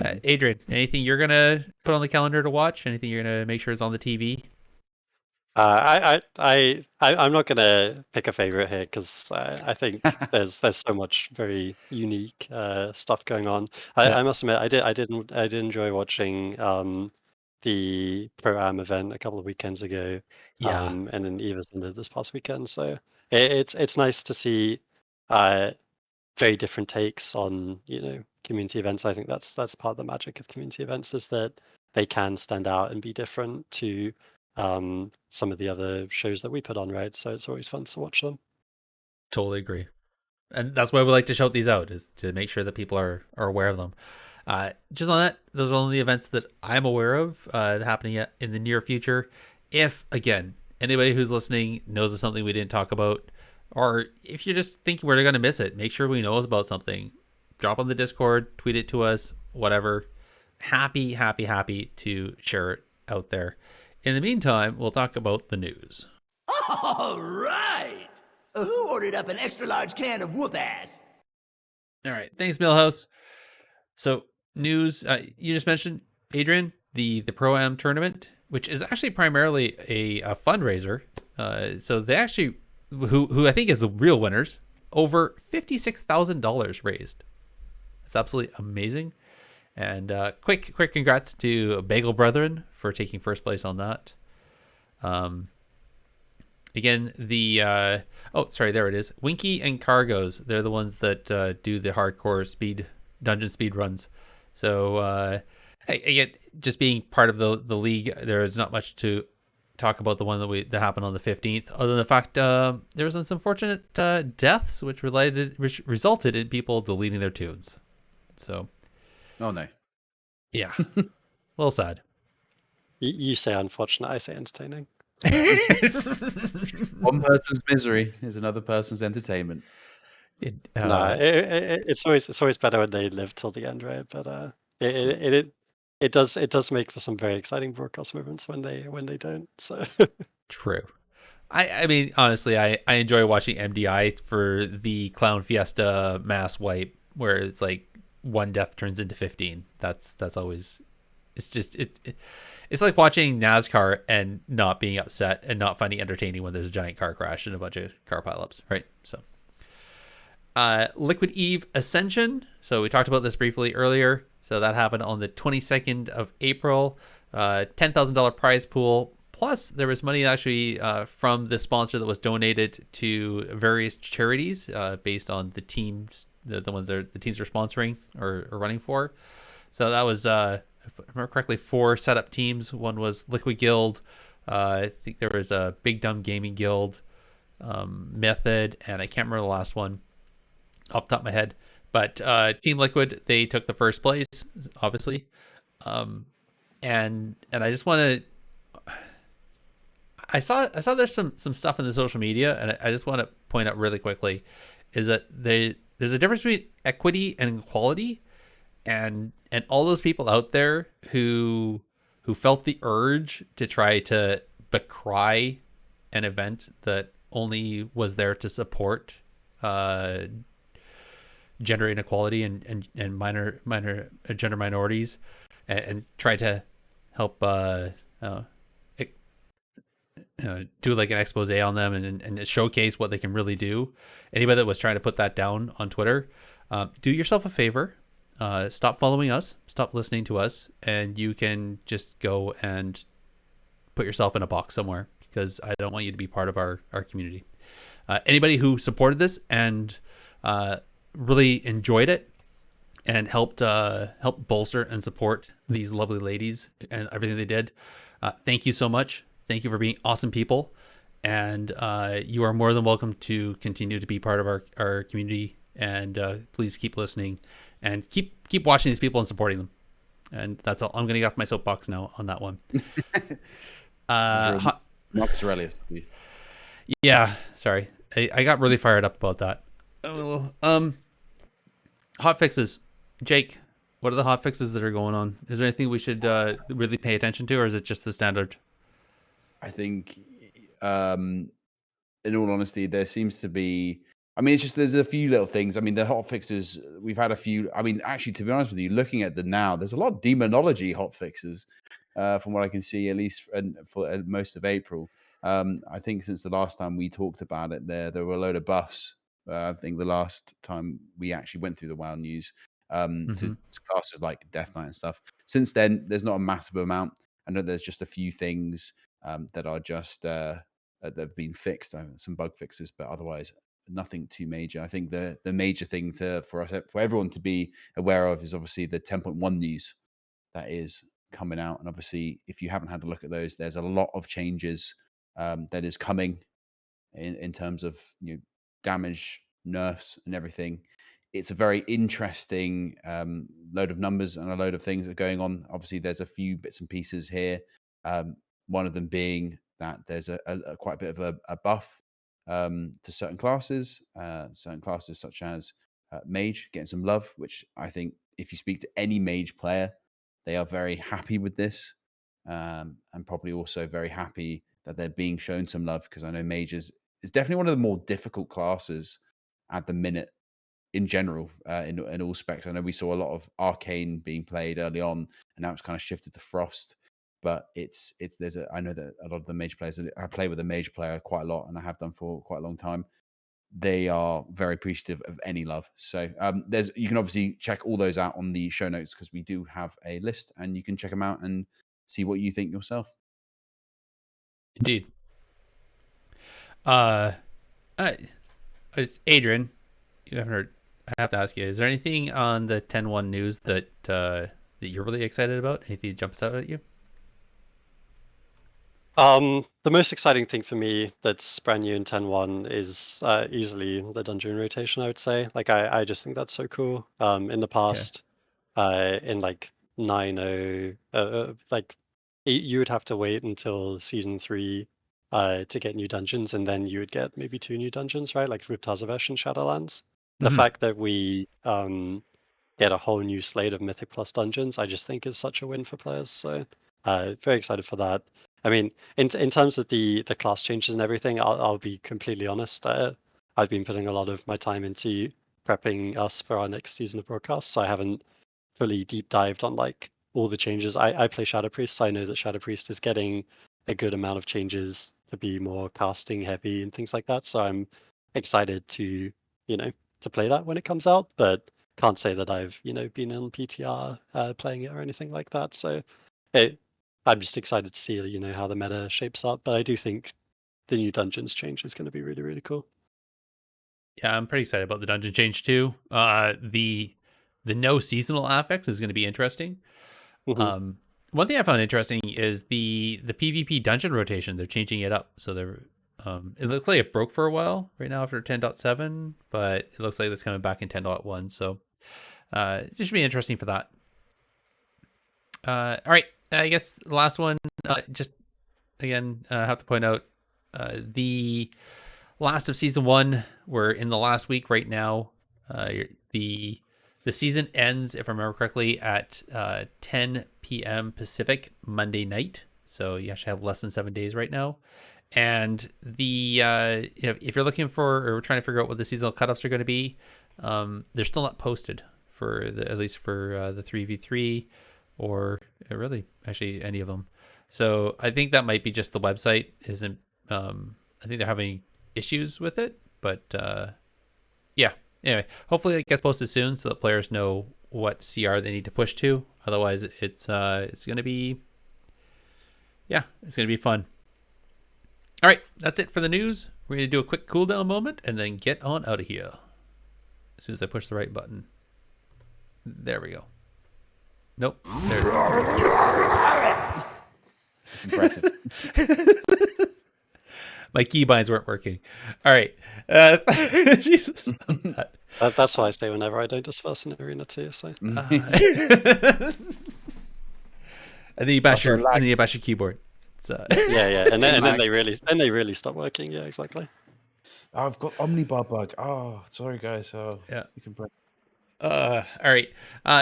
S1: Adrian, anything you're gonna put on the calendar to watch? Anything you're gonna make sure is on the TV?
S3: I'm not gonna pick a favorite here, because I think there's so much very unique stuff going on. I must admit, I did enjoy watching the Pro-Am event a couple of weekends ago, and then Eva's ended this past weekend. So it's nice to see very different takes on community events. I think that's part of the magic of community events, is that they can stand out and be different to some of the other shows that we put on, right? So it's always fun to watch them.
S1: Totally agree. And that's why we like to shout these out, is to make sure that people are aware of them. Just on that, those are only the events that I'm aware of happening in the near future. If, again, anybody who's listening knows of something we didn't talk about, or if you're just thinking we're going to miss it, make sure we know about something. Drop on the Discord, tweet it to us, whatever. Happy to share it out there. In the meantime, we'll talk about the news.
S5: All right. Who ordered up an extra large can of whoop ass?
S1: All right. Thanks, Millhouse. So, news, you just mentioned, Adrian, the Pro-Am tournament, which is actually primarily a fundraiser. So they actually, who I think is the real winners, over $56,000 raised. It's absolutely amazing. And quick congrats to Bagel Brethren for taking first place on that. Again, there it is. Winky and Cargos, they're the ones that do the hardcore dungeon speed runs. So again, just being part of the league, there is not much to talk about the one that happened on the 15th, other than the fact there was some unfortunate deaths, which resulted in people deleting their tunes. So
S2: Oh no.
S1: yeah, a little sad.
S3: You say unfortunate, I say entertaining.
S2: One person's misery is another person's entertainment.
S3: No, it's always better when they live till the end, right? But it does make for some very exciting broadcast moments when they don't. So
S1: True. I mean, honestly, I enjoy watching MDI for the Clown Fiesta mass wipe, where it's like one death turns into 15. That's always, it's just it's like watching NASCAR and not being upset and not finding entertaining when there's a giant car crash and a bunch of car pileups, right? So Liquid Eve Ascension. So we talked about this briefly earlier. So that happened on the 22nd of April. $10,000 prize pool. Plus, there was money actually from the sponsor that was donated to various charities based on the teams, the ones that the teams are sponsoring or running for. So that was, if I remember correctly, 4 setup teams. One was Liquid Guild. I think there was a Big Dumb Gaming Guild, Method, and I can't remember the last one off the top of my head. But Team Liquid, they took the first place, obviously. And I just want to. I saw there's some stuff in the social media, and I just want to point out really quickly is that there's a difference between equity and equality, and all those people out there who felt the urge to try to decry an event that only was there to support gender inequality and minor gender minorities, and try to help do like an expose on them and showcase what they can really do. Anybody that was trying to put that down on Twitter, do yourself a favor. Stop following us, stop listening to us, and you can just go and put yourself in a box somewhere, because I don't want you to be part of our community. Anybody who supported this and really enjoyed it and helped bolster and support these lovely ladies and everything they did, thank you so much. Thank you for being awesome people, and you are more than welcome to continue to be part of our community. And please keep listening and keep watching these people and supporting them. And that's all. I'm going to get off my soapbox now on that one.
S2: Marcus Aurelius.
S1: Yeah, sorry, I got really fired up about that. Hot fixes, Jake. What are the hot fixes that are going on? Is there anything we should really pay attention to, or is it just the standard?
S2: I think, in all honesty, there seems to be. I mean, it's just there's a few little things. I mean, the hot fixes, we've had a few. I mean, actually, to be honest with you, looking at them now, there's a lot of demonology hot fixes, from what I can see, at least for most of April. I think since the last time we talked about it, there were a load of buffs. I think the last time we actually went through the WoW news, to classes like Death Knight and stuff. Since then, there's not a massive amount. I know there's just a few things that are just that have been fixed, some bug fixes, but otherwise nothing too major. I think the major thing for everyone to be aware of is obviously the 10.1 news that is coming out, and obviously if you haven't had a look at those, there's a lot of changes that is coming in terms of damage, nerfs, and everything. It's a very interesting load of numbers and a load of things that are going on. Obviously, there's a few bits and pieces here. One of them being that there's a quite a bit of a buff to certain classes such as Mage getting some love, which I think if you speak to any Mage player, they are very happy with this, and probably also very happy that they're being shown some love, because I know Mage is definitely one of the more difficult classes at the minute in general, in all specs. I know we saw a lot of Arcane being played early on, and now it's kind of shifted to Frost. But I know that a lot of the Mage players, I play with a Mage player quite a lot, and I have done for quite a long time. They are very appreciative of any love. So you can obviously check all those out on the show notes, because we do have a list, and you can check them out and see what you think yourself.
S1: Indeed. Adrian, you haven't heard. I have to ask you: is there anything on the 10.1 news that you're really excited about? Anything that jumps out at you?
S3: The most exciting thing for me that's brand new in 10.1 is easily the dungeon rotation, I would say. Like I just think that's so cool. In the past, in like 9.0, like you would have to wait until season 3 to get new dungeons, and then you would get maybe 2 new dungeons, right? Like with Tazavesh and Shadowlands. The
S1: Mhm.
S3: fact that we get a whole new slate of Mythic Plus dungeons, I just think is such a win for players. So very excited for that. I mean, in terms of the class changes and everything, I'll be completely honest. I've been putting a lot of my time into prepping us for our next season of broadcast, so I haven't fully deep dived on like all the changes. I play Shadow Priest, so I know that Shadow Priest is getting a good amount of changes to be more casting heavy and things like that. So I'm excited to to play that when it comes out, but can't say that I've been on PTR playing it or anything like that. So I'm just excited to see how the meta shapes up. But I do think the new dungeons change is going to be really, really cool.
S1: Yeah, I'm pretty excited about the dungeon change too. The no seasonal affix is going to be interesting.
S3: Mm-hmm.
S1: One thing I found interesting is the PvP dungeon rotation. They're changing it up, so they're it looks like it broke for a while right now after 10.7, but it looks like it's coming back in 10.1. So it should be interesting for that. All right, I guess the last one. Just again, I have to point out the last of season 1. We're in the last week right now. The season ends, if I remember correctly, at 10 p.m. Pacific Monday night. So you actually have less than 7 days right now. And the if you're looking for or trying to figure out what the seasonal cutoffs are going to be, they're still not posted for at least for the 3v3 or really actually any of them. So I think that might be just the website isn't. I think they're having issues with it, but yeah. Anyway, hopefully it gets posted soon so that players know what CR they need to push to. Otherwise, it's going to be it's going to be fun. All right, that's it for the news. We're going to do a quick cooldown moment and then get on out of here. As soon as I push the right button. There we go. Nope. There it is.
S2: It's impressive.
S1: My keybinds weren't working. All right. Jesus.
S3: That's why I stay whenever I don't disperse in Arena 2. So.
S1: And then you bash your keyboard.
S3: Yeah, and then they really stop working. Yeah, exactly.
S2: I've got Omnibar bug. Oh, sorry guys.
S1: Yeah.
S2: You can press.
S1: All right.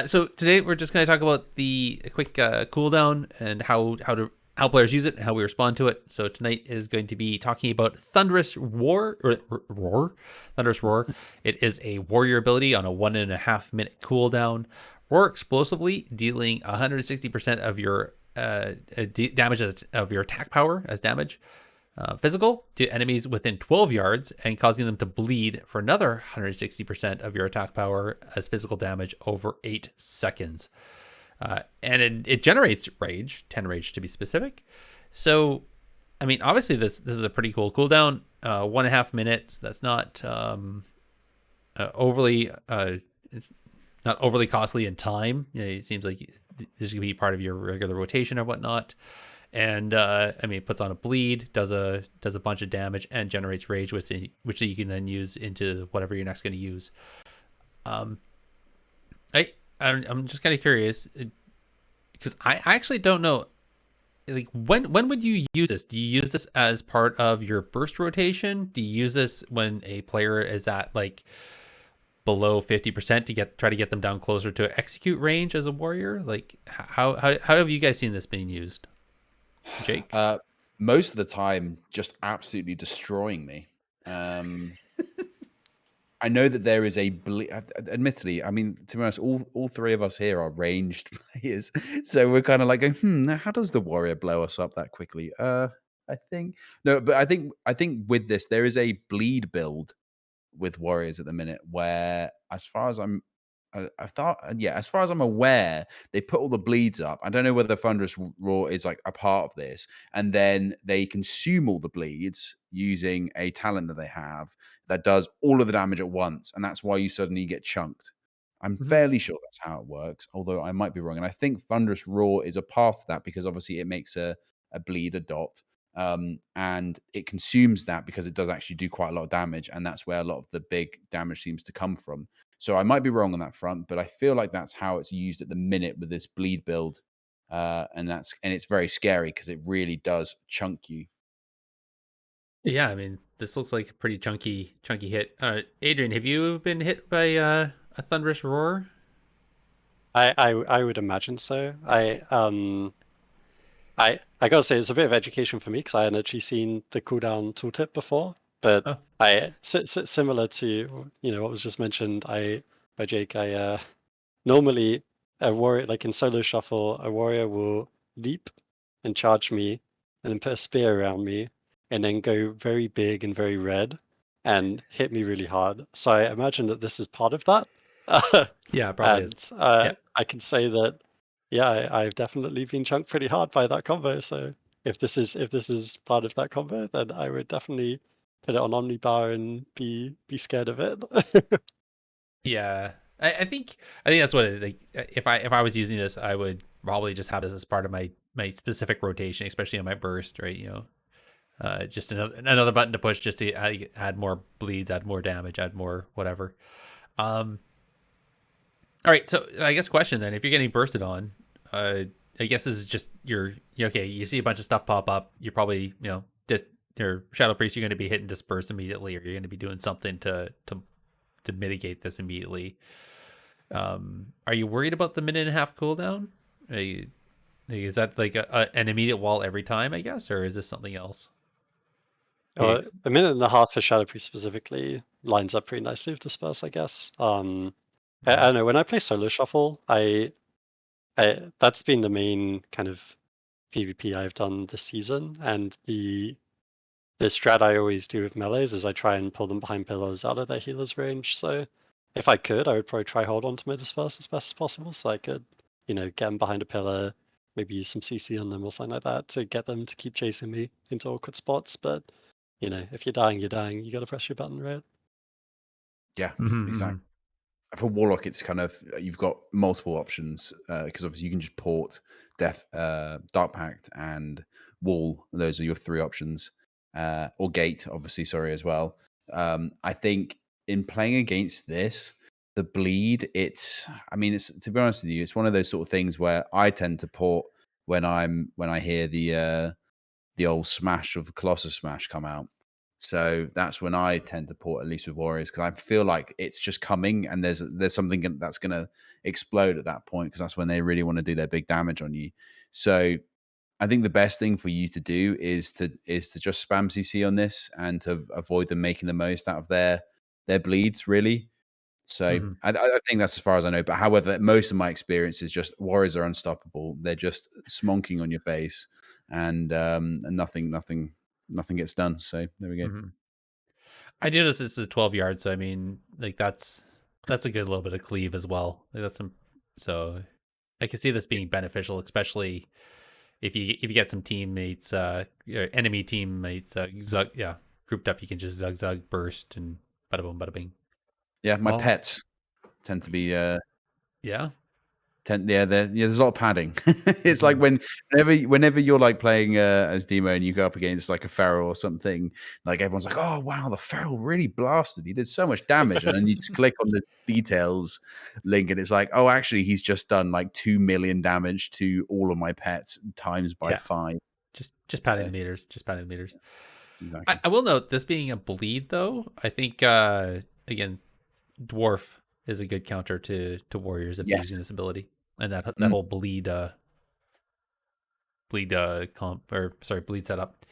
S1: So today we're just going to talk about the quick cooldown and how players use it and how we respond to it. So tonight is going to be talking about Thunderous Roar. Thunderous Roar. It is a warrior ability on a 1.5 minute cooldown. Roar explosively, dealing 160% of your damage of your attack power as damage. Physical to enemies within 12 yards and causing them to bleed for another 160% of your attack power as physical damage over 8 seconds. And it generates rage, 10 rage to be specific. So, I mean, obviously this is a pretty cool cooldown. 1.5 minutes. That's not overly. It's not overly costly in time. It seems like this could be part of your regular rotation or whatnot. And I mean, it puts on a bleed, does a bunch of damage, and generates rage, which you can then use into whatever you're next going to use. I'm just kind of curious because I actually don't know. Like when would you use this? Do you use this as part of your burst rotation? Do you use this when a player is at like below 50% to try to get them down closer to execute range as a warrior? Like how have you guys seen this being used? Jake?
S2: Most of the time, just absolutely destroying me. I know that there is a admittedly, I mean, to be honest, all three of us here are ranged players, so we're kind of like going, how does the warrior blow us up that quickly? I think no, but I think with this there is a bleed build with warriors at the minute where, as far as I'm aware, they put all the bleeds up. I don't know whether Thunderous Roar is like a part of this, and then they consume all the bleeds using a talent that they have that does all of the damage at once, and that's why you suddenly get chunked. I'm fairly sure that's how it works, although I might be wrong. And I think Thunderous Roar is a part of that because obviously it makes a bleed a dot. And it consumes that because it does actually do quite a lot of damage, and that's where a lot of the big damage seems to come from. So I might be wrong on that front, but I feel like that's how it's used at the minute with this bleed build. And it's very scary because it really does chunk you.
S1: Yeah, I mean, this looks like a pretty chunky hit. Adrian, have you been hit by a thunderous roar?
S3: I would imagine so. I gotta say it's a bit of education for me because I hadn't actually seen the cooldown tooltip before, but
S1: Oh.
S3: Similar to what was just mentioned by Jake. Normally a warrior, like in solo shuffle, a warrior will leap and charge me, and then put a spear around me, and then go very big and very red, and hit me really hard. So I imagine that this is part of that.
S1: Yeah, it probably
S3: And
S1: is. Yeah.
S3: I can say that, yeah, I've definitely been chunked pretty hard by that combo. So if this is part of that combo, then I would definitely put it on Omnibar and be scared of it.
S1: Yeah. I think that's what like if I was using this, I would probably just have this as part of my specific rotation, especially on my burst, right? Just another button to push just to add more bleeds, add more damage, add more whatever. All right, so I guess question then, if you're getting bursted on, I guess this is just okay. You see a bunch of stuff pop up, you're probably just your Shadow Priest, you're going to be hitting disperse immediately, or you're going to be doing something to mitigate this immediately. Are you worried about the minute and a half cooldown? Is that like an immediate wall every time, I guess, or is this something else?
S3: A minute and a half for Shadow Priest specifically lines up pretty nicely with Disperse, I guess. I don't know, when I play solo shuffle, that's been the main kind of PvP I've done this season, and the strat I always do with melees is I try and pull them behind pillars out of their healer's range. So if I could, I would probably try hold on to my Disperse as best as possible, so I could, get them behind a pillar, maybe use some CC on them or something like that to get them to keep chasing me into awkward spots. But if you're dying, you're dying. You got to press your button, right?
S2: Yeah,
S1: Mm-hmm.
S2: exactly. For Warlock, it's kind of you've got multiple options because obviously you can just port Dark Pact and Wall. Those are your three options, or Gate, obviously. Sorry, as well. I think in playing against this, the bleed. It's to be honest with you, it's one of those sort of things where I tend to port when I hear the old smash of Colossus Smash come out. So that's when I tend to port, at least with Warriors, because I feel like it's just coming and there's something that's going to explode at that point, because that's when they really want to do their big damage on you. So I think the best thing for you to do is to just spam CC on this and to avoid them making the most out of their bleeds, really. So
S1: Mm-hmm.
S2: I think that's as far as I know. But however, most of my experience is just Warriors are unstoppable. They're just smonking on your face, and nothing gets done. So there we go.
S1: Mm-hmm. I do notice this is 12 yards, so I mean, like that's a good little bit of cleave as well. Like that's so I can see this being beneficial, especially if you get some teammates, your enemy teammates, grouped up. You can just zug burst and bada boom, bada bing.
S2: Yeah, my
S1: Well,
S2: pets tend to be
S1: yeah.
S2: there's a lot of padding. It's like whenever you're like playing as Demo and you go up against like a feral or something, like everyone's like, oh wow, the feral really blasted, he did so much damage, and then you just click on the details link and it's like, oh, actually he's just done like 2 million damage to all of my pets times by 5.
S1: Just padding the meters,
S2: Exactly.
S1: I will note, this being a bleed though, I think again, dwarf is a good counter to warriors if they're
S2: Yes.
S1: using this ability, and that
S2: Mm.
S1: whole bleed bleed setup.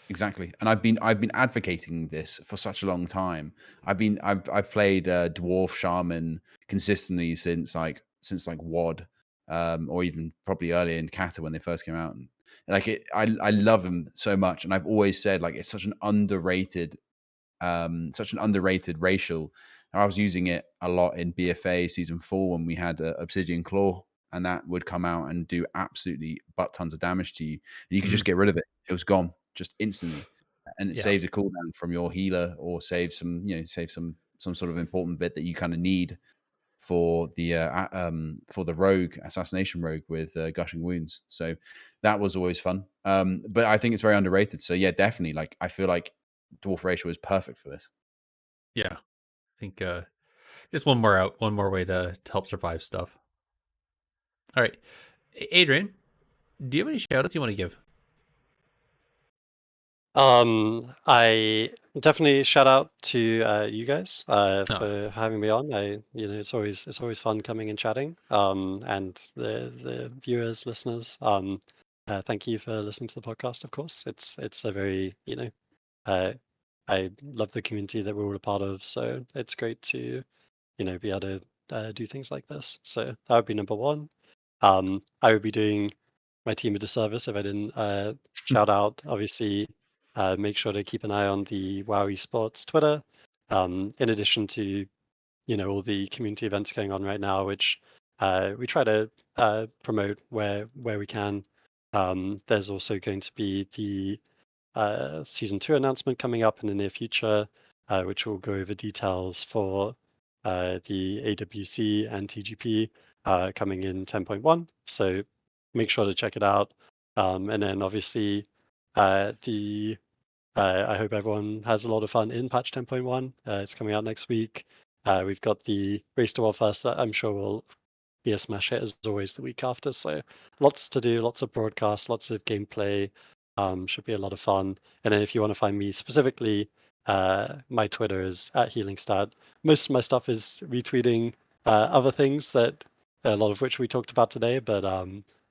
S2: Exactly, and I've been advocating this for such a long time. I've played dwarf shaman consistently since like WOD, or even probably earlier in Kata when they first came out. And like I love them so much, and I've always said like it's such an underrated racial. I was using it a lot in BFA season 4 when we had Obsidian Claw, and that would come out and do absolutely butt tons of damage to you. And you could just get rid of it; it was gone just instantly, and it saves a cooldown from your healer, or saves some some sort of important bit that you kind of need for the rogue assassination rogue with gushing wounds. So that was always fun. But I think it's very underrated. So yeah, definitely. Like I feel like Dwarf Racial is perfect for this.
S1: Yeah, I think Just one more way to help survive stuff. All right, Adrian, do you have any shout outs you want to give?
S3: I definitely shout out to you guys
S1: Oh,
S3: for having me on. It's always fun coming and chatting. And the viewers, listeners, thank you for listening to the podcast. Of course, it's a very I love the community that we're all a part of. So it's great to be able to do things like this. So that would be number one. I would be doing my team a disservice if I didn't shout out. Obviously, make sure to keep an eye on the WOW Esports Twitter. In addition to all the community events going on right now, which we try to promote where we can. There's also going to be the season 2 announcement coming up in the near future, which will go over details for the AWC and TGP coming in 10.1. So make sure to check it out. And then obviously I hope everyone has a lot of fun in patch 10.1. It's coming out next week. We've got the Race to World First that I'm sure will be a smash hit as always the week after. So lots to do, lots of broadcasts, lots of gameplay. Should be a lot of fun. And then if you want to find me specifically, my Twitter is @Healingstat. Most of my stuff is retweeting other things that a lot of which we talked about today. But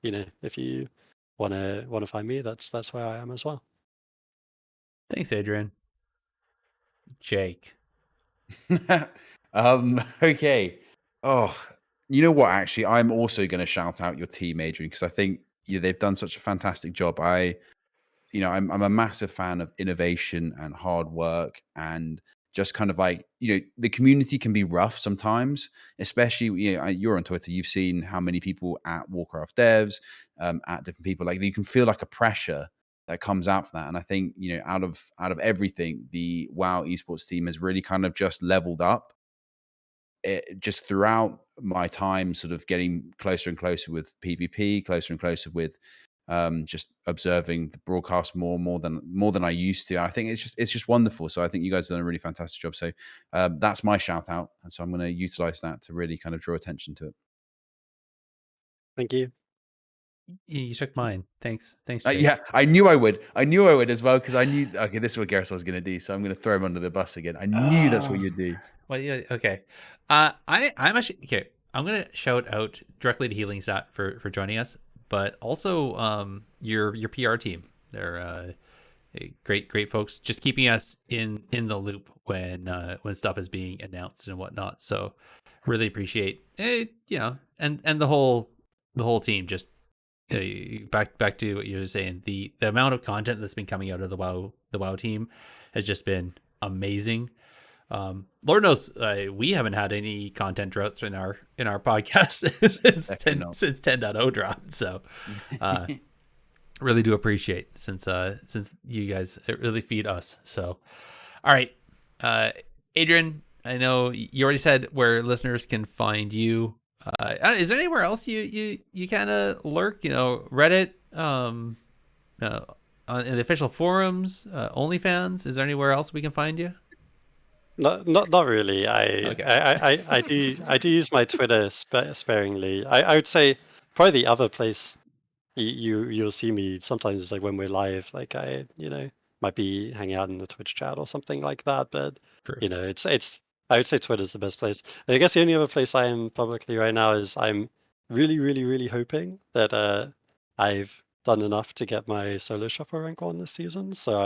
S3: if you wanna find me, that's where I am as well.
S1: thanks, Adrian. Jake.
S2: Okay. Oh, you know what? Actually, I'm also going to shout out your team, Adrian, because I think they've done such a fantastic job. I'm a massive fan of innovation and hard work, and just kind of like the community can be rough sometimes, especially you're on Twitter. You've seen how many people at Warcraft devs, at different people, like you can feel like a pressure that comes out from that. And I think out of everything, the WoW Esports team has really kind of just leveled up. Just throughout my time, sort of getting closer and closer with PvP, closer and closer with just observing the broadcast more than I used to. I think it's just wonderful. So I think you guys have done a really fantastic job. So that's my shout out, and so I'm going to utilize that to really kind of draw attention to it.
S3: Thank you.
S1: You took mine. Thanks, Jake.
S2: Yeah, I knew I would as well, because I knew, okay, this is what Gareth was going to do. So I'm going to throw him under the bus again. I knew that's what you'd do.
S1: Well, yeah, okay. I'm actually okay. I'm gonna shout out directly to Healingstat for joining us, but also your PR team. They're great folks, just keeping us in the loop when stuff is being announced and whatnot. So really appreciate it, and the whole team. Just back to what you were saying. The amount of content that's been coming out of the WoW team has just been amazing. Lord knows we haven't had any content droughts in our podcast since 10.0 dropped. So really do appreciate since you guys really feed us. So all right, Adrian, I know you already said where listeners can find you. Is there anywhere else you kind of lurk? Reddit, on the official forums, OnlyFans. Is there anywhere else we can find you?
S3: Not really.
S1: Okay.
S3: I do use my Twitter sparingly. I would say probably the other place you'll see me sometimes is like when we're live. Like I might be hanging out in the Twitch chat or something like that. But
S1: True.
S3: it's I would say Twitter's the best place. I guess the only other place I am publicly right now is I'm really hoping that I've done enough to get my solo shuffle rank on this season. So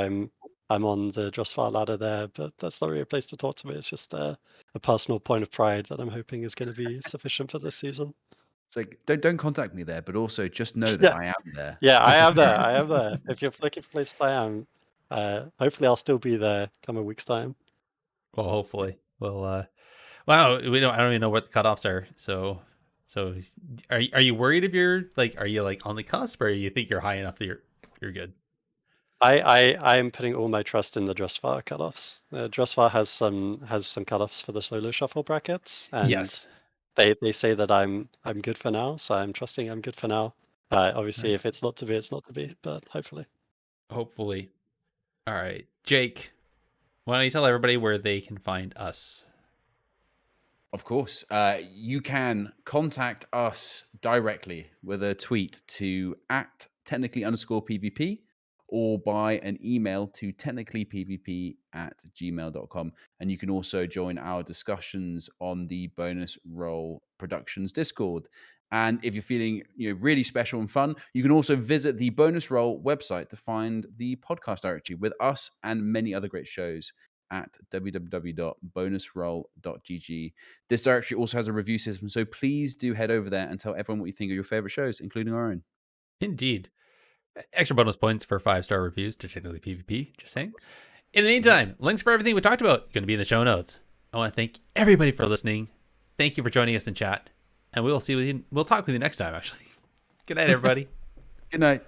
S3: I'm on the Drossfar ladder there, but that's not really a place to talk to me. It's just a personal point of pride that I'm hoping is going to be sufficient for this season.
S2: It's like, don't contact me there, but also just know that
S3: Yeah.
S2: I am there.
S3: Yeah, I am there. I am there. If you're looking for places, I am. Hopefully, I'll still be there come a week's time.
S1: Well, hopefully. Well, wow. I don't even know what the cutoffs are. So are you worried if you're like, are you like on the cusp, or you think you're high enough that you're good?
S3: I'm putting all my trust in the Drossfar cutoffs. Drossfar has some cutoffs for the solo shuffle brackets, and
S1: Yes.
S3: they say that I'm good for now, so I'm trusting I'm good for now. Obviously, if it's not to be, it's not to be, but hopefully.
S1: Hopefully. All right, Jake, why don't you tell everybody where they can find us?
S2: Of course. You can contact us directly with a tweet to @technically_PvP or by an email to technicallypvp@gmail.com. And you can also join our discussions on the Bonus Roll Productions Discord. And if you're feeling really special and fun, you can also visit the Bonus Roll website to find the podcast directory with us and many other great shows at www.bonusroll.gg. This directory also has a review system, so please do head over there and tell everyone what you think of your favorite shows, including our own.
S1: Indeed. Extra bonus points for 5-star reviews to Technically PvP. Just saying. In the meantime, links for everything we talked about going to be in the show notes. I want to thank everybody for listening. Thank you for joining us in chat, and we'll talk with you next time. Actually, good night, everybody.
S2: Good night.